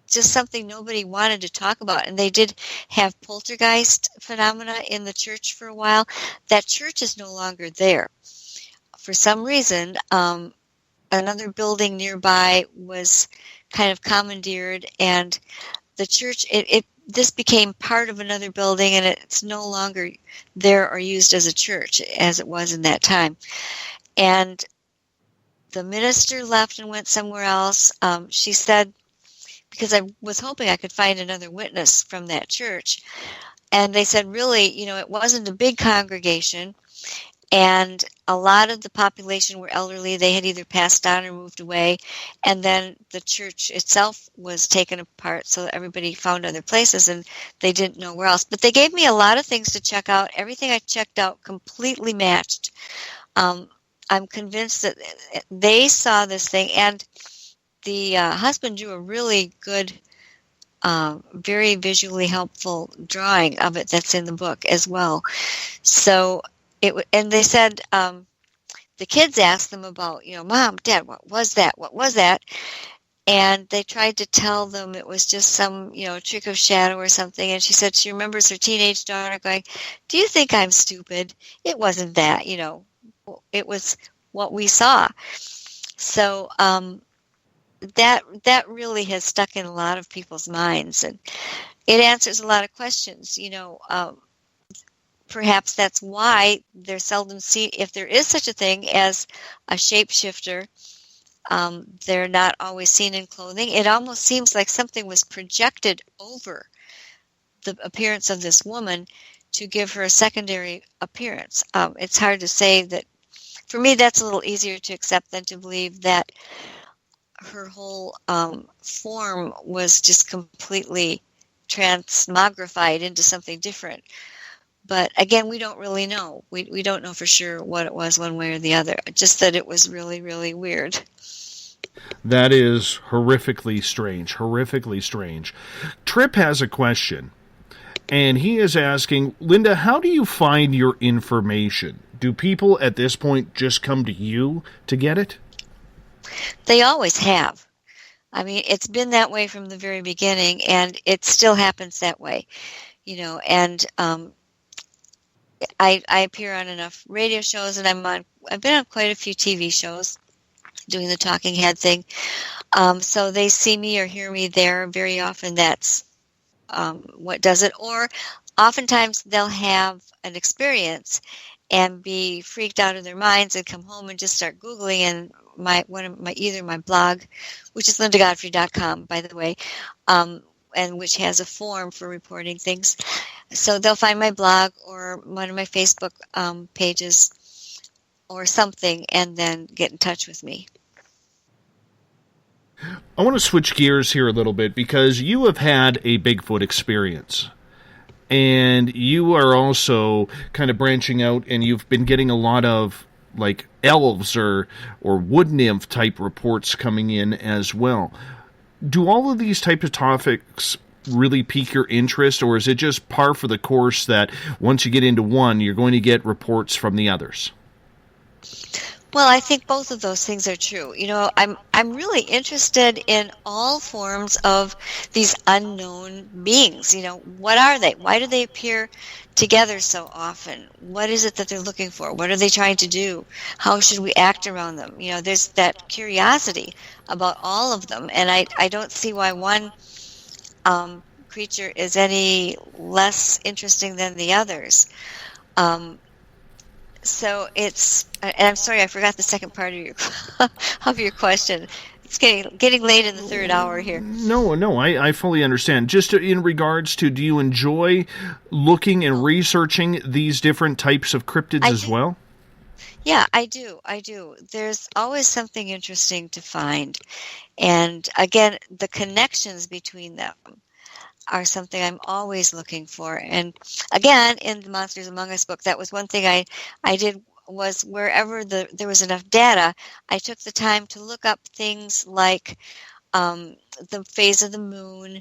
just something nobody wanted to talk about. And they did have poltergeist phenomena in the church for a while. That church is no longer there. For some reason, another building nearby was kind of commandeered, and the church, this became part of another building, and it's no longer there or used as a church as it was in that time. And the minister left and went somewhere else. She said, because I was hoping I could find another witness from that church, and they said, really, it wasn't a big congregation, and a lot of the population were elderly. They had either passed on or moved away, and then the church itself was taken apart, so everybody found other places, and they didn't know where else. But they gave me a lot of things to check out. Everything I checked out completely matched. I'm convinced that they saw this thing, and the husband drew a really good, very visually helpful drawing of it that's in the book as well. So and they said, the kids asked them about, Mom, Dad, what was that? What was that? And they tried to tell them it was just some, trick of shadow or something. And she said she remembers her teenage daughter going, do you think I'm stupid? It wasn't that, it was what we saw. So that really has stuck in a lot of people's minds, and it answers a lot of questions. Perhaps that's why they're seldom seen. If there is such a thing as a shapeshifter, they're not always seen in clothing. It almost seems like something was projected over the appearance of this woman to give her a secondary appearance. It's hard to say that. For me, that's a little easier to accept than to believe that her whole form was just completely transmogrified into something different. But again, we don't really know. We don't know for sure what it was one way or the other, just that it was really, really weird. That is horrifically strange. Trip has a question, and he is asking, Linda, how do you find your information? Do people at this point just come to you to get it? They always have. I mean, it's been that way from the very beginning, and it still happens that way, and I appear on enough radio shows, and I've been on quite a few TV shows doing the talking head thing. So they see me or hear me there. Very often that's what does it. Or oftentimes they'll have an experience and be freaked out of their minds and come home and just start Googling, and either my blog, which is lindagodfrey.com, by the way, and which has a form for reporting things. So they'll find my blog or one of my Facebook pages or something, and then get in touch with me. I want to switch gears here a little bit, because you have had a Bigfoot experience. And you are also kind of branching out, and you've been getting a lot of like elves or wood nymph type reports coming in as well. Do all of these types of topics really pique your interest, or is it just par for the course that once you get into one, you're going to get reports from the others? Well, I think both of those things are true. I'm really interested in all forms of these unknown beings. What are they? Why do they appear together so often? What is it that they're looking for? What are they trying to do? How should we act around them? There's that curiosity about all of them, and I don't see why one creature is any less interesting than the others. So it's, and I'm sorry, I forgot the second part of your question. It's getting late in the third hour here. No, I fully understand. Just in regards to, do you enjoy looking and researching these different types of cryptids as well? Yeah, I do. There's always something interesting to find. And again, the connections between them are something I'm always looking for. And again, in the Monsters Among Us book, that was one thing I did, was wherever there was enough data, I took the time to look up things like the phase of the moon,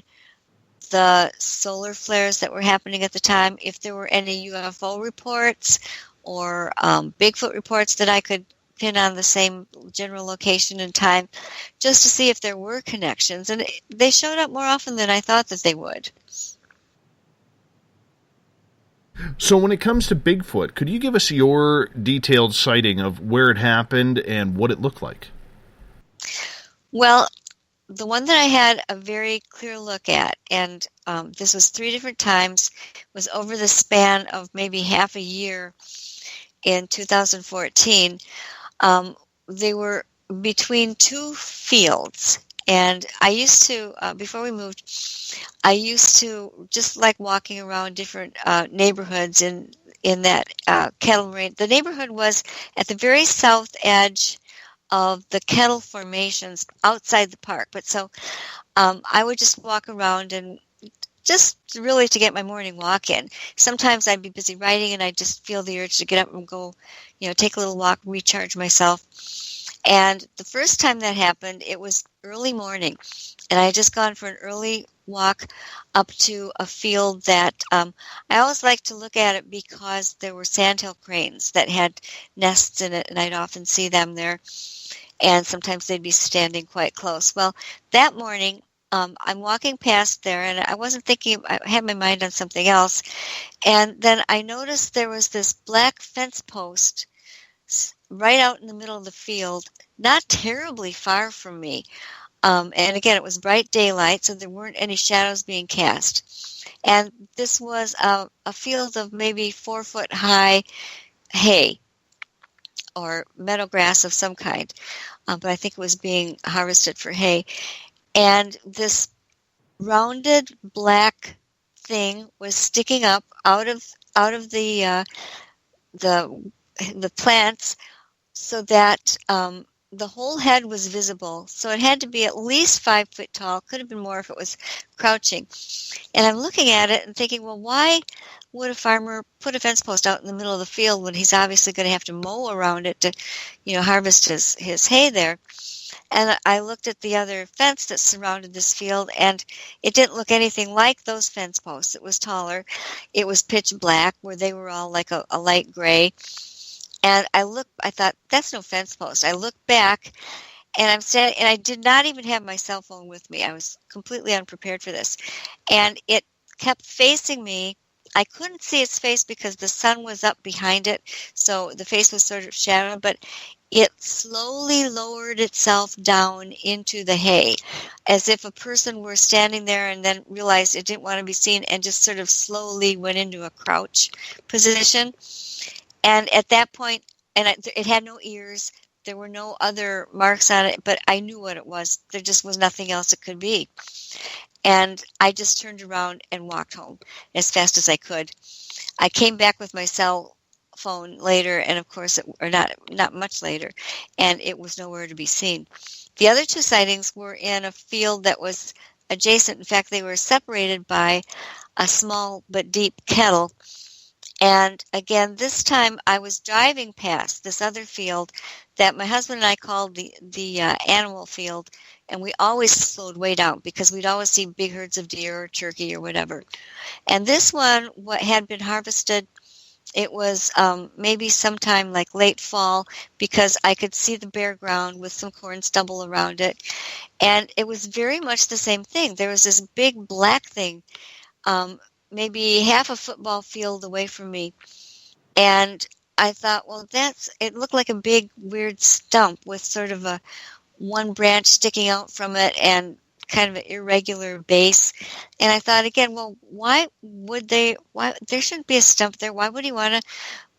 the solar flares that were happening at the time, if there were any UFO reports or Bigfoot reports that I could pin on the same general location and time, just to see if there were connections. And they showed up more often than I thought that they would. So when it comes to Bigfoot, could you give us your detailed sighting of where it happened and what it looked like? Well, the one that I had a very clear look at, and this was 3 different times, was over the span of maybe half a year in 2014. They were between two fields. And I used to, before we moved, I used to just like walking around different neighborhoods in that kettle range. The neighborhood was at the very south edge of the kettle formations outside the park. But so I would just walk around and just really to get my morning walk in. Sometimes I'd be busy writing and I'd just feel the urge to get up and go, take a little walk, recharge myself. And the first time that happened, it was early morning. And I had just gone for an early walk up to a field that I always like to look at it because there were sandhill cranes that had nests in it, and I'd often see them there. And sometimes they'd be standing quite close. Well, that morning, I'm walking past there, and I wasn't thinking, I had my mind on something else. And then I noticed there was this black fence post right out in the middle of the field, not terribly far from me. And again, it was bright daylight, so there weren't any shadows being cast. And this was a field of maybe 4-foot high hay or meadow grass of some kind. But I think it was being harvested for hay. And this rounded black thing was sticking up out of the plants, so that the whole head was visible. So it had to be at least 5 foot tall. Could have been more if it was crouching. And I'm looking at it and thinking, well, why would a farmer put a fence post out in the middle of the field when he's obviously going to have to mow around it to, harvest his hay there? And I looked at the other fence that surrounded this field, and it didn't look anything like those fence posts. It was taller. It was pitch black, where they were all like a light gray. And I thought, that's no fence post. I looked back, and I'm standing, and I did not even have my cell phone with me. I was completely unprepared for this. And it kept facing me. I couldn't see its face because the sun was up behind it, so the face was sort of shadowed, but it slowly lowered itself down into the hay, as if a person were standing there and then realized it didn't want to be seen and just sort of slowly went into a crouch position. And at that point, and it had no ears, there were no other marks on it, but I knew what it was. There just was nothing else it could be. And I just turned around and walked home as fast as I could. I came back with my cell phone later, and of course, not much later, and it was nowhere to be seen. The other two sightings were in a field that was adjacent. In fact, they were separated by a small but deep kettle. And again, this time I was driving past this other field that my husband and I called the animal field, and we always slowed way down because we'd always see big herds of deer or turkey or whatever. And this one, what had been harvested, it was maybe sometime like late fall, because I could see the bare ground with some corn stubble around it. And it was very much the same thing. There was this big black thing, maybe half a football field away from me. And I thought, well, it looked like a big weird stump with sort of one branch sticking out from it and kind of an irregular base. And I thought again, well, why there shouldn't be a stump there. Why would he want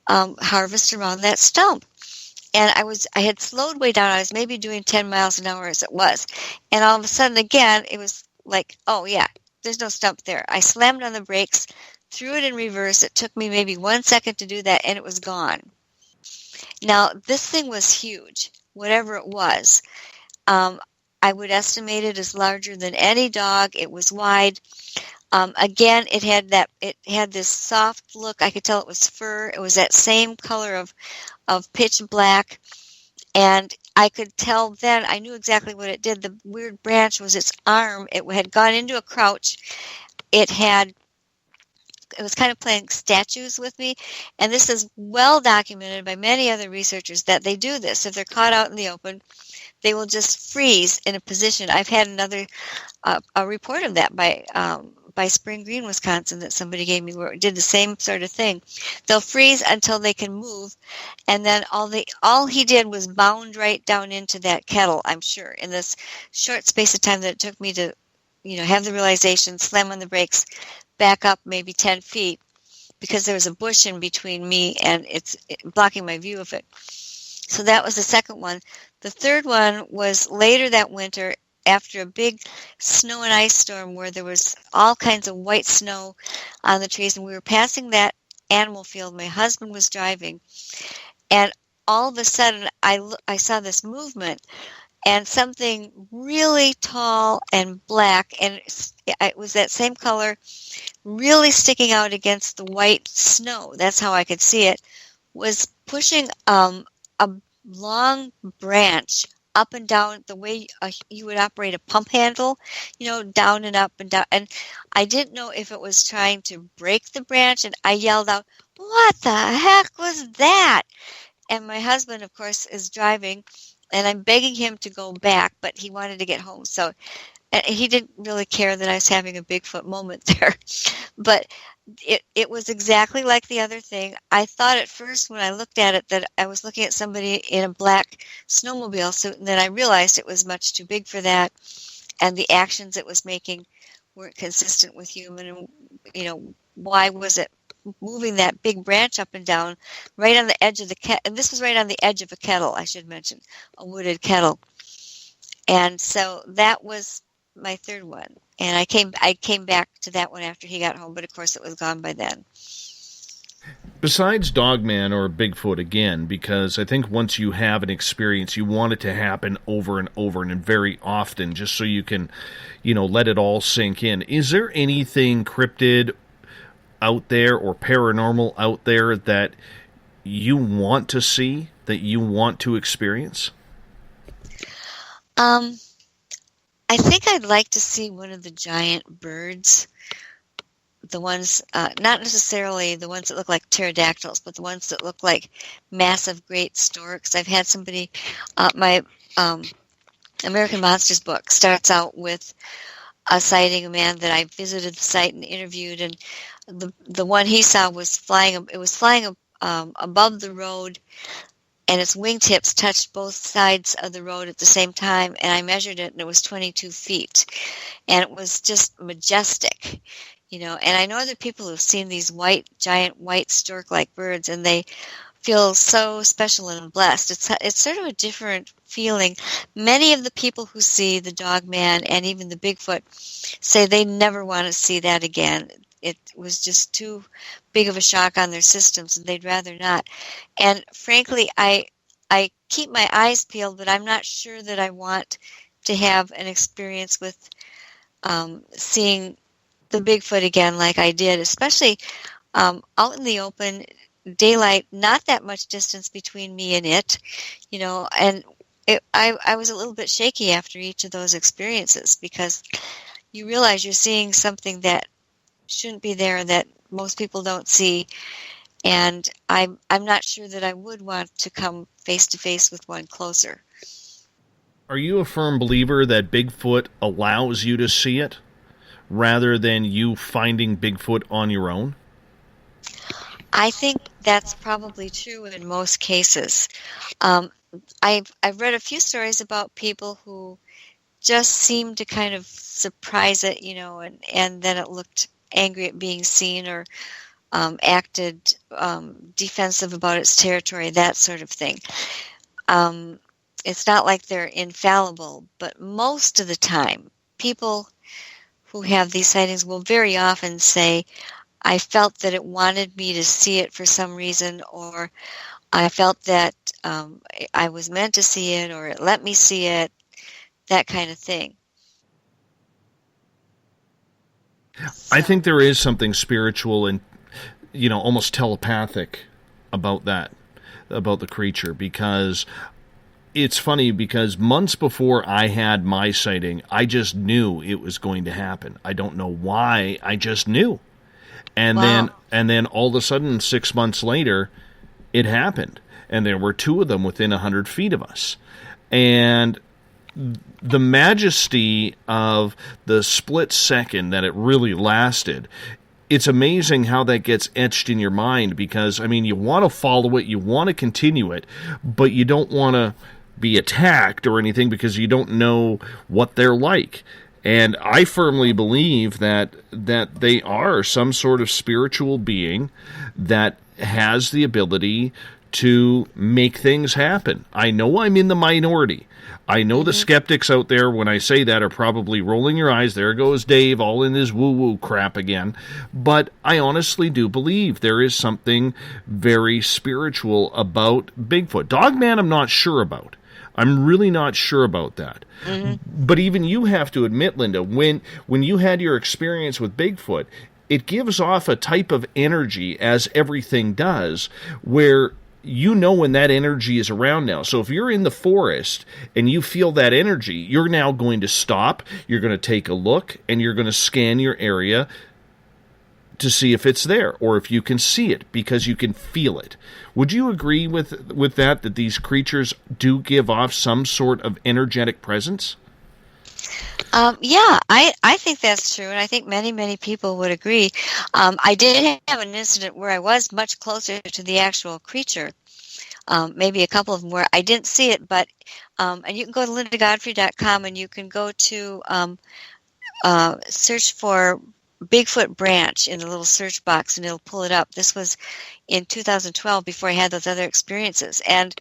to harvest around that stump? And I had slowed way down. I was maybe doing 10 miles an hour as it was. And all of a sudden again, it was like, oh yeah, there's no stump there. I slammed on the brakes, threw it in reverse. It took me maybe 1 second to do that, and it was gone. Now, this thing was huge, whatever it was. I would estimate it as larger than any dog. It was wide. Again, it had this soft look. I could tell it was fur. It was that same color of pitch black. And I could tell then, I knew exactly what it did. The weird branch was its arm. It had gone into a crouch. It was kind of playing statues with me. And this is well documented by many other researchers that they do this. If they're caught out in the open, they will just freeze in a position. I've had a report of that by Spring Green, Wisconsin, that somebody gave me, where it did the same sort of thing. They'll freeze until they can move, and then all he did was bound right down into that kettle, I'm sure, in this short space of time that it took me to, have the realization, slam on the brakes, back up maybe 10 feet, because there was a bush in between me and it's blocking my view of it. So that was the second one. The third one was later that winter after a big snow and ice storm where there was all kinds of white snow on the trees, and we were passing that animal field. My husband was driving, and all of a sudden I saw this movement and something really tall and black, and it was that same color, really sticking out against the white snow. That's how I could see it. Was pushing a long branch up and down the way you would operate a pump handle, down and up and down. And I didn't know if it was trying to break the branch, and I yelled out, "What the heck was that?" And my husband, of course, is driving, and I'm begging him to go back, but he wanted to get home. So he didn't really care that I was having a Bigfoot moment there. But it was exactly like the other thing. I thought at first when I looked at it that I was looking at somebody in a black snowmobile suit, and then I realized it was much too big for that, and the actions it was making weren't consistent with human. And, why was it moving that big branch up and down right on the edge of the kettle? And this was right on the edge of a kettle, I should mention, a wooded kettle. And so that was my third one. And I came back to that one after he got home, but of course it was gone by then. Besides Dogman or Bigfoot again, because I think once you have an experience, you want it to happen over and over and very often, just so you can, let it all sink in. Is there anything cryptid out there or paranormal out there that you want to see, that you want to experience? I think I'd like to see one of the giant birds, the ones, not necessarily the ones that look like pterodactyls, but the ones that look like massive great storks. I've had somebody, my American Monsters book starts out with a sighting, a man that I visited the site and interviewed, and the one he saw was flying above the road, and its wingtips touched both sides of the road at the same time, and I measured it, and it was 22 feet, and it was just majestic, and I know other people who've seen these giant white stork-like birds, and they feel so special and blessed. It's sort of a different feeling. Many of the people who see the Dogman and even the Bigfoot say they never want to see that again. It was just too big of a shock on their systems, and they'd rather not. And frankly, I keep my eyes peeled, but I'm not sure that I want to have an experience with seeing the Bigfoot again like I did, especially out in the open, daylight, not that much distance between me and it, and I was a little bit shaky after each of those experiences, because you realize you're seeing something that shouldn't be there, that most people don't see, and I'm not sure that I would want to come face to face with one closer. Are you a firm believer that Bigfoot allows you to see it rather than you finding Bigfoot on your own? I think that's probably true in most cases. I've read a few stories about people who just seemed to kind of surprise it, and then it looked angry at being seen, or acted defensive about its territory, that sort of thing. It's not like they're infallible, but most of the time, people who have these sightings will very often say, I felt that it wanted me to see it for some reason, or I felt that I was meant to see it, or it let me see it, that kind of thing. I think there is something spiritual and, almost telepathic about that, about the creature, because it's funny, because months before I had my sighting, I just knew it was going to happen. I don't know why, I just knew. And Wow. then all of a sudden, 6 months later, it happened. And there were two of them within 100 feet of us. And the majesty of the split second that it really lasted, it's amazing how that gets etched in your mind, because, you want to follow it, you want to continue it, but you don't want to be attacked or anything because you don't know what they're like. And I firmly believe that they are some sort of spiritual being that has the ability to make things happen. I know I'm in the minority. I know the skeptics out there, when I say that, are probably rolling your eyes. There goes Dave, all in his woo-woo crap again. But I honestly do believe there is something very spiritual about Bigfoot. Dogman, I'm not sure about. I'm really not sure about that. But even you have to admit, Linda, when you had your experience with Bigfoot, it gives off a type of energy, as everything does, where you know when that energy is around now. So if you're in the forest and you feel that energy, you're now going to stop, you're going to take a look, and you're going to scan your area to see if it's there or if you can see it, because you can feel it. Would you agree with that these creatures do give off some sort of energetic presence? Yeah, I think that's true, and I think many people would agree. I did have an incident where I was much closer to the actual creature. Maybe a couple of them where I didn't see it, but and you can go to lindagodfrey.com and you can go to search for Bigfoot branch in the little search box, and it'll pull it up. This was in 2012, before I had those other experiences, and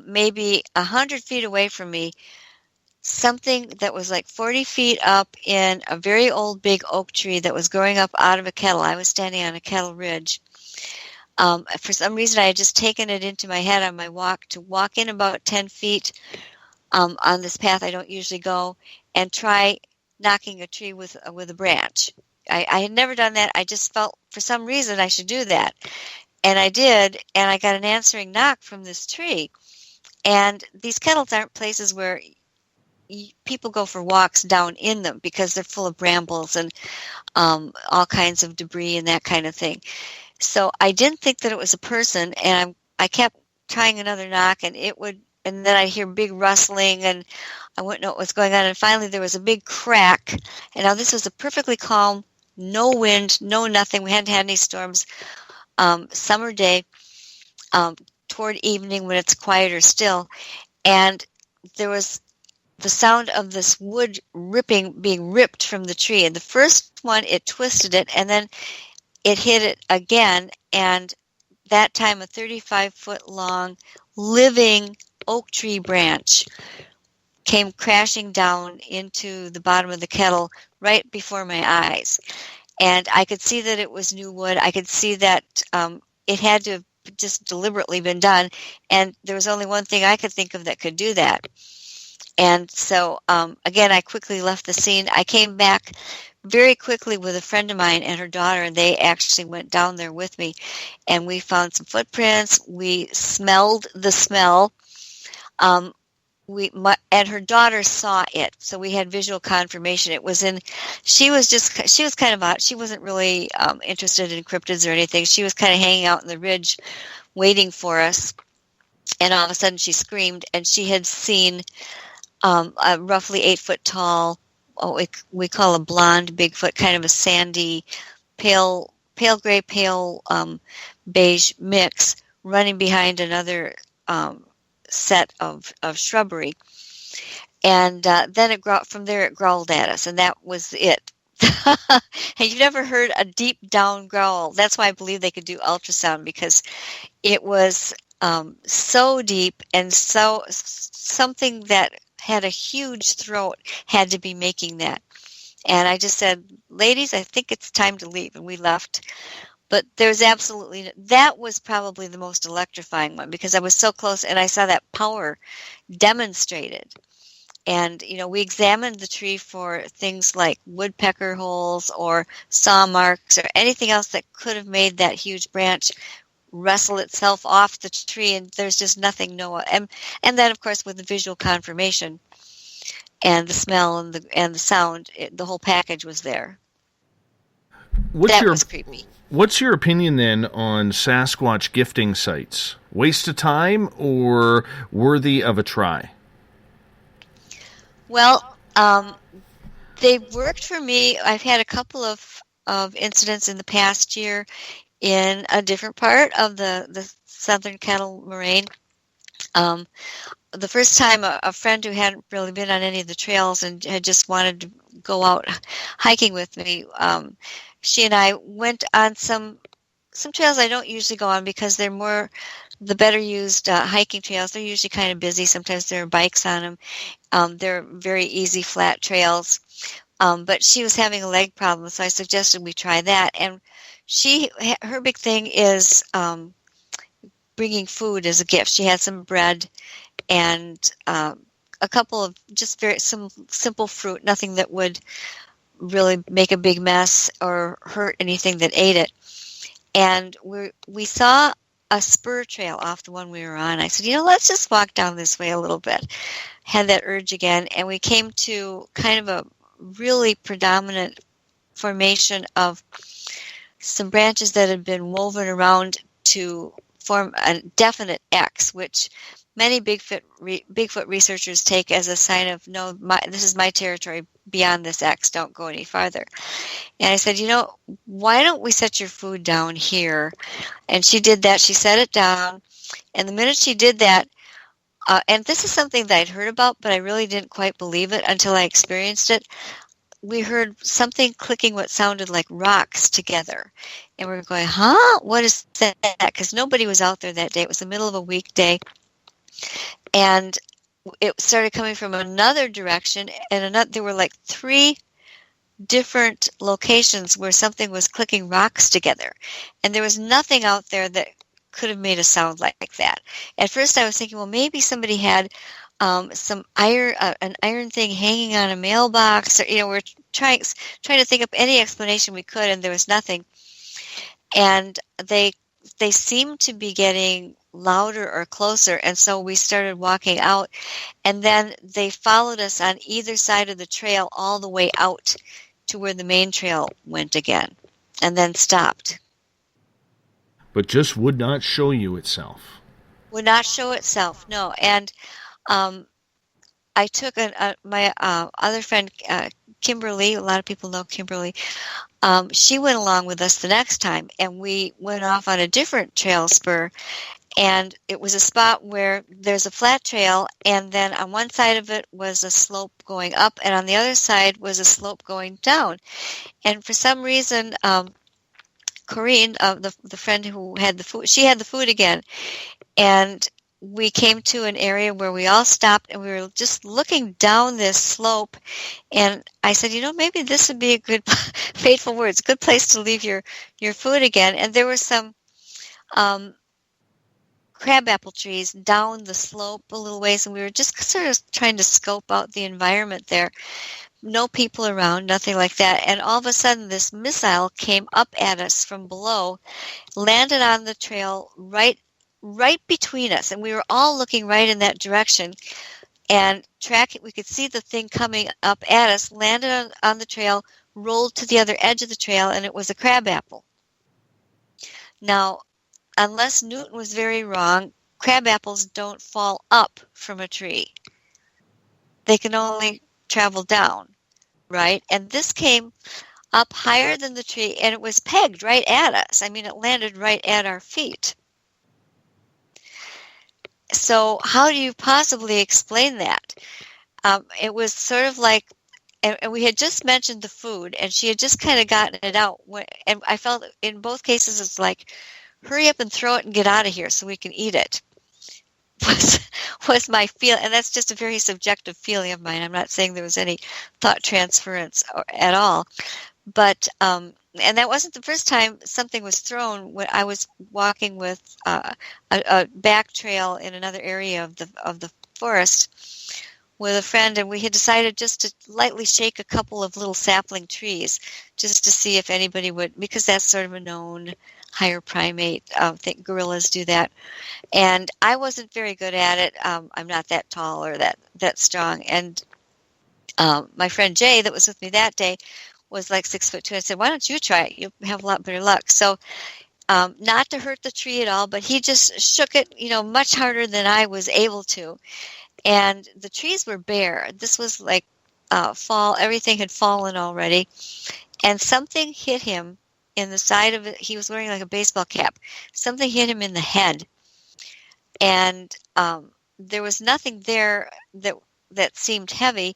maybe 100 feet away from me, something that was like 40 feet up in a very old big oak tree that was growing up out of a kettle. I was standing on a kettle ridge. For some reason, I had just taken it into my head on my walk to walk in about 10 feet on this path I don't usually go, and try knocking a tree with a branch. I had never done that. I just felt for some reason I should do that. And I did, and I got an answering knock from this tree. And these kettles aren't places where people go for walks down in them, because they're full of brambles and all kinds of debris and that kind of thing. So I didn't think that it was a person, and I kept trying another knock, and and then I'd hear big rustling, and I wouldn't know what was going on. And finally, there was a big crack. And now this was a perfectly calm, no wind, no nothing. We hadn't had any storms. Summer day, toward evening when it's quieter still, and there was the sound of this wood being ripped from the tree. And the first one, it twisted it, and then it hit it again, and that time a 35-foot long living oak tree branch came crashing down into the bottom of the kettle right before my eyes. And I could see that it was new wood. I could see that it had to have just deliberately been done, and there was only one thing I could think of that could do that. And so, again, I quickly left the scene. I came back very quickly with a friend of mine and her daughter, and they actually went down there with me, and we found some footprints. We smelled the smell. And her daughter saw it, so we had visual confirmation. She was kind of out. She wasn't really interested in cryptids or anything. She was kind of hanging out in the ridge waiting for us, and all of a sudden she screamed, and she had seen a roughly 8-foot tall, we call a blonde Bigfoot, kind of a sandy, pale gray, pale beige mix, running behind another set of shrubbery. And then from there it growled at us, and that was it. And you've never heard a deep down growl. That's why I believe they could do ultrasound, because it was so deep, and so something that had a huge throat had to be making that. And I just said, ladies, I think it's time to leave, and we left. But there's that was probably the most electrifying one, because I was so close and I saw that power demonstrated. And, we examined the tree for things like woodpecker holes or saw marks or anything else that could have made that huge branch wrestle itself off the tree, and there's just nothing, and then, of course, with the visual confirmation and the smell and the sound, the whole package was there. That was creepy. What's your opinion then on Sasquatch gifting sites? Waste of time or worthy of a try? Well, they worked for me. I've had a couple of incidents in the past year in a different part of the Southern Kettle Moraine. The first time, a friend who hadn't really been on any of the trails and had just wanted to go out hiking with me, she and I went on some some trails I don't usually go on because they're more the better used hiking trails. They're usually kind of busy. Sometimes there are bikes on them. They're very easy flat trails. But she was having a leg problem, so I suggested we try that. And her big thing is bringing food as a gift. She had some bread and a couple of just some simple fruit, nothing that would really make a big mess or hurt anything that ate it. And we saw a spur trail off the one we were on. I said, let's just walk down this way a little bit. Had that urge again, and we came to kind of a really predominant formation of some branches that had been woven around to form a definite X, which many Bigfoot researchers take as a sign of, no, this is my territory. Beyond this X, don't go any farther. And I said, why don't we set your food down here? And she did that. She set it down. And the minute she did that, and this is something that I'd heard about, but I really didn't quite believe it until I experienced it. We heard something clicking what sounded like rocks together. And we were going, huh? What is that? Because nobody was out there that day. It was the middle of a weekday. And it started coming from another direction, and there were like 3 different locations where something was clicking rocks together. And there was nothing out there that could have made a sound like that. At first I was thinking, well, maybe somebody had some an iron thing hanging on a mailbox, or we're trying to think of any explanation we could, and there was nothing. And they seemed to be getting louder or closer, and so we started walking out, and then they followed us on either side of the trail all the way out to where the main trail went again, and then stopped. But just would not show you itself. Would not show itself, no. And I took my other friend, Kimberly. A lot of people know Kimberly. She went along with us the next time, and we went off on a different trail spur. And it was a spot where there's a flat trail, and then on one side of it was a slope going up, and on the other side was a slope going down. And for some reason, Corinne, the friend who had the food, she had the food again. And we came to an area where we all stopped, and we were just looking down this slope. And I said, maybe this would be a good, fateful words, good place to leave your food again. And there were some crabapple trees down the slope a little ways, and we were just sort of trying to scope out the environment there. No people around, nothing like that. And all of a sudden, this missile came up at us from below, landed on the trail right between us, and we were all looking right in that direction. And we could see the thing coming up at us, landed on the trail, rolled to the other edge of the trail, and it was a crabapple. Now, unless Newton was very wrong, crabapples don't fall up from a tree. They can only travel down, right? And this came up higher than the tree, and it was pegged right at us. I mean, it landed right at our feet. So how do you possibly explain that? It was sort of like, and we had just mentioned the food, and she had just kind of gotten it out. And I felt in both cases it's like, hurry up and throw it and get out of here so we can eat it, was my feel. And that's just a very subjective feeling of mine. I'm not saying there was any thought transference at all. But, and that wasn't the first time something was thrown. When I was walking with a back trail in another area of the forest with a friend, and we had decided just to lightly shake a couple of little sapling trees just to see if anybody would, because that's sort of a known higher primate. I think gorillas do that. And I wasn't very good at it. I'm not that tall or that strong. And my friend Jay that was with me that day was like 6'2". I said, why don't you try it? You'll have a lot better luck. So not to hurt the tree at all, but he just shook it, much harder than I was able to. And the trees were bare. This was like fall. Everything had fallen already. And something hit him in the side of it. He was wearing like a baseball cap. Something hit him in the head. And there was nothing there that seemed heavy.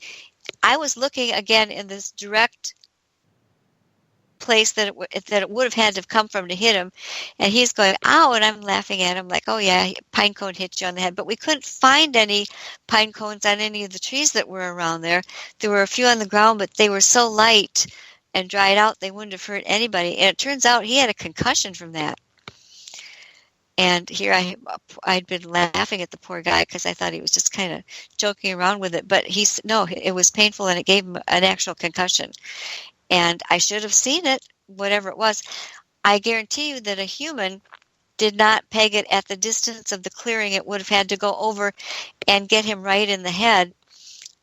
I was looking again in this direct place that it would have had to have come from to hit him, and he's going, ow, and I'm laughing at him like, oh yeah, pine cone hit you on the head. But we couldn't find any pine cones on any of the trees that were around there. There were a few on the ground, but they were so light and dried out they wouldn't have hurt anybody. And it turns out he had a concussion from that. And here I'd been laughing at the poor guy because I thought he was just kind of joking around with it. But no, it was painful, and it gave him an actual concussion. And I should have seen it, whatever it was. I guarantee you that a human did not peg it at the distance of the clearing it would have had to go over and get him right in the head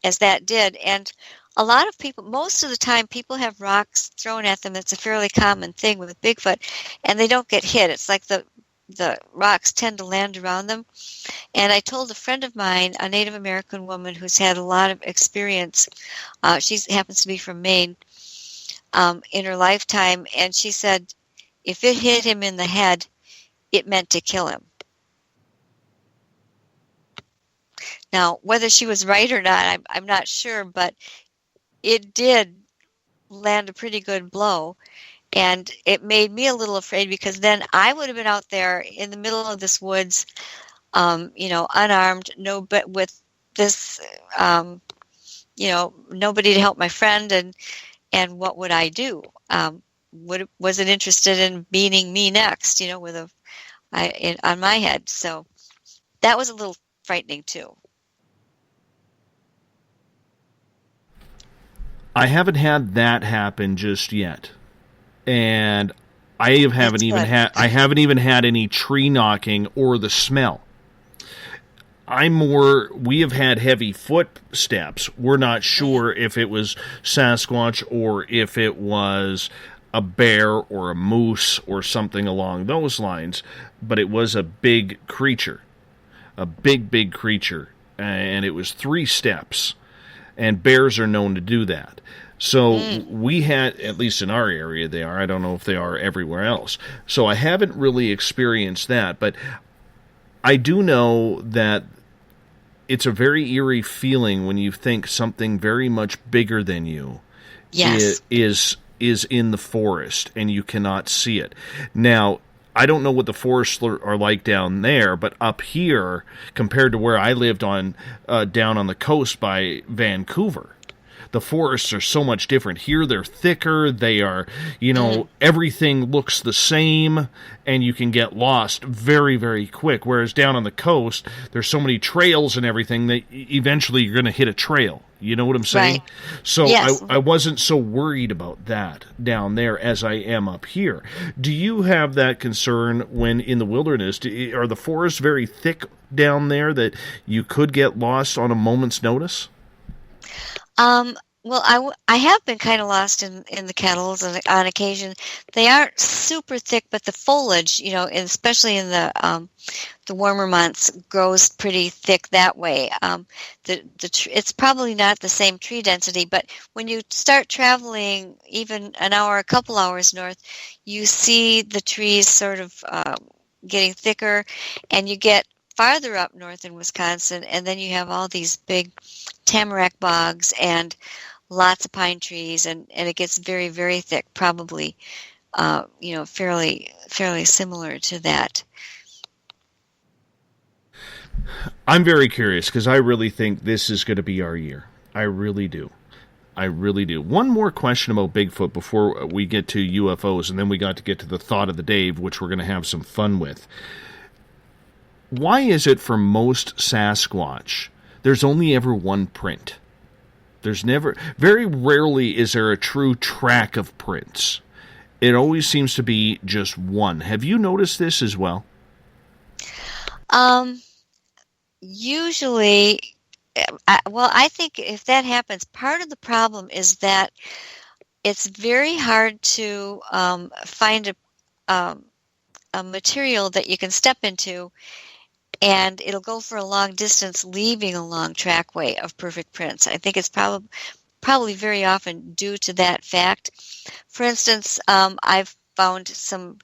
as that did. And a lot of people, most of the time, people have rocks thrown at them. It's a fairly common thing with Bigfoot, and they don't get hit. It's like the rocks tend to land around them. And I told a friend of mine, a Native American woman who's had a lot of experience, she happens to be from Maine, in her lifetime, and she said if it hit him in the head, it meant to kill him. Now, whether she was right or not, I'm not sure, but it did land a pretty good blow, and it made me a little afraid because then I would have been out there in the middle of this woods, unarmed, but with this, nobody to help my friend, and what would I do? Was it interested in beating me next, on my head? So that was a little frightening too. I haven't had that happen just yet, and I haven't even had any tree knocking or the smell. We have had heavy footsteps. We're not sure if it was Sasquatch or if it was a bear or a moose or something along those lines, but it was a big creature, a big creature, and it was 3 steps, and bears are known to do that. So we had, at least in our area they are, I don't know if they are everywhere else, so I haven't really experienced that, but I do know that it's a very eerie feeling when you think something very much bigger than you is in the forest and you cannot see it. Now, I don't know what the forests are like down there, but up here, compared to where I lived down on the coast by Vancouver, the forests are so much different. Here they're thicker, they are, everything looks the same, and you can get lost very, very quick. Whereas down on the coast, there's so many trails and everything that eventually you're going to hit a trail. You know what I'm saying? Right. So yes. I wasn't so worried about that down there as I am up here. Do you have that concern when in the wilderness? Are the forests very thick down there that you could get lost on a moment's notice? Well, I have been kind of lost in the kettles on occasion. They aren't super thick, but the foliage, especially in the warmer months, grows pretty thick that way. It's probably not the same tree density, but when you start traveling even an hour, a couple hours north, you see the trees sort of getting thicker, and you get farther up north in Wisconsin, and then you have all these big tamarack bogs and lots of pine trees, and it gets very, very thick, probably, fairly similar to that. I'm very curious because I really think this is going to be our year. I really do. One more question about Bigfoot before we get to UFOs, and then we got to get to the thought of the day, which we're going to have some fun with. Why is it for most Sasquatch there's only ever one print? Very rarely is there a true track of prints. It always seems to be just one. Have you noticed this as well? Usually, I think if that happens, part of the problem is that it's very hard to find a material that you can step into, and it'll go for a long distance, leaving a long trackway of perfect prints. I think it's probably very often due to that fact. For instance, I've found some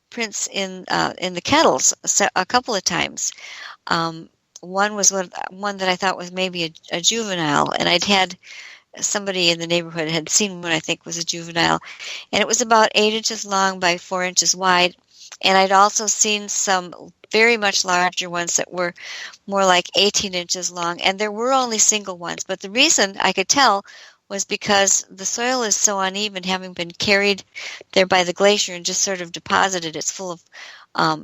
prints in the kettles a couple of times. One was one that I thought was maybe a juvenile, and I'd had somebody in the neighborhood had seen one, I think was a juvenile, and it was about 8 inches long by 4 inches wide. And I'd also seen some very much larger ones that were more like 18 inches long, and there were only single ones. But the reason I could tell was because the soil is so uneven, having been carried there by the glacier and just sort of deposited. It's full of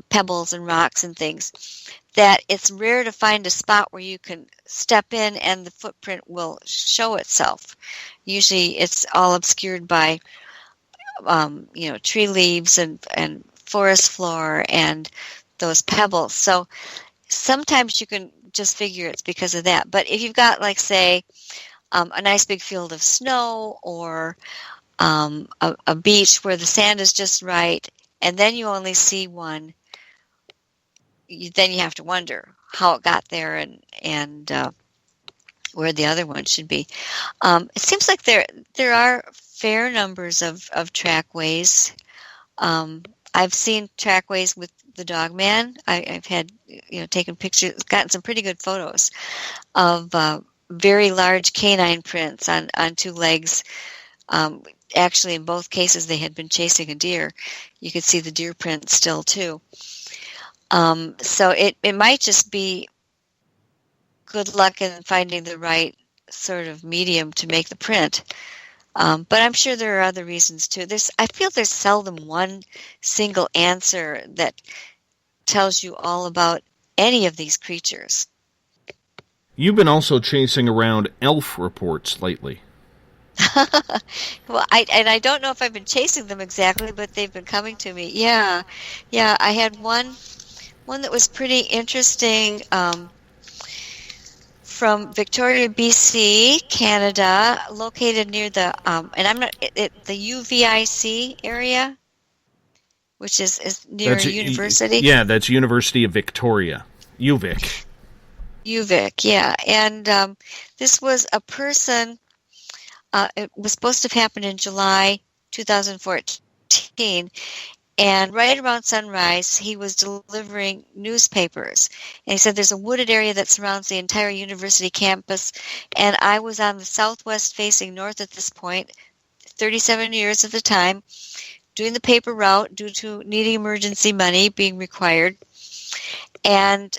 pebbles and rocks and things, that it's rare to find a spot where you can step in and the footprint will show itself. Usually it's all obscured by tree leaves and forest floor and those pebbles. So sometimes you can just figure it's because of that. But if you've got, like, say, a nice big field of snow or a beach where the sand is just right, and then you only see one, then you have to wonder how it got there and where the other one should be. It seems like there are fair numbers of trackways. I've seen trackways with the Dogman. I've had, taken pictures, gotten some pretty good photos of very large canine prints on 2 legs. Actually, in both cases, they had been chasing a deer. You could see the deer print still, too. So it might just be good luck in finding the right sort of medium to make the print. But I'm sure there are other reasons too. I feel there's seldom one single answer that tells you all about any of these creatures. You've been also chasing around elf reports lately. Well, I don't know if I've been chasing them exactly, but they've been coming to me. Yeah. I had one that was pretty interesting. From Victoria, BC, Canada, located near the the UVIC area, which is near a university. Yeah, that's University of Victoria, UVic. UVic, yeah. And this was a person. It was supposed to have happened in July 2014. And right around sunrise, he was delivering newspapers. And he said there's a wooded area that surrounds the entire university campus. And I was on the southwest facing north at this point, 37 years at the time, doing the paper route due to needing emergency money being required. And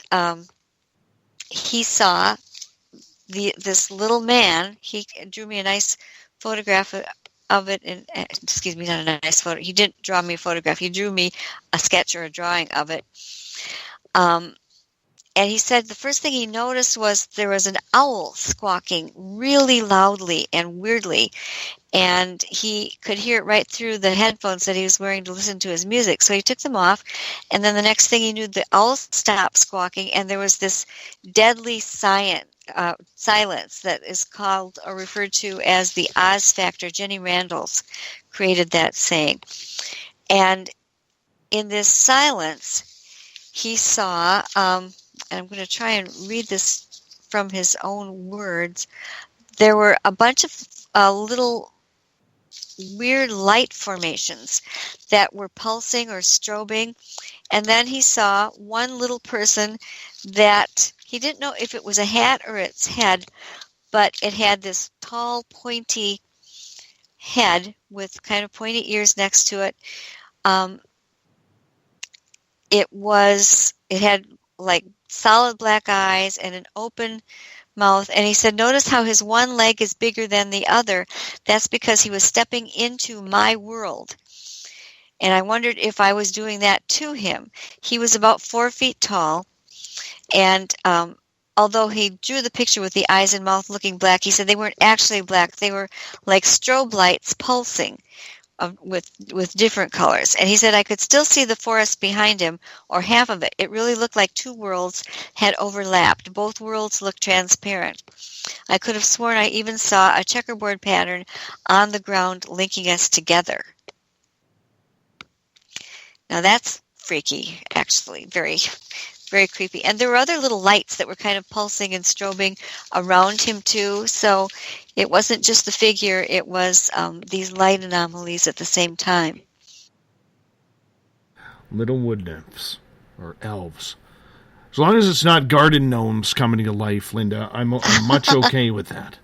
he saw this little man. He drew me a nice photograph of it, and excuse me, not a nice photo. He didn't draw me a photograph. He drew me a sketch or a drawing of it. And he said the first thing he noticed was there was an owl squawking really loudly and weirdly, and he could hear it right through the headphones that he was wearing to listen to his music. So he took them off, and then the next thing he knew, the owl stopped squawking, and there was this deadly silence that is called or referred to as the Oz factor. Jenny Randall's created that saying. And in this silence, he saw, and I'm going to try and read this from his own words, there were a bunch of little weird light formations that were pulsing or strobing. And then he saw one little person that he didn't know if it was a hat or its head, but it had this tall, pointy head with kind of pointy ears next to it. It had like solid black eyes and an open mouth. And he said, notice how his one leg is bigger than the other. That's because he was stepping into my world. And I wondered if I was doing that to him. He was about 4 feet tall. And although he drew the picture with the eyes and mouth looking black, he said they weren't actually black. They were like strobe lights pulsing with different colors. And he said I could still see the forest behind him, or half of it. It really looked like 2 worlds had overlapped. Both worlds looked transparent. I could have sworn I even saw a checkerboard pattern on the ground linking us together. Now that's freaky, actually, very, very creepy. And there were other little lights that were kind of pulsing and strobing around him too. So it wasn't just the figure, it was these light anomalies at the same time. Little wood nymphs, or elves. As long as it's not garden gnomes coming to life, Linda, I'm much okay with that.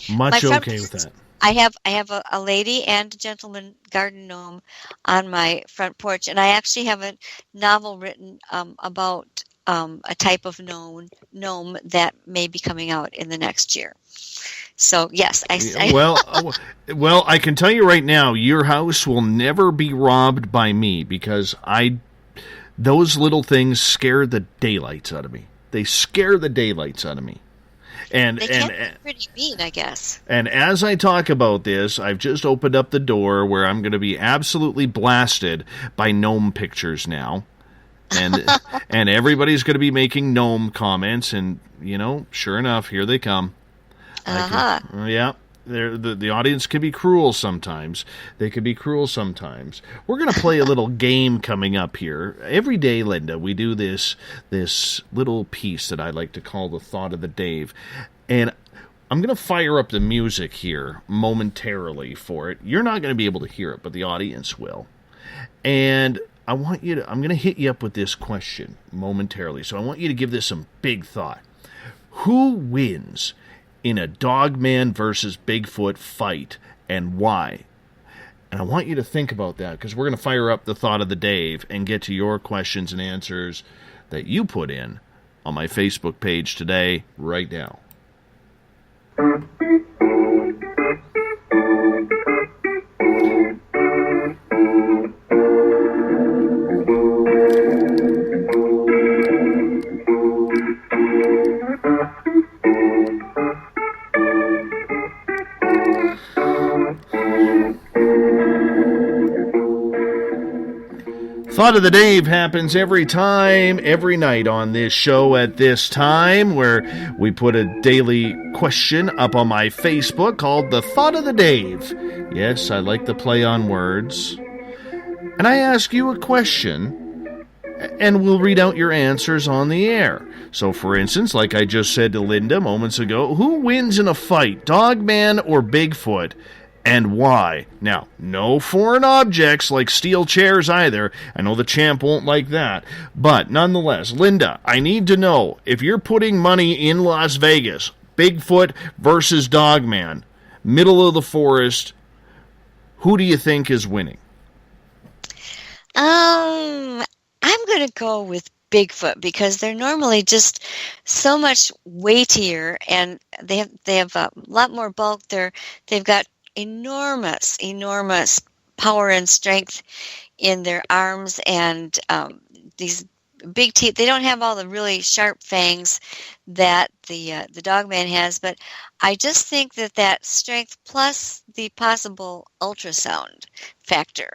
Much okay with that. I have a lady and a gentleman garden gnome on my front porch, and I actually have a novel written about a type of gnome that may be coming out in the next year. So yes, well, I can tell you right now, your house will never be robbed by me because those little things scare the daylights out of me. They scare the daylights out of me. And they can be pretty mean, I guess. And as I talk about this, I've just opened up the door where I'm going to be absolutely blasted by gnome pictures now. And and everybody's going to be making gnome comments, and sure enough, here they come. Yeah, the audience can be cruel sometimes. They can be cruel sometimes. We're going to play a little game coming up here. Every day, Linda, we do this little piece that I like to call the Thought of the Dave. And I'm going to fire up the music here momentarily for it. You're not going to be able to hear it, but the audience will. And I'm going to hit you up with this question momentarily. So I want you to give this some big thought. Who wins in a Dogman versus Bigfoot fight, and why? And I want you to think about that, because we're going to fire up the Thought of the Dave and get to your questions and answers that you put in on my Facebook page today, right now. Thought of the Dave happens every night on this show at this time, where we put a daily question up on my Facebook called the Thought of the Dave. Yes, I like the play on words. And I ask you a question, and we'll read out your answers on the air. So, for instance, like I just said to Linda moments ago, who wins in a fight, Dogman or Bigfoot? And why? Now, no foreign objects like steel chairs either. I know the champ won't like that. But nonetheless, Linda, I need to know, if you're putting money in Las Vegas, Bigfoot versus Dogman, middle of the forest, who do you think is winning? I'm going to go with Bigfoot, because they're normally just so much weightier, and they have a lot more bulk. They've got enormous power and strength in their arms, and these big teeth. They don't have all the really sharp fangs that the Dogman has, but I just think that strength plus the possible ultrasound factor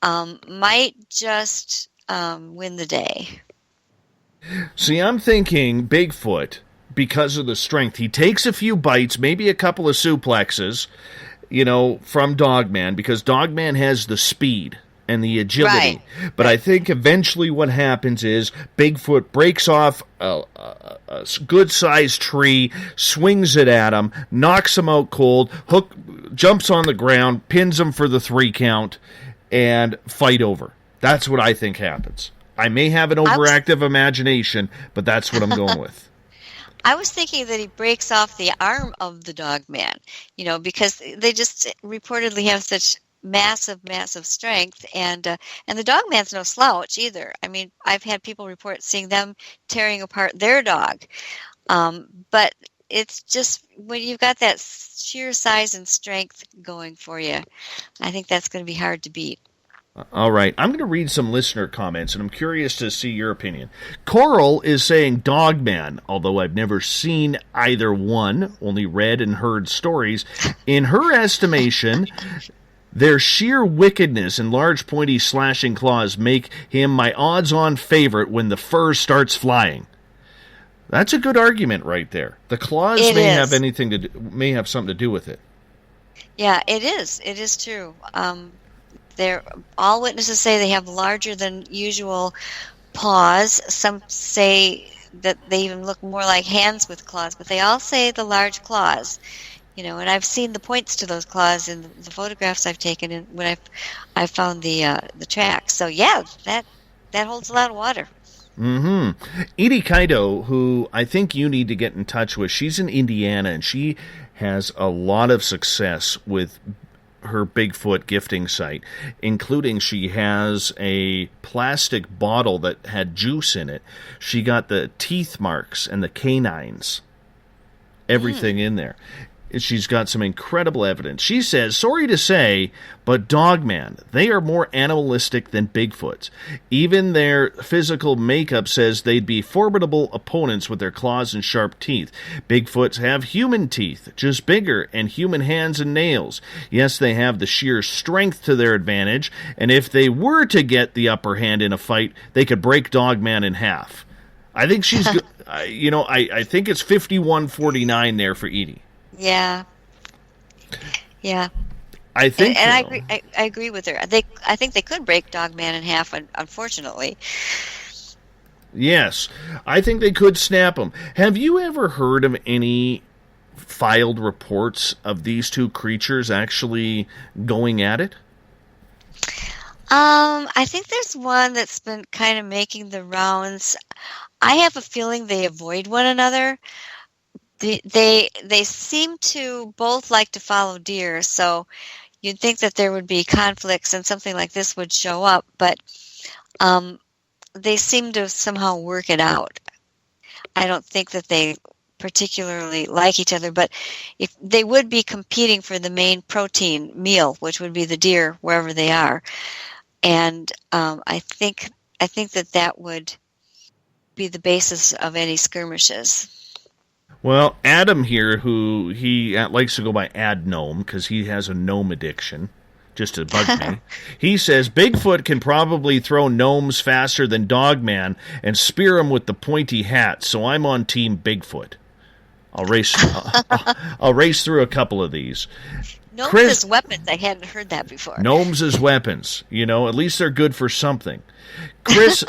might just win the day. See, I'm thinking Bigfoot, because of the strength. He takes a few bites, maybe a couple of suplexes, from Dogman, because Dogman has the speed and the agility. Right. But I think eventually what happens is Bigfoot breaks off a good-sized tree, swings it at him, knocks him out cold, Hook jumps on the ground, pins him for the 3 count, and fight over. That's what I think happens. I may have an overactive imagination, but that's what I'm going with. I was thinking that he breaks off the arm of the Dogman, because they just reportedly have such massive strength, and the Dogman's no slouch either. I mean, I've had people report seeing them tearing apart their dog, but it's just when you've got that sheer size and strength going for you, I think that's going to be hard to beat. All right, I'm going to read some listener comments, and I'm curious to see your opinion. Coral is saying Dogman, although I've never seen either one, only read and heard stories. In her estimation, their sheer wickedness and large pointy slashing claws make him my odds-on favorite when the fur starts flying. That's a good argument right there. The claws may have something to do with it. Yeah, it is. It is true. All witnesses say they have larger than usual paws. Some say that they even look more like hands with claws, but they all say the large claws. And I've seen the points to those claws in the photographs I've taken and when I've found the tracks. So yeah, that holds a lot of water. Edie Kaido, who I think you need to get in touch with, she's in Indiana, and she has a lot of success with her Bigfoot gifting site, including she has a plastic bottle that had juice in it. She got the teeth marks and the canines, everything in there. She's got some incredible evidence. She says, sorry to say, but Dogman, they are more animalistic than Bigfoots. Even their physical makeup says they'd be formidable opponents with their claws and sharp teeth. Bigfoots have human teeth, just bigger, and human hands and nails. Yes, they have the sheer strength to their advantage, and if they were to get the upper hand in a fight, they could break Dogman in half. I think she's, I think it's 51-49 there for Edie. Yeah. I think, and I agree with her. I think they could break Dogman in half. Unfortunately. Yes, I think they could snap him. Have you ever heard of any filed reports of these two creatures actually going at it? I think there's one that's been kind of making the rounds. I have a feeling they avoid one another. They seem to both like to follow deer, so you'd think that there would be conflicts and something like this would show up, but they seem to somehow work it out. I don't think that they particularly like each other, but if they would be competing for the main protein meal, which would be the deer wherever they are, and I think that would be the basis of any skirmishes. Well, Adam here, who he likes to go by Ad Gnome because he has a gnome addiction, just to bug me. He says Bigfoot can probably throw gnomes faster than Dogman and spear them with the pointy hat, so I'm on Team Bigfoot. I'll race through a couple of these. Gnomes as weapons. I hadn't heard that before. Gnomes as weapons. At least they're good for something. Chris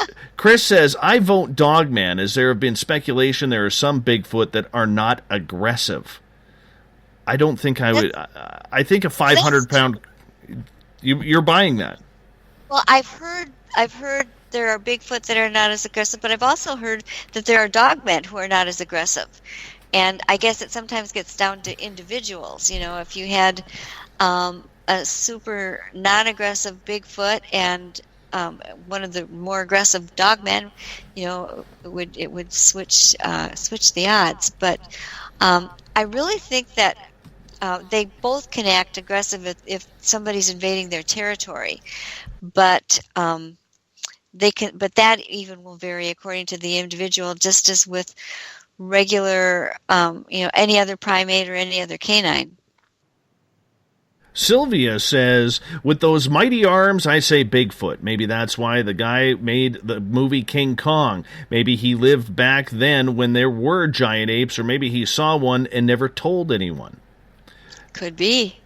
says, I vote Dogman, as there have been speculation there are some Bigfoot that are not aggressive. I don't think I would. I think a 500-pound. You're buying that. Well, I've heard there are Bigfoot that are not as aggressive, but I've also heard that there are Dogmen who are not as aggressive. And I guess it sometimes gets down to individuals. If you had a super non-aggressive Bigfoot and one of the more aggressive Dogmen, it would switch the odds. But I really think that they both can act aggressive if somebody's invading their territory, but they can. But that even will vary according to the individual, just as with regular, any other primate or any other canine. Sylvia says, with those mighty arms, I say Bigfoot. Maybe that's why the guy made the movie King Kong. Maybe he lived back then when there were giant apes, or maybe he saw one and never told anyone. Could be.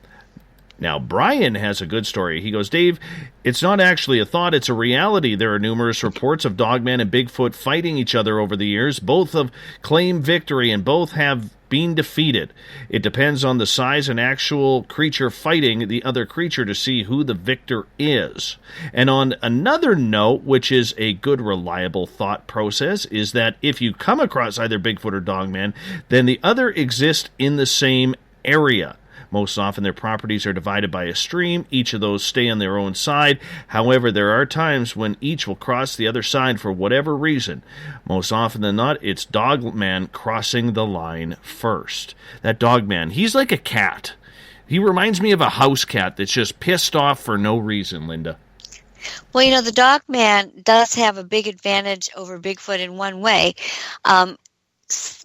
Now, Brian has a good story. He goes, Dave, it's not actually a thought, it's a reality. There are numerous reports of Dogman and Bigfoot fighting each other over the years. Both have claimed victory and both have been defeated. It depends on the size and actual creature fighting the other creature to see who the victor is. And on another note, which is a good, reliable thought process, is that if you come across either Bigfoot or Dogman, then the other exists in the same area. Most often their properties are divided by a stream. Each of those stay on their own side. However, there are times when each will cross the other side for whatever reason. Most often than not, it's Dogman crossing the line first. That Dogman, he's like a cat. He reminds me of a house cat that's just pissed off for no reason, Linda. Well, the Dogman does have a big advantage over Bigfoot in one way.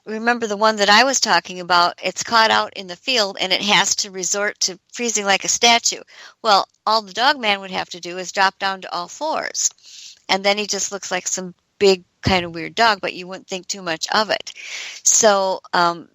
Remember the one that I was talking about, it's caught out in the field and it has to resort to freezing like a statue. Well, all the Dogman would have to do is drop down to all fours. And then he just looks like some big kind of weird dog, but you wouldn't think too much of it. So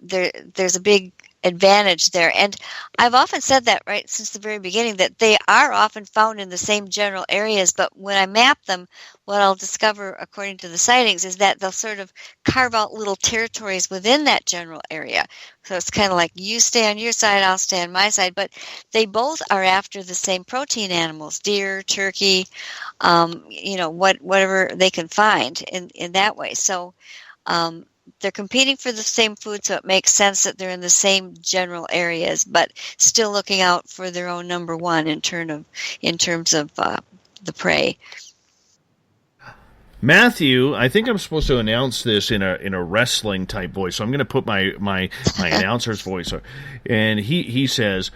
there's a big advantage there. And I've often said that right since the very beginning, that they are often found in the same general areas, but when I map them, what I'll discover according to the sightings is that they'll sort of carve out little territories within that general area. So it's kind of like you stay on your side, I'll stay on my side, but they both are after the same protein animals, deer, turkey, whatever they can find in that way. So they're competing for the same food, so it makes sense that they're in the same general areas, but still looking out for their own number one in terms of the prey. Matthew, I think I'm supposed to announce this in a wrestling type voice, so I'm going to put my announcer's voice on. And he says,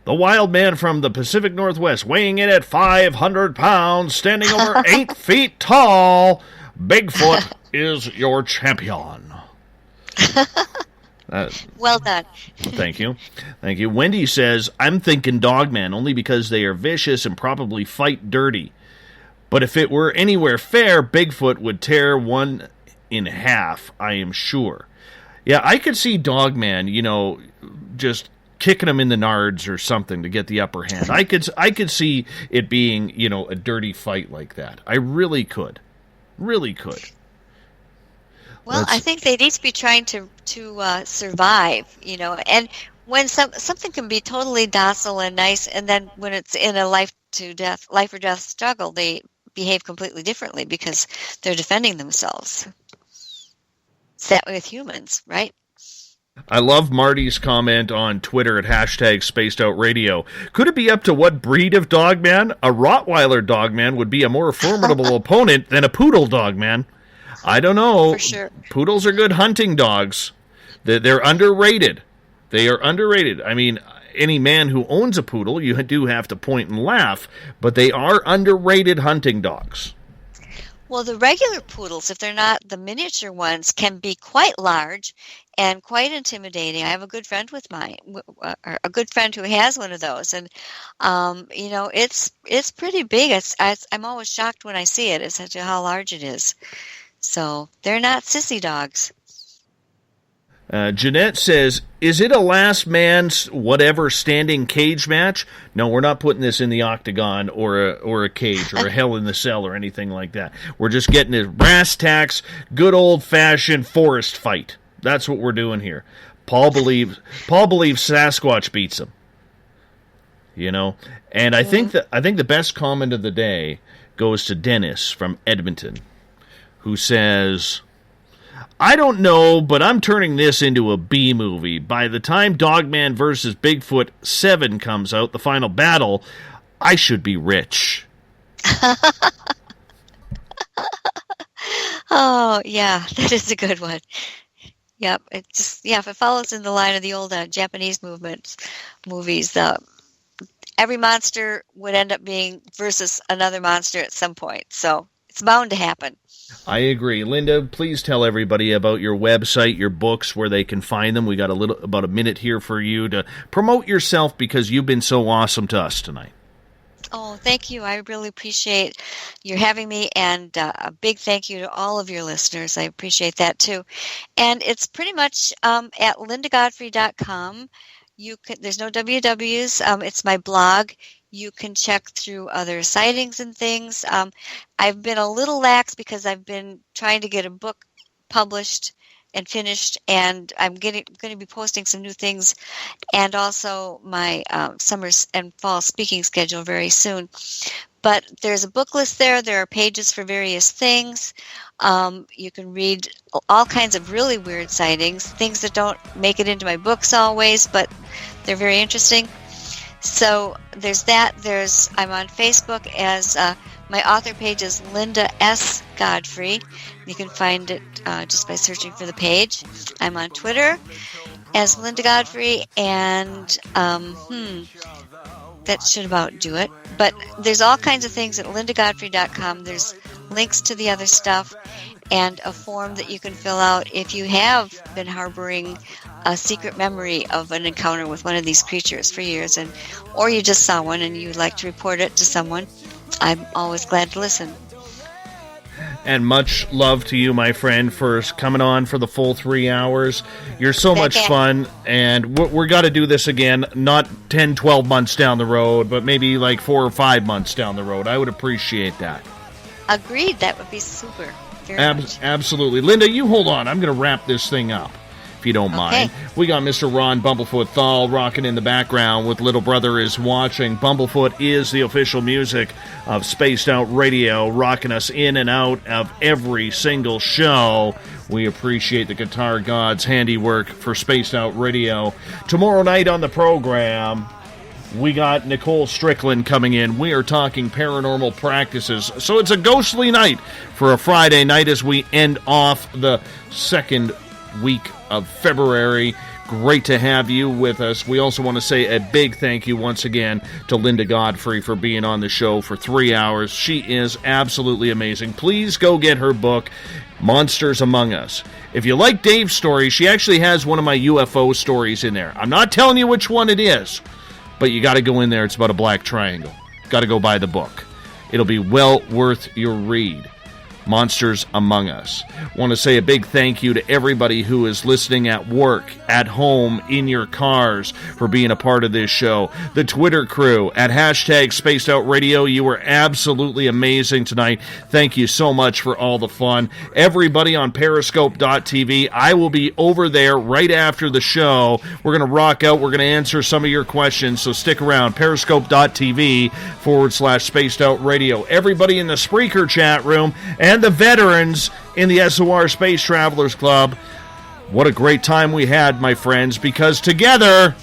the wild man from the Pacific Northwest, weighing in at 500 pounds, standing over 8 feet tall, Bigfoot is your champion. Well done. Thank you. Wendy says, I'm thinking Dogman, only because they are vicious and probably fight dirty. But if it were anywhere fair, Bigfoot would tear one in half, I am sure. Yeah, I could see Dogman, just kicking him in the nards or something to get the upper hand. I could see it being, a dirty fight like that. I really could. Really could. Well, I think they'd each be trying to survive, and when something can be totally docile and nice, and then when it's in a life or death struggle, they behave completely differently because they're defending themselves. It's that way with humans, right? I love Marty's comment on Twitter at #SpacedOutRadio. Could it be up to what breed of dogman? A Rottweiler dogman would be a more formidable opponent than a poodle dogman. I don't know. For sure. Poodles are good hunting dogs. They're underrated. They are underrated. I mean, any man who owns a poodle, you do have to point and laugh, but they are underrated hunting dogs. Well, the regular poodles, if they're not the miniature ones, can be quite large and quite intimidating. I have a good friend a good friend who has one of those, and it's pretty big. I'm always shocked when I see it as to how large it is. So they're not sissy dogs. Jeanette says, is it a last man's whatever standing cage match? No, we're not putting this in the octagon or a cage or a hell in the cell or anything like that. We're just getting a brass tacks, good old-fashioned forest fight. That's what we're doing here. Paul believes Sasquatch beats him. And I think the best comment of the day goes to Dennis from Edmonton, who says, I don't know, but I'm turning this into a B movie. By the time Dogman vs. Bigfoot 7 comes out, the final battle, I should be rich. Oh, yeah, that is a good one. Yep, if it follows in the line of the old Japanese movies, every monster would end up being versus another monster at some point. So it's bound to happen. I agree. Linda, please tell everybody about your website, your books, where they can find them. We got about a minute here for you to promote yourself because you've been so awesome to us tonight. Oh, thank you. I really appreciate your having me, and a big thank you to all of your listeners. I appreciate that too. And it's pretty much at lindagodfrey.com. There's no WWs. It's my blog. You can check through other sightings and things. I've been a little lax because I've been trying to get a book published and finished, and I'm going to be posting some new things, and also my summer and fall speaking schedule very soon. But there's a book list there. There are pages for various things. You can read all kinds of really weird sightings, things that don't make it into my books always, but they're very interesting. So there's that. I'm on Facebook as my author page is Linda S. Godfrey. You can find it just by searching for the page. I'm on Twitter as Linda Godfrey, and that should about do it. But there's all kinds of things at lindagodfrey.com. There's links to the other stuff and a form that you can fill out if you have been harboring a secret memory of an encounter with one of these creatures for years, or you just saw one and you'd like to report it to someone. I'm always glad to listen. And much love to you, my friend, for coming on for the full 3 hours. You're so much fun, and we're got to do this again, not 10, 12 months down the road, but maybe like 4 or 5 months down the road. I would appreciate that. Agreed. That would be super. Very much. Absolutely. Linda, you hold on. I'm going to wrap this thing up, if you don't mind. We got Mr. Ron Bumblefoot THAL rocking in the background with Little Brother Is Watching. Bumblefoot is the official music of Spaced Out Radio, rocking us in and out of every single show. We appreciate the guitar god's handiwork for Spaced Out Radio. Tomorrow night on the program, we got Nicole Strickland coming in. We are talking paranormal practices. So it's a ghostly night for a Friday night as we end off the second week of February. Great to have you with us. We also want to say a big thank you once again to Linda Godfrey for being on the show for 3 hours. She is absolutely amazing. Please go get her book, Monsters Among Us. If you like Dave's story, she actually has one of my UFO stories in there. I'm not telling you which one it is, but you got to go in there. It's about a black triangle. Got to go buy the book. It'll be well worth your read. Monsters Among Us. Want to say a big thank you to everybody who is listening at work, at home, in your cars for being a part of this show. The Twitter crew at #SpacedOutRadio. You were absolutely amazing tonight. Thank you so much for all the fun. Everybody on Periscope.tv. I will be over there right after the show. We're going to rock out. We're going to answer some of your questions, so stick around. Periscope.tv/SpacedOutRadio. Everybody in the Spreaker chat room and the veterans in the SOR Space Travelers Club. What a great time we had, my friends, because together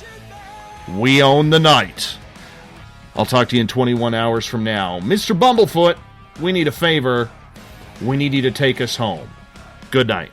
we own the night. I'll talk to you in 21 hours from now. Mr. Bumblefoot, we need a favor. We need you to take us home. Good night.